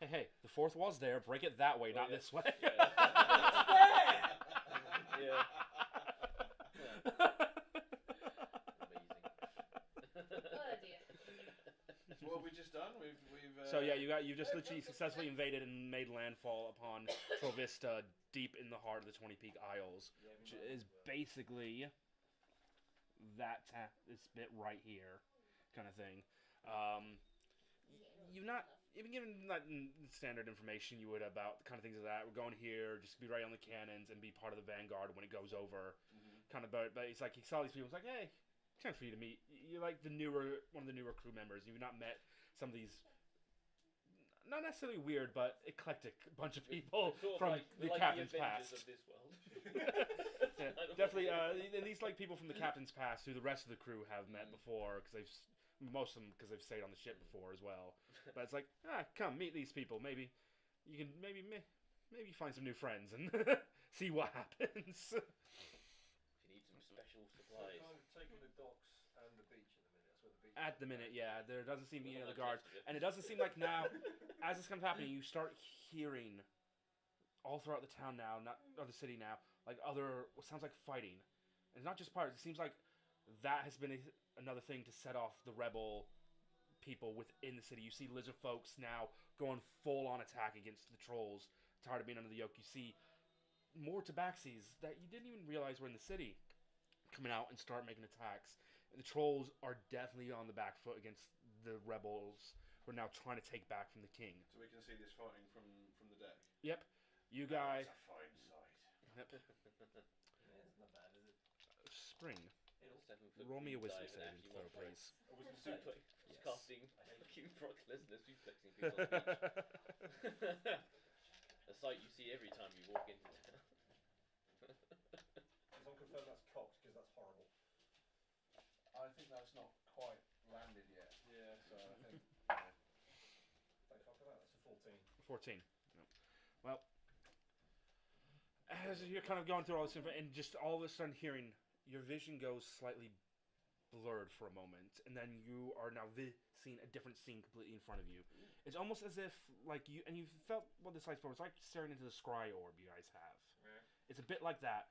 Hey, the fourth wall's there. Break it that way, not yeah. this way. Yeah. Yeah. So yeah, you just literally successfully invaded and made landfall upon Trollvista, deep in the heart of the 20 Peak Isles, which is basically this bit right here, kind of thing. You've been given standard information you would about the kind of things like that. We're going here, just be right on the cannons and be part of the vanguard when it goes over. Kind of, but it's like he saw these people. It's like, hey, chance for you to meet. You're like one of the newer crew members. You've not met some of these, not necessarily weird, but eclectic bunch of people Sort of from like, the like captain's the Avengers past. of this world. Yeah, definitely. And these like people from the captain's past who the rest of the crew have met before because most of them because they've stayed on the ship before as well. But it's like, come meet these people. Maybe you can maybe find some new friends and see what happens. If you need some special supplies. Kind of taking the docks and the beach at the minute. That's where the beach. At the minute, yeah, there doesn't seem to be any Well, other guards, that's it. and it doesn't seem like now, as this kind of happening, you start hearing all throughout the town now, or the city now, like what sounds like fighting. And it's not just pirates. It seems like that has been another thing to set off the rebel people within the city. You see lizard folks now going full on attack against the trolls, tired of being under the yoke. You see more tabaxis that you didn't even realize were in the city coming out and start making attacks. And the trolls are definitely on the back foot against the rebels who are now trying to take back from the king. So we can see this fighting from the deck. Yep. You guys. That's a fine sight. Yep. Yeah, it's not bad, is it? Spring. 7-foot Roll me a green wisdom dive and saving actually throw, one for it. please. A wisdom Suplex, save. Yes. casting fucking Brock Lesnar suplexing people on the beach. A sight you see every time you walk into town. As I'm confirmed that's cocked because that's horrible. I think that's not quite landed yet. Yeah. So I think. Thank fuck for that. That's a 14. 14. No. Well, as you're kind of going through all this info, and just all of a sudden hearing, your vision goes slightly blurred for a moment, and then you are now seeing a different scene completely in front of you. It's almost as if, like, you felt what this light's for. It's like staring into the scry orb you guys have. Yeah. It's a bit like that,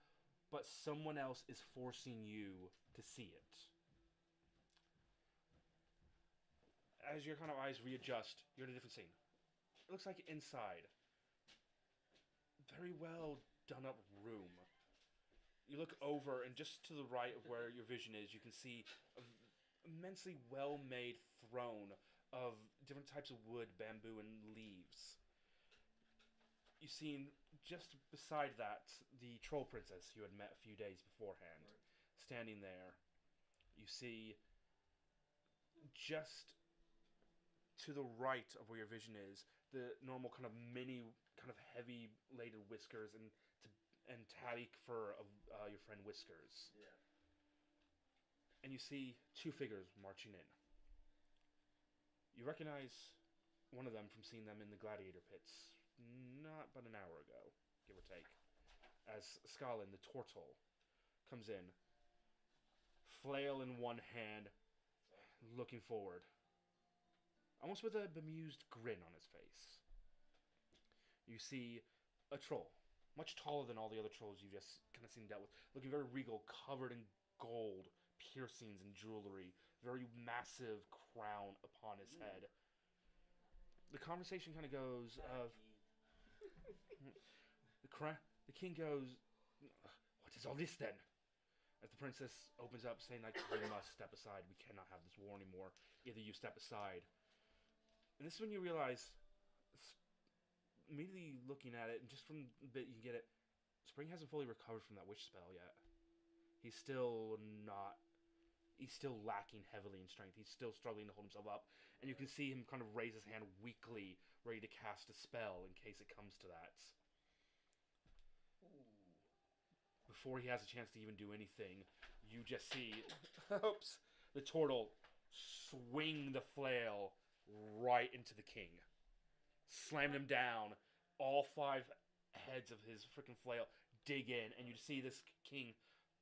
but someone else is forcing you to see it. As your kind of eyes readjust, you're in a different scene. It looks like inside. Very well done up room. You look over, and just to the right of where your vision is, you can see an immensely well-made throne of different types of wood, bamboo, and leaves. You see, just beside that, the troll princess you had met a few days beforehand, standing there. You see, just to the right of where your vision is, the normal kind of heavy laden Wiskers and tabby fur of your friend Wiskers. Yeah. And you see two figures marching in. You recognize one of them from seeing them in the gladiator pits not but an hour ago, give or take. As Skalin, the turtle, comes in, flail in one hand, looking forward, almost with a bemused grin on his face. You see a troll, much taller than all the other trolls you've just kind of seen dealt with, looking very regal, covered in gold, piercings and jewelry, very massive crown upon his head. The conversation kind of goes of... The king goes, "What is all this then?" As the princess opens up, saying, like, "We must step aside. We cannot have this war anymore. Either you step aside." And this is when you realize, immediately looking at it, and just from the bit you get it, Spring hasn't fully recovered from that witch spell yet. He's still lacking heavily in strength. He's still struggling to hold himself up. And you can see him kind of raise his hand weakly, ready to cast a spell in case it comes to that. Before he has a chance to even do anything, you just see, oops, the turtle swing the flail right into the king. Slam him down. All 5 heads of his freaking flail dig in, and you see this king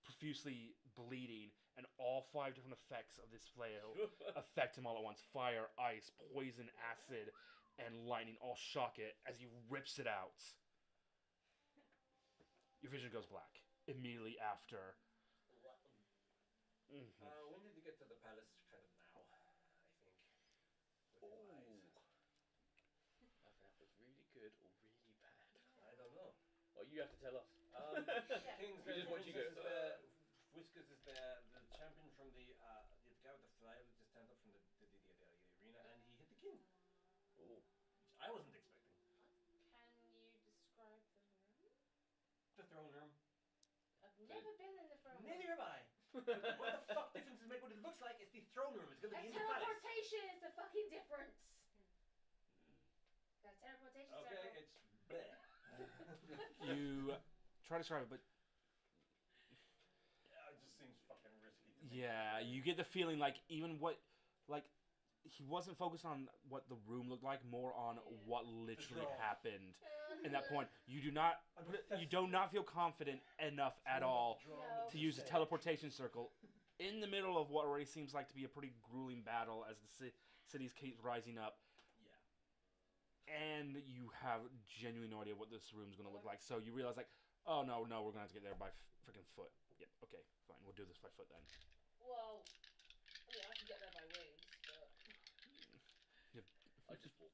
profusely bleeding, and all 5 different effects of this flail affect him all at once. Fire, ice, poison, acid, and lightning all shock it as he rips it out. Your vision goes black immediately after. We need to get to the palace kind of now, I think. With the eyes. you have to tell us. Yeah. King's We there, just want you Princess to- is there, Wiskers is there, the champion from the guy with the flag that just turned up from the arena, and he hit the king, Ooh. which I wasn't expecting. Can you describe the room? The throne room. I've never been in the front room. Neither have I. But what the fuck difference does it make? What it looks like is the throne room. It's gonna A be in the palace. teleportation is the fucking difference. The teleportation Okay, circle. it's bleh. You try to describe it, but Yeah, it just seems fucking risky to me. yeah, you get the feeling like even what, like, he wasn't focused on what the room looked like, more on what literally draw. happened. In that point, you do not feel confident enough at all No. to use the teleportation circle in the middle of what already seems like to be a pretty grueling battle as the cities keep rising up. Yeah. And you have genuinely no idea what this room's going to look like. So you realize, like, oh, no, we're going to have to get there by freaking foot. Yep, okay, fine. We'll do this by foot then. Well, yeah, I can get there by wings, but I just walk.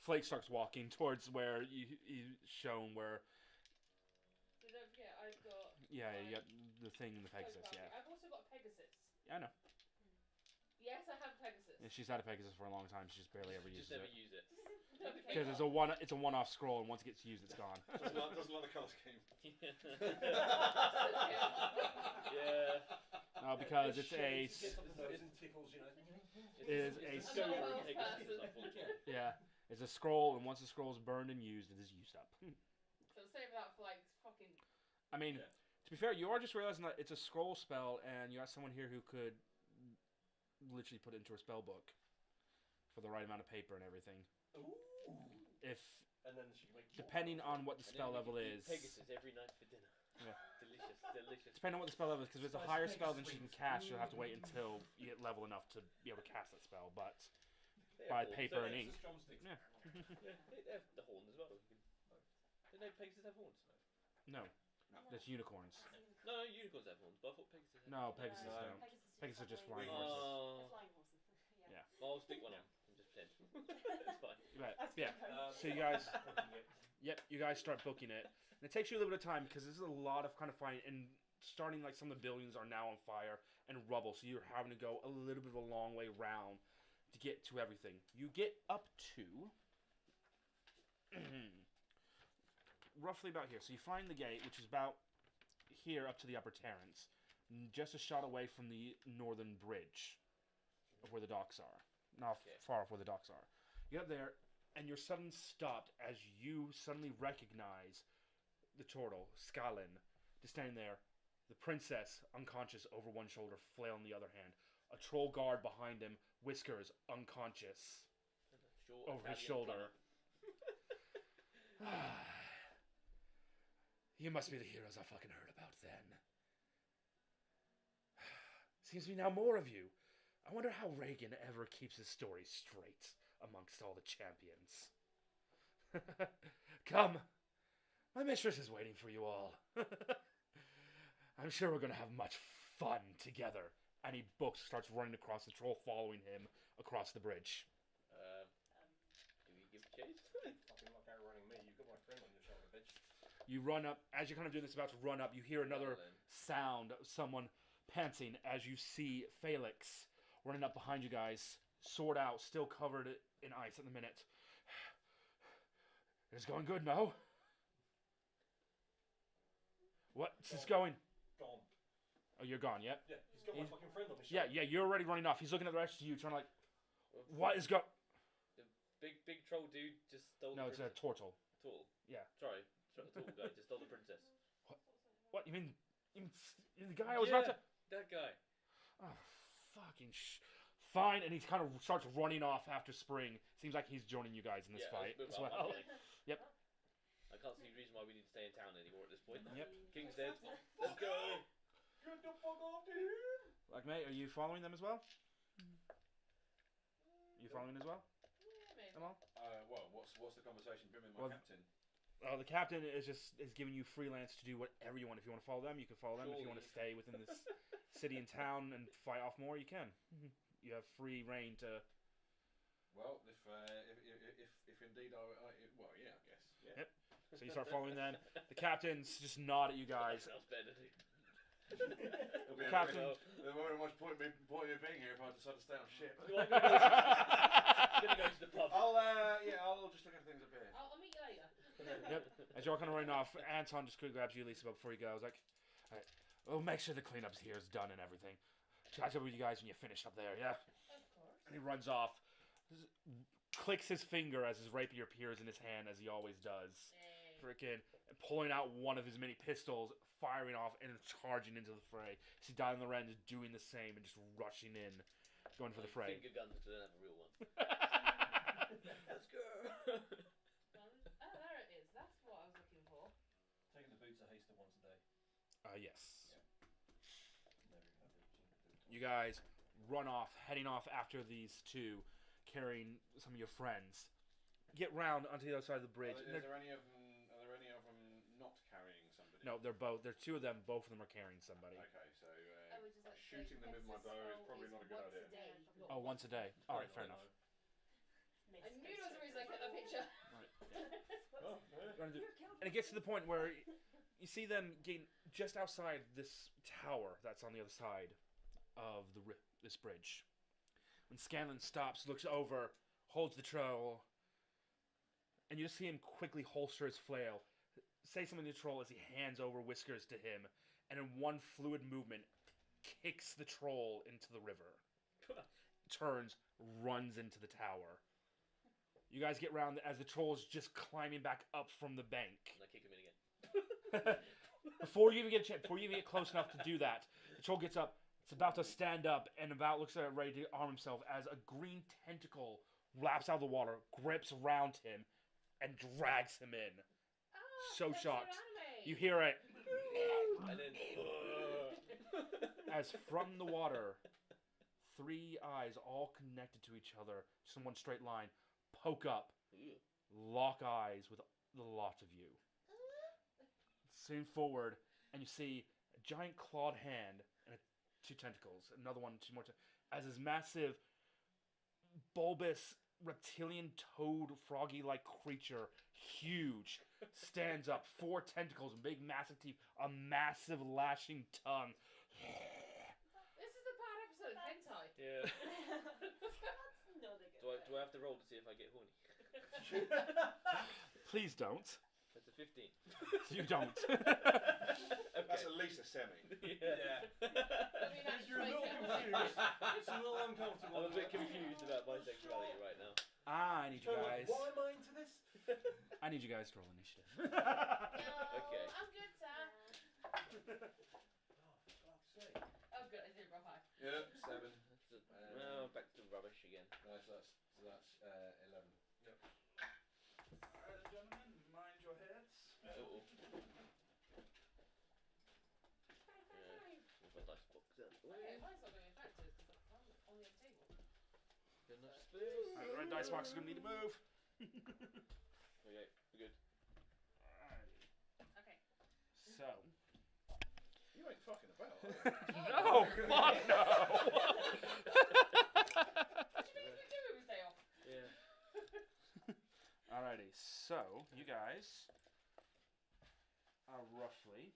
Flake starts walking towards where he's shown where, so don't forget I've got. yeah, you got the thing in the Pegasus, photography. yeah. I've also got Pegasus. Yeah, I know. Yes, I have Pegasus. Yeah, she's had a Pegasus for a long time. She just barely ever Just uses never it. use it. Okay. Because it's a one-off scroll, and once it gets used, it's gone. Doesn't like the colour scheme. Yeah. No, because it's a Get something that isn't tickles, you know. Is a It's so- so Well, Pegasus, person. unfortunately. yeah, it's a scroll, and once the scroll is burned and used, it is used up. So save that for like fucking. I mean, Yeah. to be fair, you are just realizing that it's a scroll spell, and you got someone here who could literally put it into a spell book for the right amount of paper and everything. Ooh. If And then she can make more. depending on what the And spell then level we can is, eat Pegasus every night for dinner. Yeah. Delicious. depending on what the spell level is, because if it's a Spicy higher Pegasus spell than she can wings. cast, you'll have to wait until you get level enough to be able to cast that spell. But They by have horns, paper don't and they? ink. Just drumsticks. Yeah. Yeah, they have the horns as well. Don't they Pegasus have horns? No, that's unicorns. No, unicorns have horns, but I thought Pegasus had No, Pegasus No. don't. Pegasus are just flying horses. horses. Oh. They're flying horses. Yeah. Yeah. Well, I'll stick one on and just pretend. It's fine. But, That's yeah. good. So you guys, Taking it. yep, you guys start booking it, and it takes you a little bit of time because this is a lot of kind of fighting, and starting like some of the buildings are now on fire and rubble, so you're having to go a little bit of a long way round to get to everything. You get up to roughly about here. So you find the gate, which is about here up to the upper terrace, just a shot away from the northern bridge of where the docks are. Not Okay. far off where the docks are. You get there, and you're suddenly stopped as you suddenly recognize the turtle, Skalin, just standing there. The princess, unconscious over one shoulder, flail in the other hand. A troll guard behind him, Wiskers, unconscious Short over his Italian shoulder. plumber. You must be the heroes I fucking heard about then. Seems to be now more of you. I wonder how Reagan ever keeps his story straight amongst all the champions. Come. My mistress is waiting for you all. I'm sure we're going to have much fun together. And he starts running across the troll, following him across the bridge. Do we give chase? Fucking look outrunning me. You've got my friend on your shoulder, bitch. You run up, as you're kind of doing this, about to run up, you hear another Well, then. sound of someone panting as you see Felix running up behind you guys, sword out, still covered in ice at the minute. It's going good, no? What's this going? Gone. Oh, you're gone, yep. Yeah, he's got my He's- fucking friend on his Yeah, shoulder. you're already running off. He's looking at the rest of you, trying to what is going... Big troll dude just stole No, the it's a princess. turtle. Turtle. Yeah. Sorry, the turtle guy just stole the princess. What, you mean the guy I was about to... That guy. Oh, fucking fine, and he kind of starts running off after Spring. Seems like he's joining you guys in this fight as I'm well. kidding. Yep. I can't see a reason why we need to stay in town anymore at this point. Yep. King's dead. Let's go. Get the fuck off to him! Like, mate, are you following them as well? You following as well? Yeah, maybe. Amal? Well, what's the conversation been with my Well, captain? The captain is giving you freelance to do whatever you want. If you want to follow them, you can follow them. If you want to stay within this city and town and fight off more, you can. You have free reign to. Well, if indeed well, yeah, I guess. Yeah. Yep. So you start following them. The captains just nod at you guys. That sounds better, dude. It'll be Captain. There won't be much point me being here if I decide to stay on ship. You want to go to the pub? I'll just look at things a bit. I'll meet you later. Yep. As you're kind of running off, Anton just quickly grabs you, Lisa, before he goes. Like, "Alright, well, make sure the cleanup here is done and everything. Catch up with you guys when you're finished up there, yeah?" Of course. And he runs off, clicks his finger as his rapier appears in his hand, as he always does. Yay. Frickin' pulling out one of his many pistols, firing off, and charging into the fray. See Dylan Loren is doing the same and just rushing in, going for the fray. Finger guns, but don't have a real one. Let's go. Oh, there it is. That's what I was looking for. Taking the boots of Haster once a day. Yes. Never even had the opportunity to do it. You guys run off, heading off after these two, carrying some of your friends. Get round onto the other side of the bridge. Are there any of them not carrying somebody? No, they're both. There's two of them. Both of them are carrying somebody. Okay, so I would just like to shooting say them with my bow is probably not a good once idea. A day, not Oh, once a day. All right, fair enough. I knew there was a reason I kept that picture. Oh, And it gets to the point where you see them getting just outside this tower that's on the other side of this bridge. When Scanlan stops, looks over, holds the troll, and you just see him quickly holster his flail, say something to the troll as he hands over Wiskers to him, and in one fluid movement, kicks the troll into the river. Turns, runs into the tower. You guys get round as the troll's just climbing back up from the bank. And I kick him in again. Before you even get a chance, before you even get close enough to do that, the troll gets up. It's about to stand up and about looks at it ready to arm himself as a green tentacle wraps out of the water, grips around him, and drags him in. Oh, So that's shocked. anime. You hear it And then. as from the water, three eyes all connected to each other, just in one straight line, poke up, lock eyes with the lot of you. Zoom forward, and you see a giant clawed hand and two tentacles. Another one, two more. As this massive, bulbous, reptilian toad, froggy-like creature, huge, stands up. Four tentacles, big, massive teeth, a massive lashing tongue. This is a bad episode of hentai. Yeah. That's not a good Do I have to roll to see if I get horny? Please don't. That's a 15. You don't. That's at least a semi. Yeah. I mean, that's You're a little confused. It's a little uncomfortable. I'm a bit confused about my sexuality right now. I need you guys. Why am I into this? I need you guys to roll initiative. No, Okay. I'm good, Sam. Oh, for God's sake. Oh, good. I did roll high. Yeah, 7. Well, back to rubbish again. Nice, that's 11. Alright, gentlemen, mind your heads. Uh-oh. With my dice box out the Okay, way. mine's not going to affect it because I'm on the other table. Got enough space. Alright, the red dice box is going to need to move. Okay, we're good. Alrighty. Okay. So. You ain't fucking about, are you? No! Fuck no! What do you mean you do with his day off? Yeah. Alrighty, so you guys are roughly.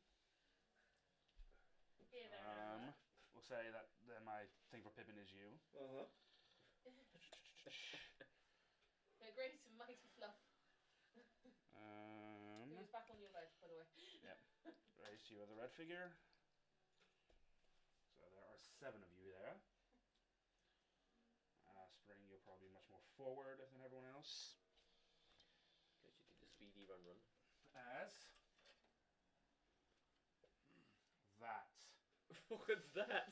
Here, there, We'll say that then my thing for Pippin is you. Uh-huh. The great and mighty fluff. Um, He was back on your bed, by the way. Right, so you are the red figure. So there are 7 of you there. Spring, you'll probably be much more forward than everyone else. Because you did the speedy run. As that. What's that?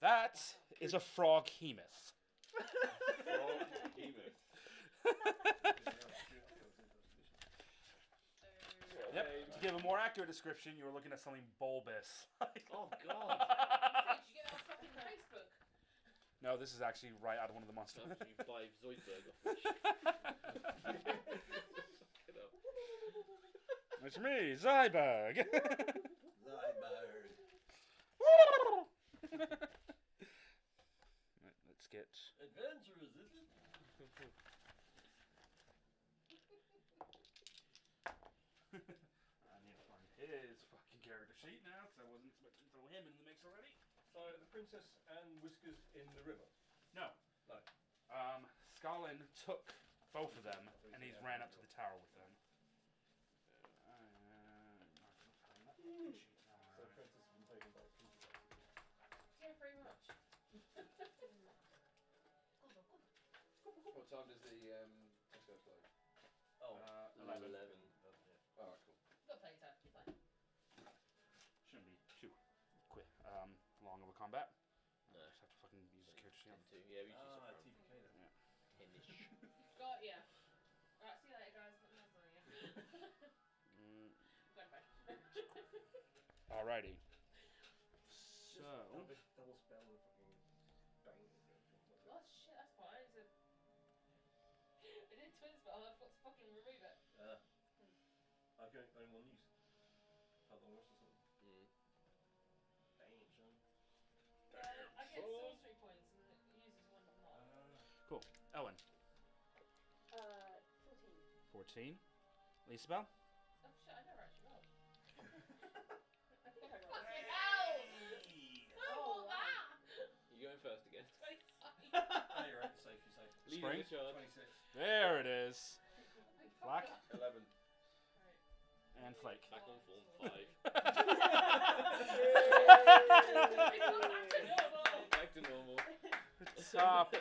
That is a frog hemoth. Yep. To give a more accurate description, you were looking at something bulbous. Oh, God. Did you get it on fucking Facebook? No, this is actually right out of one of the monsters. So you buy Zoidberg off me. It's me, Zyberg. Right, let's get. Adventurous, is it? character sheet now because I wasn't expecting to throw him in the mix already. So the princess and Wiskers in the river. No. No. Scolin took both of them and he's ran up to the tower with them. So princess has been taken by a princess. Yeah, very much. What time does the Tesco close? Oh, 11. 11. Yeah. Alright, cool. Got plenty of time. Fine. Shouldn't be too quick. Long of a combat. No. Just have to fucking use the character sheet. 10-2. Yeah, we usually Ah, swap around. TPK then. Yeah. 10-ish. Got ya. Right, see you later, guys. Nice knowing you. Go to bed. Alrighty. So. Double spell and fucking bang. Oh shit, that's fine. I did twin spell. I forgot to fucking remove it. I can only one use. How long rest or something? Damn, son. Yeah, I get sorcery points and it uses one not. Cool. Owen. 14. 14. Lisabel. Oh shit, I never actually rolled. I think I rolled. Fucking hell! Oh, wow. You going first again? 25. Ah, you're right. You're safe. Leading Spring? the charge. 26. There it is. Black. 11. Right. And Flake. Back on form. 5. Back to normal. Top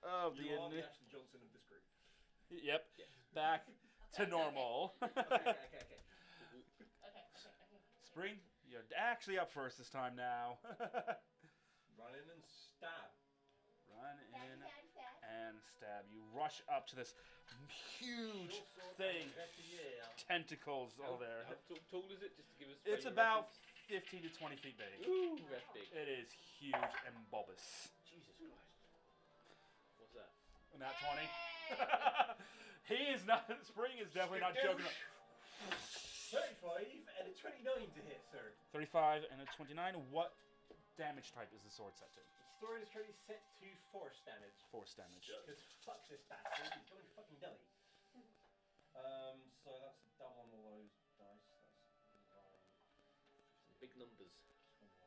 of the You are the end. Ashley Johnson of this group. Yep. Yes. Back to normal. Okay. Okay. Spring, you're actually up first this time now. Run in and stab. Run in and stab. You rush up to this huge thing. Tentacles all there. How tall is it? Just to give us. It's frame of about reference? 15 to 20 feet big. Ooh, that's big. It is huge and bulbous. Jesus Christ. What's that? Not 20. He is not. Spring is definitely not joking. 35 and a 29 to hit, sir. 35 and a 29. What damage type is the sword set to? The sword is currently set to force damage. Force damage. Because fuck this bastard, he's going fucking dummy. So that's double on all those dice. That's 9, Big numbers. 21,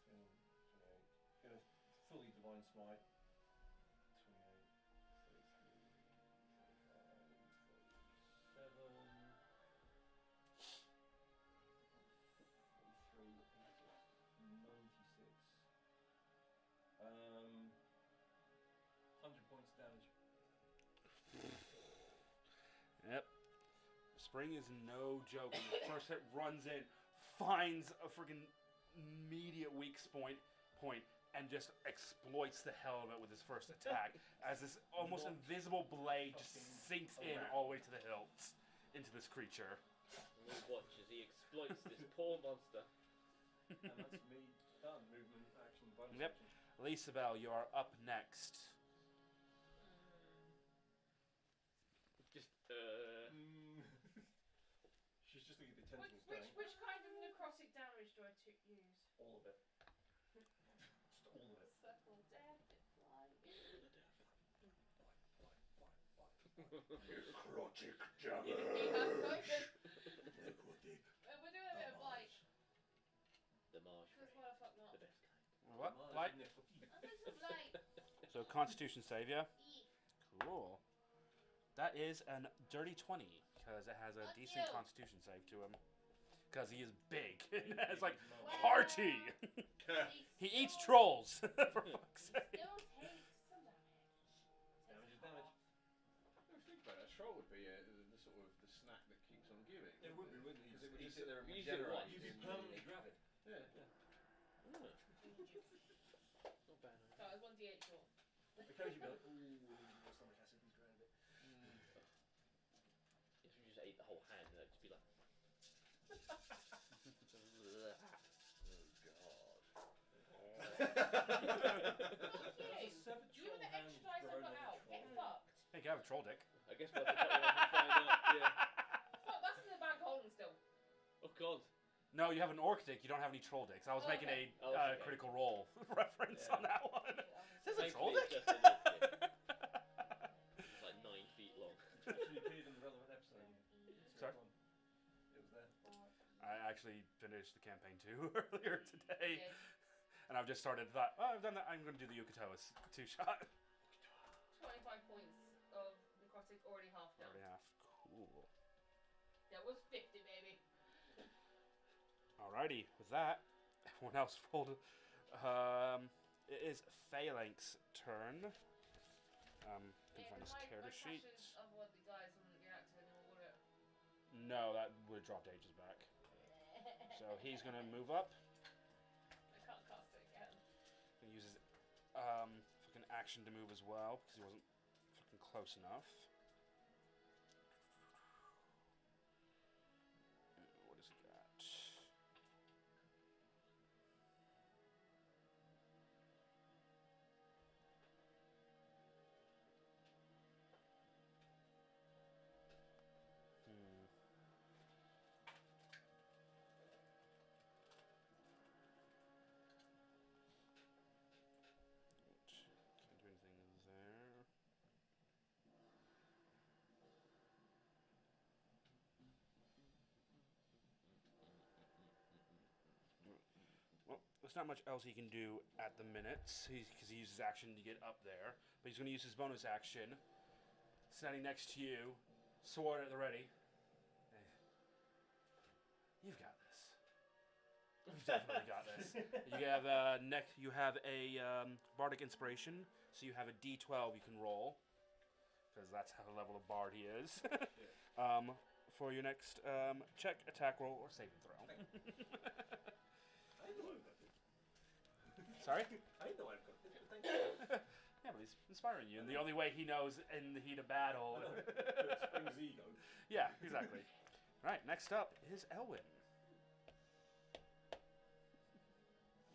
15, 28. Gonna fully divine smite. 28, 33, 35, 37, 43, 96. 100 points damage. Yep. Spring is no joke. When the first hit runs in, finds a freaking immediate weak point, and just exploits the hell of it with his first attack. As this almost invisible blade just sinks in all the way to the hilt into this creature. And we'll watch as he exploits this poor monster. And that's me done. Movement, action, bonus Yep. action. Lisabel, you are up next. Just, She's just looking at the tentacles going. Which kind of necrotic damage do I use? All of it. Just all of it. Circle death, it fly. Necrotic Yeah, damage. Necrotic. Necrotic. We're doing a bit of like. the marsh Because ray. why the fuck not? The best kind. What? Light? Necrotic. I'm doing some light. So Constitution save, yeah? Eek. Cool. That is an dirty 20, because it has a Fuck decent you. Constitution save to him. Because he is big. It's like hearty. He eats trolls, for fuck's sake. Still takes some damage. Damage is damage. Think about it. A troll would be the sort of the snack that keeps on giving. It would be, wouldn't it? Because it would just sit there and You sit regenerate. what? You'd be permanently gravid. Yeah. Not bad. So I was 1d8 short. Occasionally you'd be like, ooh, we need more stomach acid, he's ground a bit. If you just ate the whole hand, it'd just be like. You and the extra dice I got out. Get fucked. Hey, you have a troll dick. I guess we'll have to cut one and find out. Yeah. Fuck, that's in the bag holding still. Oh god. No, you have an orc dick. You don't have any troll dicks. I was making a Oh, okay. critical role reference Yeah. on that one. There's a troll Thankfully, dick. it's just a little dick. It's like 9 feet long. Actually appeared in the relevant episode. Sorry? actually finished the campaign 2 earlier today. Okay. And I've just started that. Oh, I've done that. I'm going to do the Yukato 2-shot. 25 points of necrotic already half done. Already half. Cool. That was 50, baby. Alrighty, with that, everyone else rolled. It is Phalanx's turn. Can find his my character sheet. passions of what the guys wouldn't get active anymore, would it? No, that would have dropped ages back. So he's gonna move up. I can't cast it again. And uses fucking action to move as well because he wasn't fucking close enough. What has he got? Can't do anything there. Well, there's not much else he can do at the minute because he uses action to get up there. But he's going to use his bonus action, standing next to you, sword at the ready. You've got this. You've definitely got this. You have you have a bardic inspiration, so you have a D12 you can roll, because that's how the level of bard he is. For your next check, attack roll, or saving throw. I know I've got this. Sorry? I know I've got this, but thank you. Yeah, but he's inspiring you in the only way he knows in the heat of battle. It springs ego. Yeah, exactly. Right, next up is Elwyn.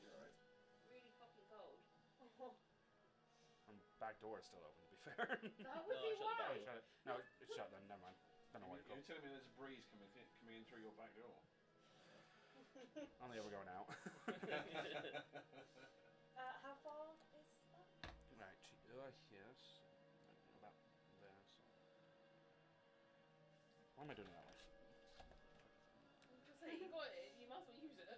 You're right. Really fucking cold. Back door is still open, to be fair. That would be shut the why. Shut it. No, it's shut then. Never mind. Don't know why You're you're telling me there's a breeze coming in through your back door? Only ever going out. How far is that? Right, yes. About there. So. Why am I doing it that way? Just say you got it. You must well use it.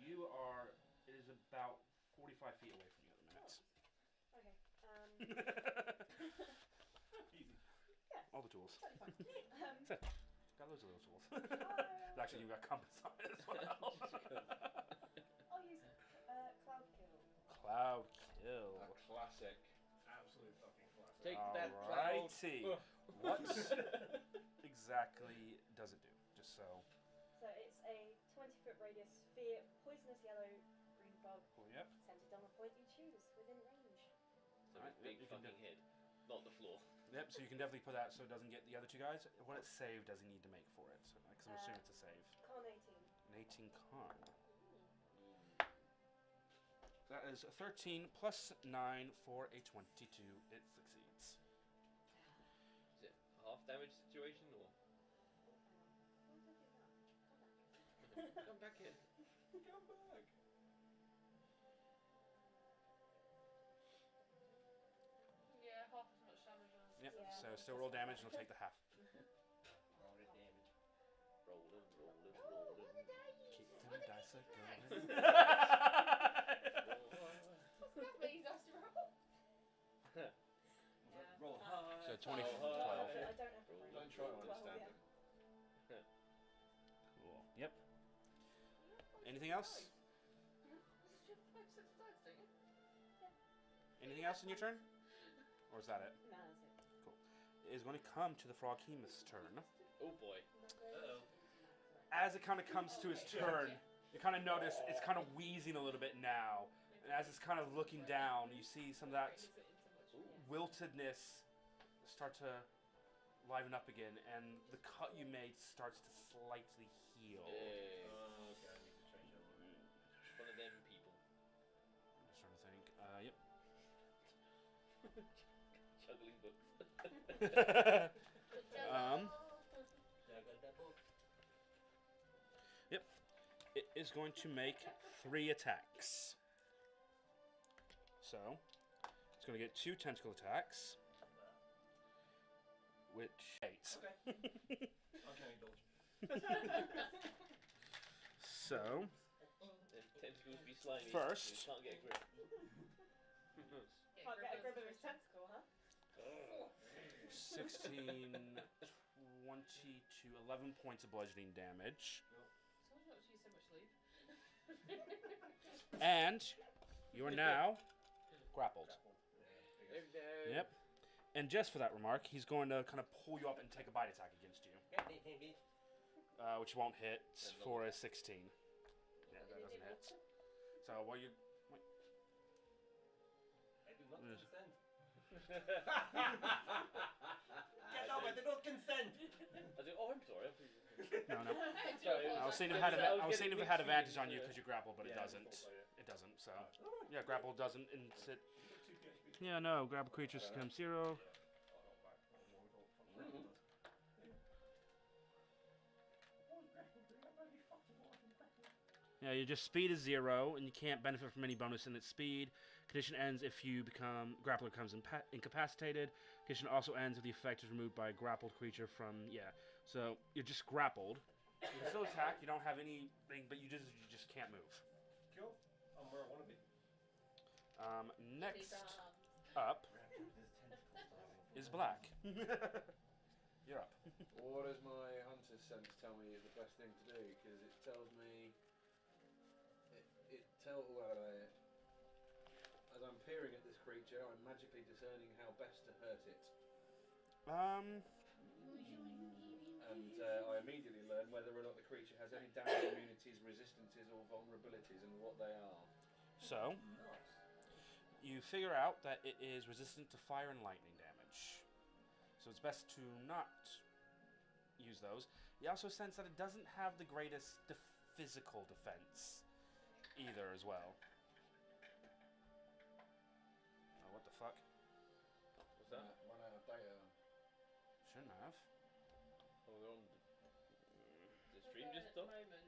You are. It is about 45 feet away from you at the minute. Okay. Easy. Yeah. All the tools. Totally fine. That's it. Got loads of little tools. I'll Actually, you got compass on it as well. use Cloud Kill. Cloud kill. A classic. Absolute fucking classic. Take that, cloud. Alrighty. What exactly does it do? Just so. So it's a 20-foot radius sphere, poisonous yellow green fog, Pull you up. centered on the point you choose within range. So Right, his big you can fucking do- head, not the floor. Yep. So you can definitely put that so it doesn't get the other two guys. What save does he need to make for it? Because I'm assuming it's a save. Con 18. An 18 con. That is a 13 plus 9 for a 22. It succeeds. Is it a half damage situation or? Come back in. Come back. Yeah, half as much damage as. Yep. Yeah, So that's still roll just damage. fine. And he'll take the half. Roll it damage. Rolling. Keep them dice a going. That's me, that's roll. Yeah. Roll high. So 20, 12. I don't have the brain. Don't try to 12, understand yeah. them. Cool. Yep. Anything else? Anything else in your turn? Or is that it? No, that's it. It is going to come to the Froghemoth's turn. Oh boy. Uh-oh. As it kind of comes to his turn, you kind of notice it's kind of wheezing a little bit now. And as it's kind of looking down, you see some of that wiltedness start to liven up again, and the cut you made starts to slightly heal. Hey. Okay, I need to change that one. One of them people. I'm just trying to think. Yep. Juggling books. Yep. It is going to make 3 attacks. So, it's going to get 2 tentacle attacks, which 8. Okay. I can indulge. So, And tentacles be slimy. First. So you can't get a grip. Can't get a grip of his tentacle, huh? 16, 20 to 11 points of bludgeoning damage. Told you not to use so much lube. And you are now grappled. Yep. And just for that remark, he's going to kind of pull you up and take a bite attack against you. Which won't hit for a 16. Yeah, that doesn't hit. So what you... I do not Yes. consent. Get up! I did not consent. I do. Oh, I'm sorry. No, no. Sorry, I was seeing if I was it getting had mixed advantage on feelings, you yeah. because you grapple, but it Yeah, I doesn't. thought so, yeah. It doesn't, so... Yeah, grapple doesn't... Yeah, no, grapple creatures become 0. Yeah, your just speed is 0, and you can't benefit from any bonus in its speed. Condition ends if you become... Grappler becomes incapacitated. Condition also ends if the effect is removed by a grappled creature from... Yeah, so you're just grappled. You can still attack, you don't have anything, but you just can't move. Cool. I'm where I want to be. Next up is Black. You're up. What does my hunter's sense tell me is the best thing to do? Because it tells me... as I'm peering at this creature, I'm magically discerning how best to hurt it. And I immediately learn whether or not the creature has any damage immunities, resistances, or vulnerabilities, and what they are. So, you figure out that it is resistant to fire and lightning damage. So it's best to not use those. You also sense that it doesn't have the greatest physical defense either as well. Oh, what the fuck? What's that? Run out of data. Shouldn't have. Oh, they're on the stream At just the stopped? moment.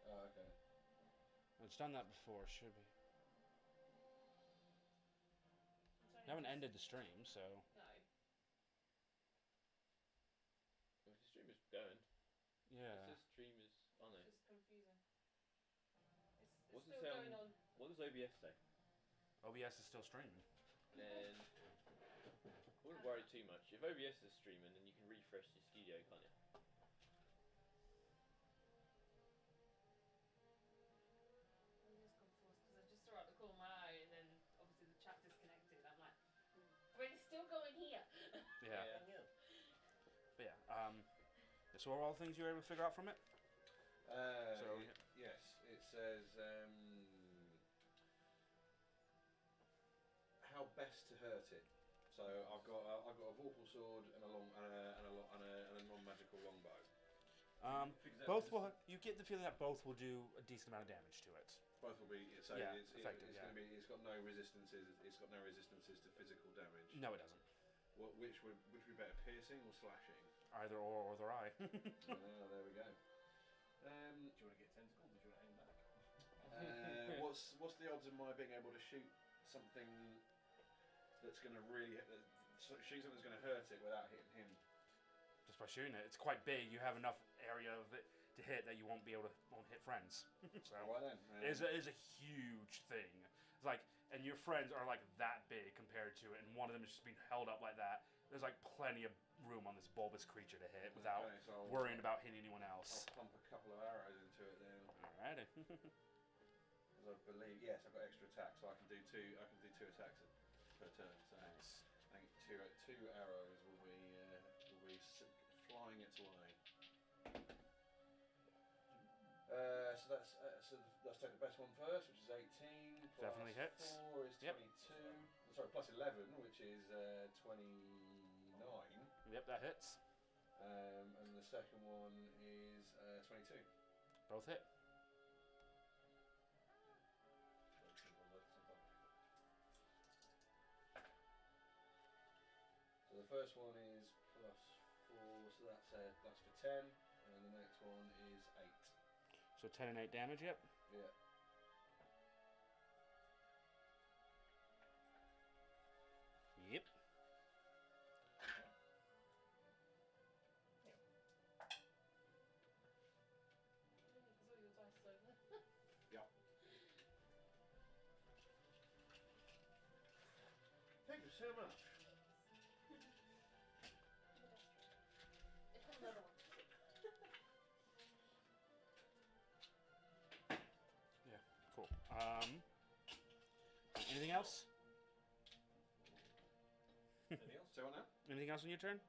Oh, okay. It's done that before, should be. It's You haven't only- ended the stream, so... No. The stream is going. Yeah. It says stream is... Oh no. It's confusing. It's What's still it say going on. What does OBS say? OBS is still streaming. Then... I wouldn't worry too much. If OBS is streaming, then you can refresh your studio, can't you? I'm just confused because I just saw out the corner of my eye and then obviously the chat disconnected. I'm like, but it's still going here. Yeah. But yeah, so are all the things you were able to figure out from it? So- Yes, it says how best to hurt it. So I've got a vorpal sword and a non-magical longbow. Both will... You get the feeling that both will do a decent amount of damage to it. Both will be so Yeah, it's effective, going to be. It's got no resistances. It's got no resistances to physical damage. No, it doesn't. Which would be better, piercing or slashing? Either or their eye. There we go. Do you want to get tentacles or do you want to aim back? What's the odds of my being able to shoot something that's going to really shoot something that's going to hurt it without hitting him? Just by shooting it. It's quite big. You have enough area of it to hit that you won't hit friends. So Right then. it is a huge thing. It's like, and your friends are like that big compared to it, and one of them is just being held up like that. There's like plenty of room on this bulbous creature to hit without Okay, so worrying about hitting anyone else. I'll pump a couple of arrows into it then. Alrighty. As I believe, yes, I've got extra attacks, so I can do two attacks per turn. So Nice. I think two arrows will be flying its way. So let's take the best one first, which is 18. Plus Definitely hits. 4 is 22. Yep. Sorry, plus 11, which is 29. Yep, that hits. And the second one is 22. Both hit. So the first one is plus 4, so that's for 10, and the next one is 8. So 10 and 8 damage, yep. Yeah. Yep. Because all your dice Thank you so much. If another one. Cool. Anything else? Anything else? So what now? Anything else on your turn?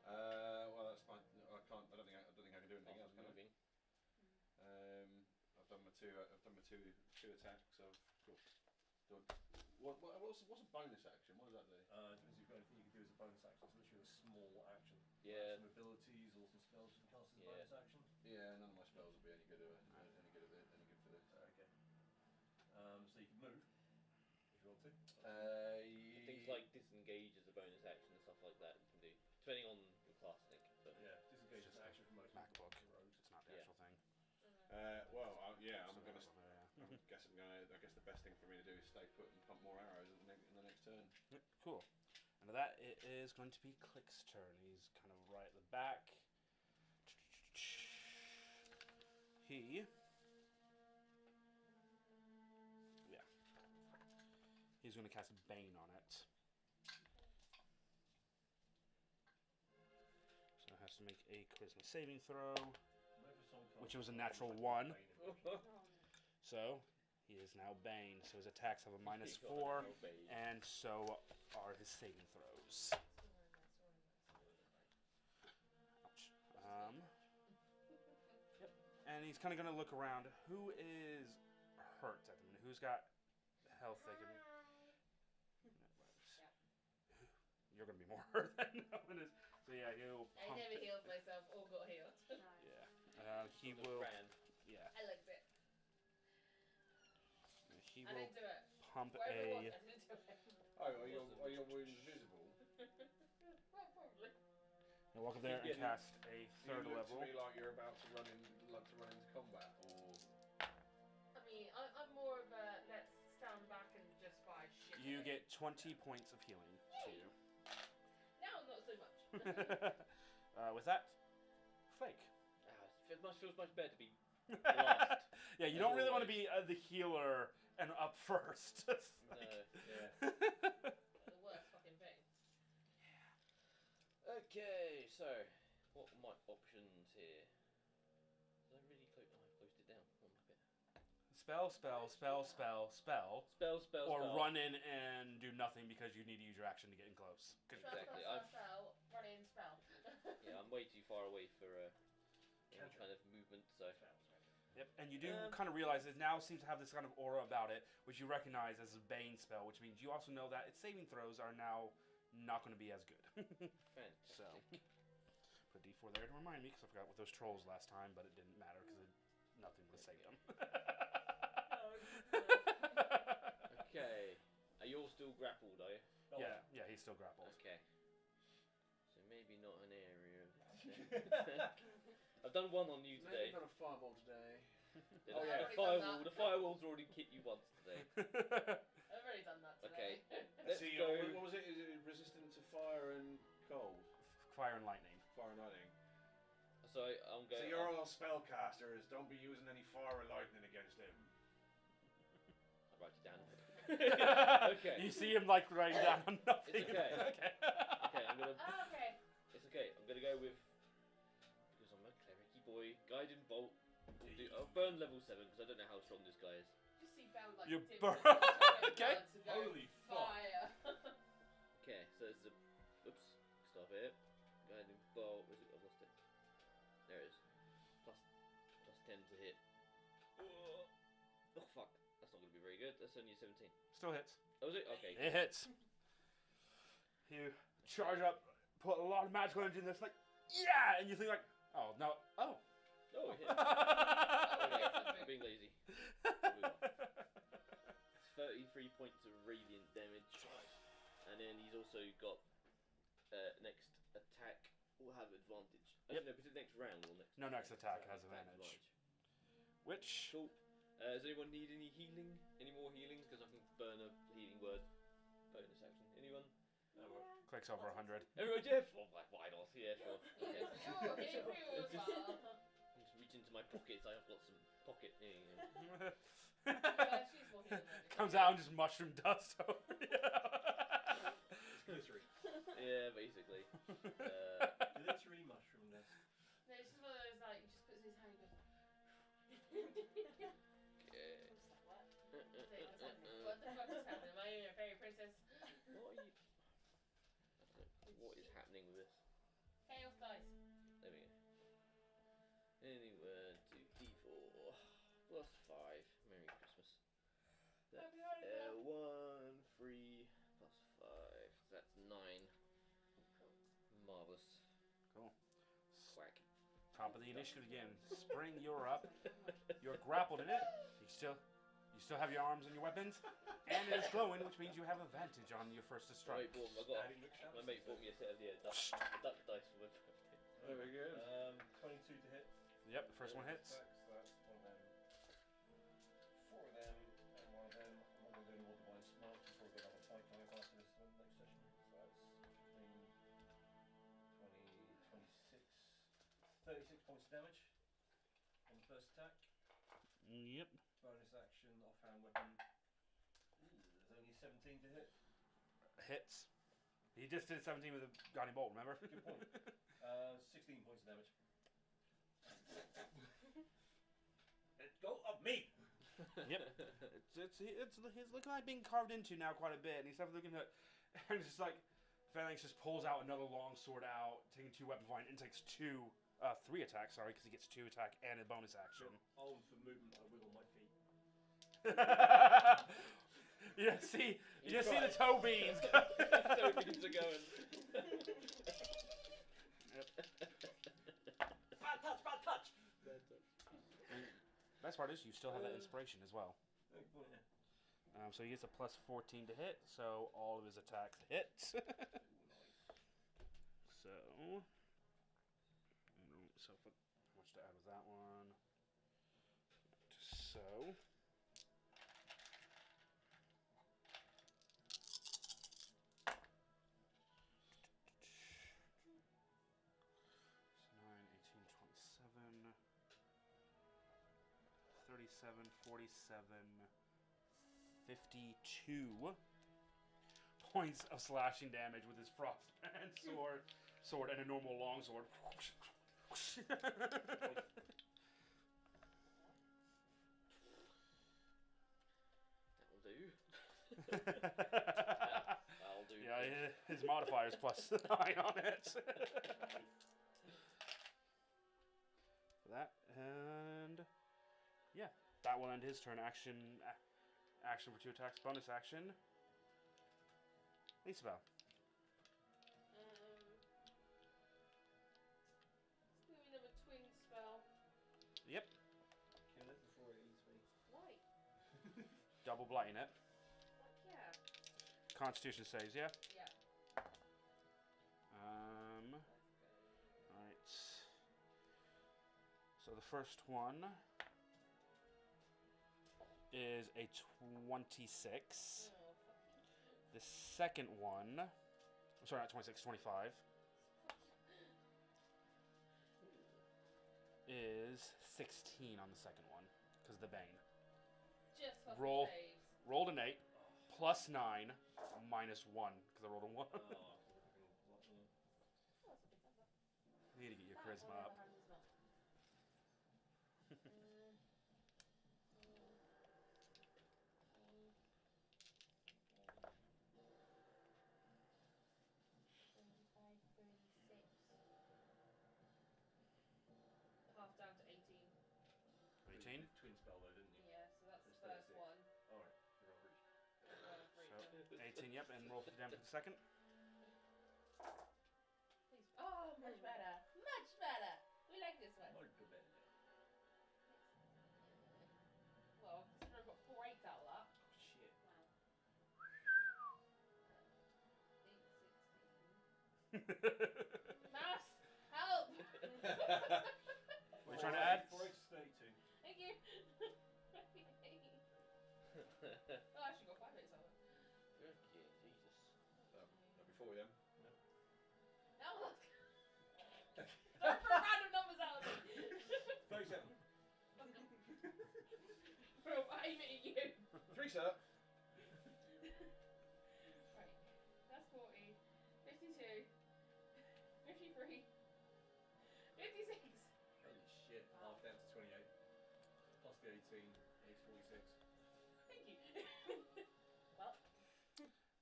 Well, that's fine. I can't. I don't think I can do anything else. Can I? Moving. I've done my two. I've done my two attacks. So cool. What's a bonus action? What does that do? Depends if you've got anything you can do as a bonus action. It's literally a small action. Yeah. Some abilities or some spells you can cast as a Yeah. bonus action. Yeah, none of my spells will be any good for this. Okay. So you can move if you want to. Things like disengage as a bonus action and stuff like that you can do, depending on your class, I think. But Yeah, disengage is an action for most people. MacBook. For rogues. It's not the Yeah. actual thing. Well, yeah, I'm So gonna. that's on there, I guess the best thing for me to do is stay put and pump more arrows in the next turn. Yeah, cool. And with that, it is going to be Click's turn. He's kind of right at the back. He's going to cast Bane on it. So it has to make a charisma saving throw, which was a natural 1. So he is now Bane. So his attacks have a -4, and so are his saving throws. Ouch. Yep. And he's kind of going to look around. Who is hurt at the minute? Who's got health they can... You're going to be more hurt than no one is. So yeah, he'll I pump never healed myself or got healed. Yeah. He will... Yeah. I liked it. He I will didn't do it. pump Whatever it was, a... I didn't do it. Oh, are your wounds visible? Well, probably. He'll walk up there and Yeah, cast a Do third you look level. to me like you're about to run into combat, or I mean, I'm more of a let's stand back and just fire shit. You get 20 points of healing to you. Now, not so much. With that, Flake. It feels much better to be last. Yeah, you don't really want to be the healer and up first. It's No, like- yeah. The worst fucking thing. Okay, so what are my options here? Did I really close? Oh, I closed it down. One bit. Spell, or Spell. run in and do nothing because you need to use your action to get in close. Exactly, Spell, run in, spell. Yeah, I'm way too far away for any kind of movement, so. Yep, and you do kind of realize it now seems to have this kind of aura about it, which you recognize as a Bane spell, which means you also know that its saving throws are now not going to be as good. Fantastic. So, put a D4 there to remind me, because I forgot with those trolls last time, but it didn't matter because nothing would save them. Okay, are you all still grappled, are you? Yeah, he's still grappled. Okay. So maybe not an area. I've done one on you today. maybe not a fireball today? The firewall's already hit you once today. I've already done that Okay. today. Let's See, go. what was it? Is it resistant to fire and cold? Fire and lightning. Fire and lightning. So I'm So going. you're all spellcasters. Don't be using any fire or lightning against him. I'll write it down. Okay. You see him like writing down on nothing. It's okay. Okay. Okay, I'm gonna. Okay. It's okay. I'm gonna go with because I'm a clericy boy. Guiding bolt. I'll burn level 7 because I don't know how strong this guy is. Just see Bell like You dim burn- lights Okay. to go Holy fuck. fire. Okay, so it's a. Oops. Stop it. Guiding bolt. Where's it? I've lost it. There it is. Plus 10 to hit. Oh fuck. That's not gonna be very good. That's only a 17. Still hits. Oh, was it? Okay. It hits. You charge up, put a lot of magical energy in this, like, yeah! And you think, like, oh, no, oh. Oh, it hit. Okay, I'm being lazy. Move on. 33 points of radiant damage. And then he's also got next attack will have advantage. Yep. No, but it's next round or next. No, next attack has advantage. Which, Cool. Does anyone need any healing? Any more healings? Because I can burn a healing word. Bonus action. Anyone? clicks over 100. Everyone, Jeff? Oh, why not? Yeah, sure. Okay. Oh, okay, cool as well. Just reach into my pockets. I have got some pocket. Yeah. She's more healed than me. Comes out and just mushroom dust over you. Glittery. Yeah, basically. Glittery mushroom nest. No, it's just one of those like he just puts his hand and goes. Okay. What the fuck is happening? Am I a fairy princess? What are you? What is happening with this? Chaos dice. There we go. Anywhere to D4 plus 5. Merry Christmas. That's Happy Hanukkah. 1, 3 plus 5. So that's 9. Marvelous. Cool. Quack. Top of the initiative again. Spring, you're up. You're grappled in it. You still have your arms and your weapons, and it's glowing, which means you have advantage on your first to strike. My mate bought me a set of duck dice for my birthday. Very good. 22 to hit. Yep, the first one hits. So that's one of them. 4 of them, and one of them. I'm not going to do any more divine smart before we get another fight coming up after this one next session. So that's 15, 20, 26, 36 points of damage on the first attack. Yep. Bonus action, offhand weapon. There's only 17 to hit. Hits. He just did 17 with a guiding bolt, remember? Good point. 16 points of damage. Let go of me! Yep. It's looking like being carved into now quite a bit, and he's looking at, and it's just like, Phalanx just pulls out another long sword out, taking 2 weapon point, and takes 3 attacks, sorry, because he gets 2 attack and a bonus action. Oh, for movement, I wiggle my feet. You see the toe beans. Toe beans are going. Yep. Bad touch! Best part is you still have that inspiration as well. Good point, yeah. So he gets a plus 14 to hit, so all of his attacks hit. So how much to add was that one? So. So 9, 18, 27, 37, 47, 52 points of slashing damage with his frostband sword and a normal longsword. That'll do. That'll do. Yeah, his modifier's plus 9 on it. For that, and yeah, that will end his turn. Action for 2 attacks. Bonus action. Isabel. Let's do another twin spell. Yep. Kill it before it eats me. Why? Double blighting it. Fuck yeah. Constitution saves, yeah? Yeah. Alright. So the first one is a 26. Oh, fucking. The second one, sorry, not 26, 25, is 16 on the second one, because of the Bane. Just fucking Roll. saves. Rolled an 8, plus 9, minus 1, because I rolled a 1. Oh, that's a big number. You need to get your That, charisma on the up. other hand, is not. 35, 36. Half down to 18. 18. Twin spell though, didn't you? Yeah, so that's the It's first 36. one. Alright, you're on reach. So 18, yep, and roll for the damage for the second. Please. Oh, much better. Much better. We like this one. Molto bene. Well, considering I've got 4 8s out of that. Oh shit. Wow. 8, 16. Mouse, help! What are you trying to add? 4 8 is 32. Thank you. Oh, I actually got 5 8s out of that. Okay, Jesus. That'll be 4 then. No, don't throw random numbers out of me. 37. Bro, I'm aiming at you. 3, sir. Right, that's 40. 53. 56. Holy shit. Half down to 28. Plus the 18 is 46. Thank you. Well.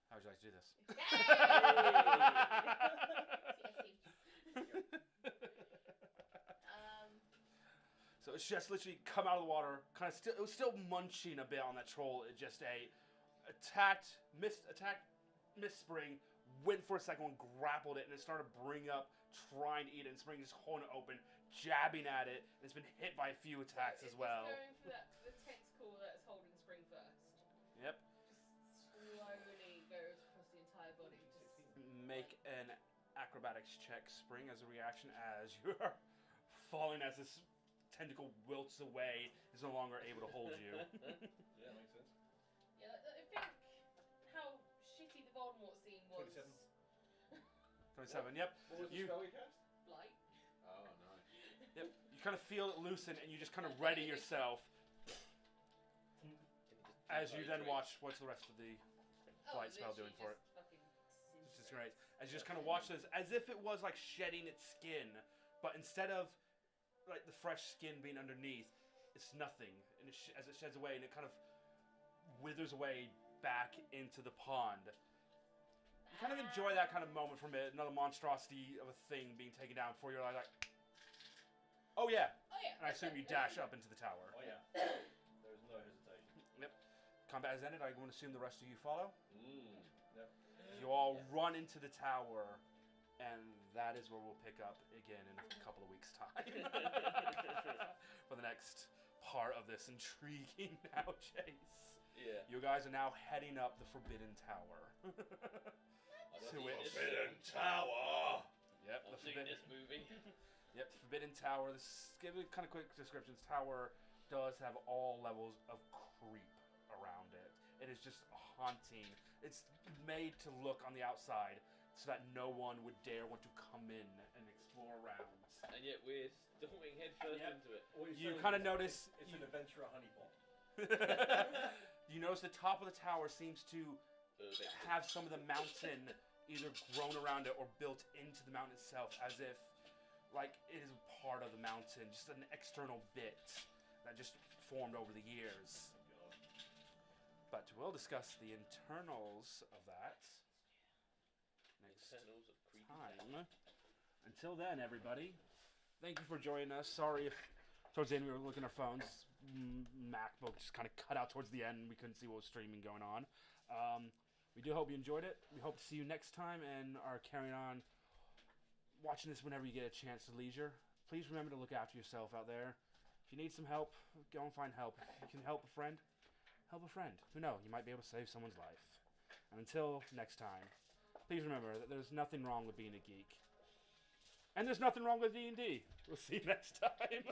How would you like to do this? So it's just literally come out of the water, kind of still. It was still munching a bit on that troll. It just attacked, missed spring, went for a second one, grappled it, and it started bringing up, trying to eat it. And spring just holding it open, jabbing at it. And it's been hit by a few attacks as well. It's going for the tentacle that's holding spring first. Yep. Just slowly goes across the entire body. Just Make an acrobatics check, spring, as a reaction as you are falling as this tentacle wilts away, is no longer able to hold you. Yeah, makes sense. Yeah, I think how shitty the Voldemort scene was. 27, yep. What was the spell you cast? Blight. Oh, nice. Yep. You kind of feel it loosen, and you just kind of ready yourself. As you then watch, what's the rest of the blight spell doing for it? It's just great. As you just kind of watch this, as if it was like shedding its skin, but instead of like the fresh skin being underneath, it's nothing. And as it sheds away, and it kind of withers away back into the pond. You kind of enjoy that kind of moment from it, another monstrosity of a thing being taken down before you're like, oh yeah. Oh yeah. And I assume you dash up into the tower. Oh yeah. There's no hesitation. Yep. Combat has ended. I want to assume the rest of you follow. Yep. You all run into the tower, and that is where we'll pick up again in a couple of weeks' time for the next part of this intriguing now chase. Yeah. You guys are now heading up the Forbidden Tower. To which, Forbidden Tower! yep, I've the seen Forbidden. this movie. Yep, Forbidden Tower. This give it kind of quick descriptions. Tower does have all levels of creep around it. It is just haunting. It's made to look on the outside so that no one would dare want to come in and explore around. And yet we're storming headfirst Yep. into it. All you're You saying kind of is notice. It's an adventure at Honeypot. You notice the top of the tower seems to have some of the mountain either grown around it or built into the mountain itself, as if like it is a part of the mountain, just an external bit that just formed over the years. But we'll discuss the internals of that next Internals of creepy time. Until then, everybody, thank you for joining us. Sorry if towards the end we were looking at our phones. MacBook just kind of cut out towards the end. We couldn't see what was streaming going on. We do hope you enjoyed it. We hope to see you next time and are carrying on watching this whenever you get a chance to leisure. Please remember to look after yourself out there. If you need some help, go and find help. If you can help a friend, help a friend. Who knows? You might be able to save someone's life. And until next time, please remember that there's nothing wrong with being a geek. And there's nothing wrong with D&D. We'll see you next time.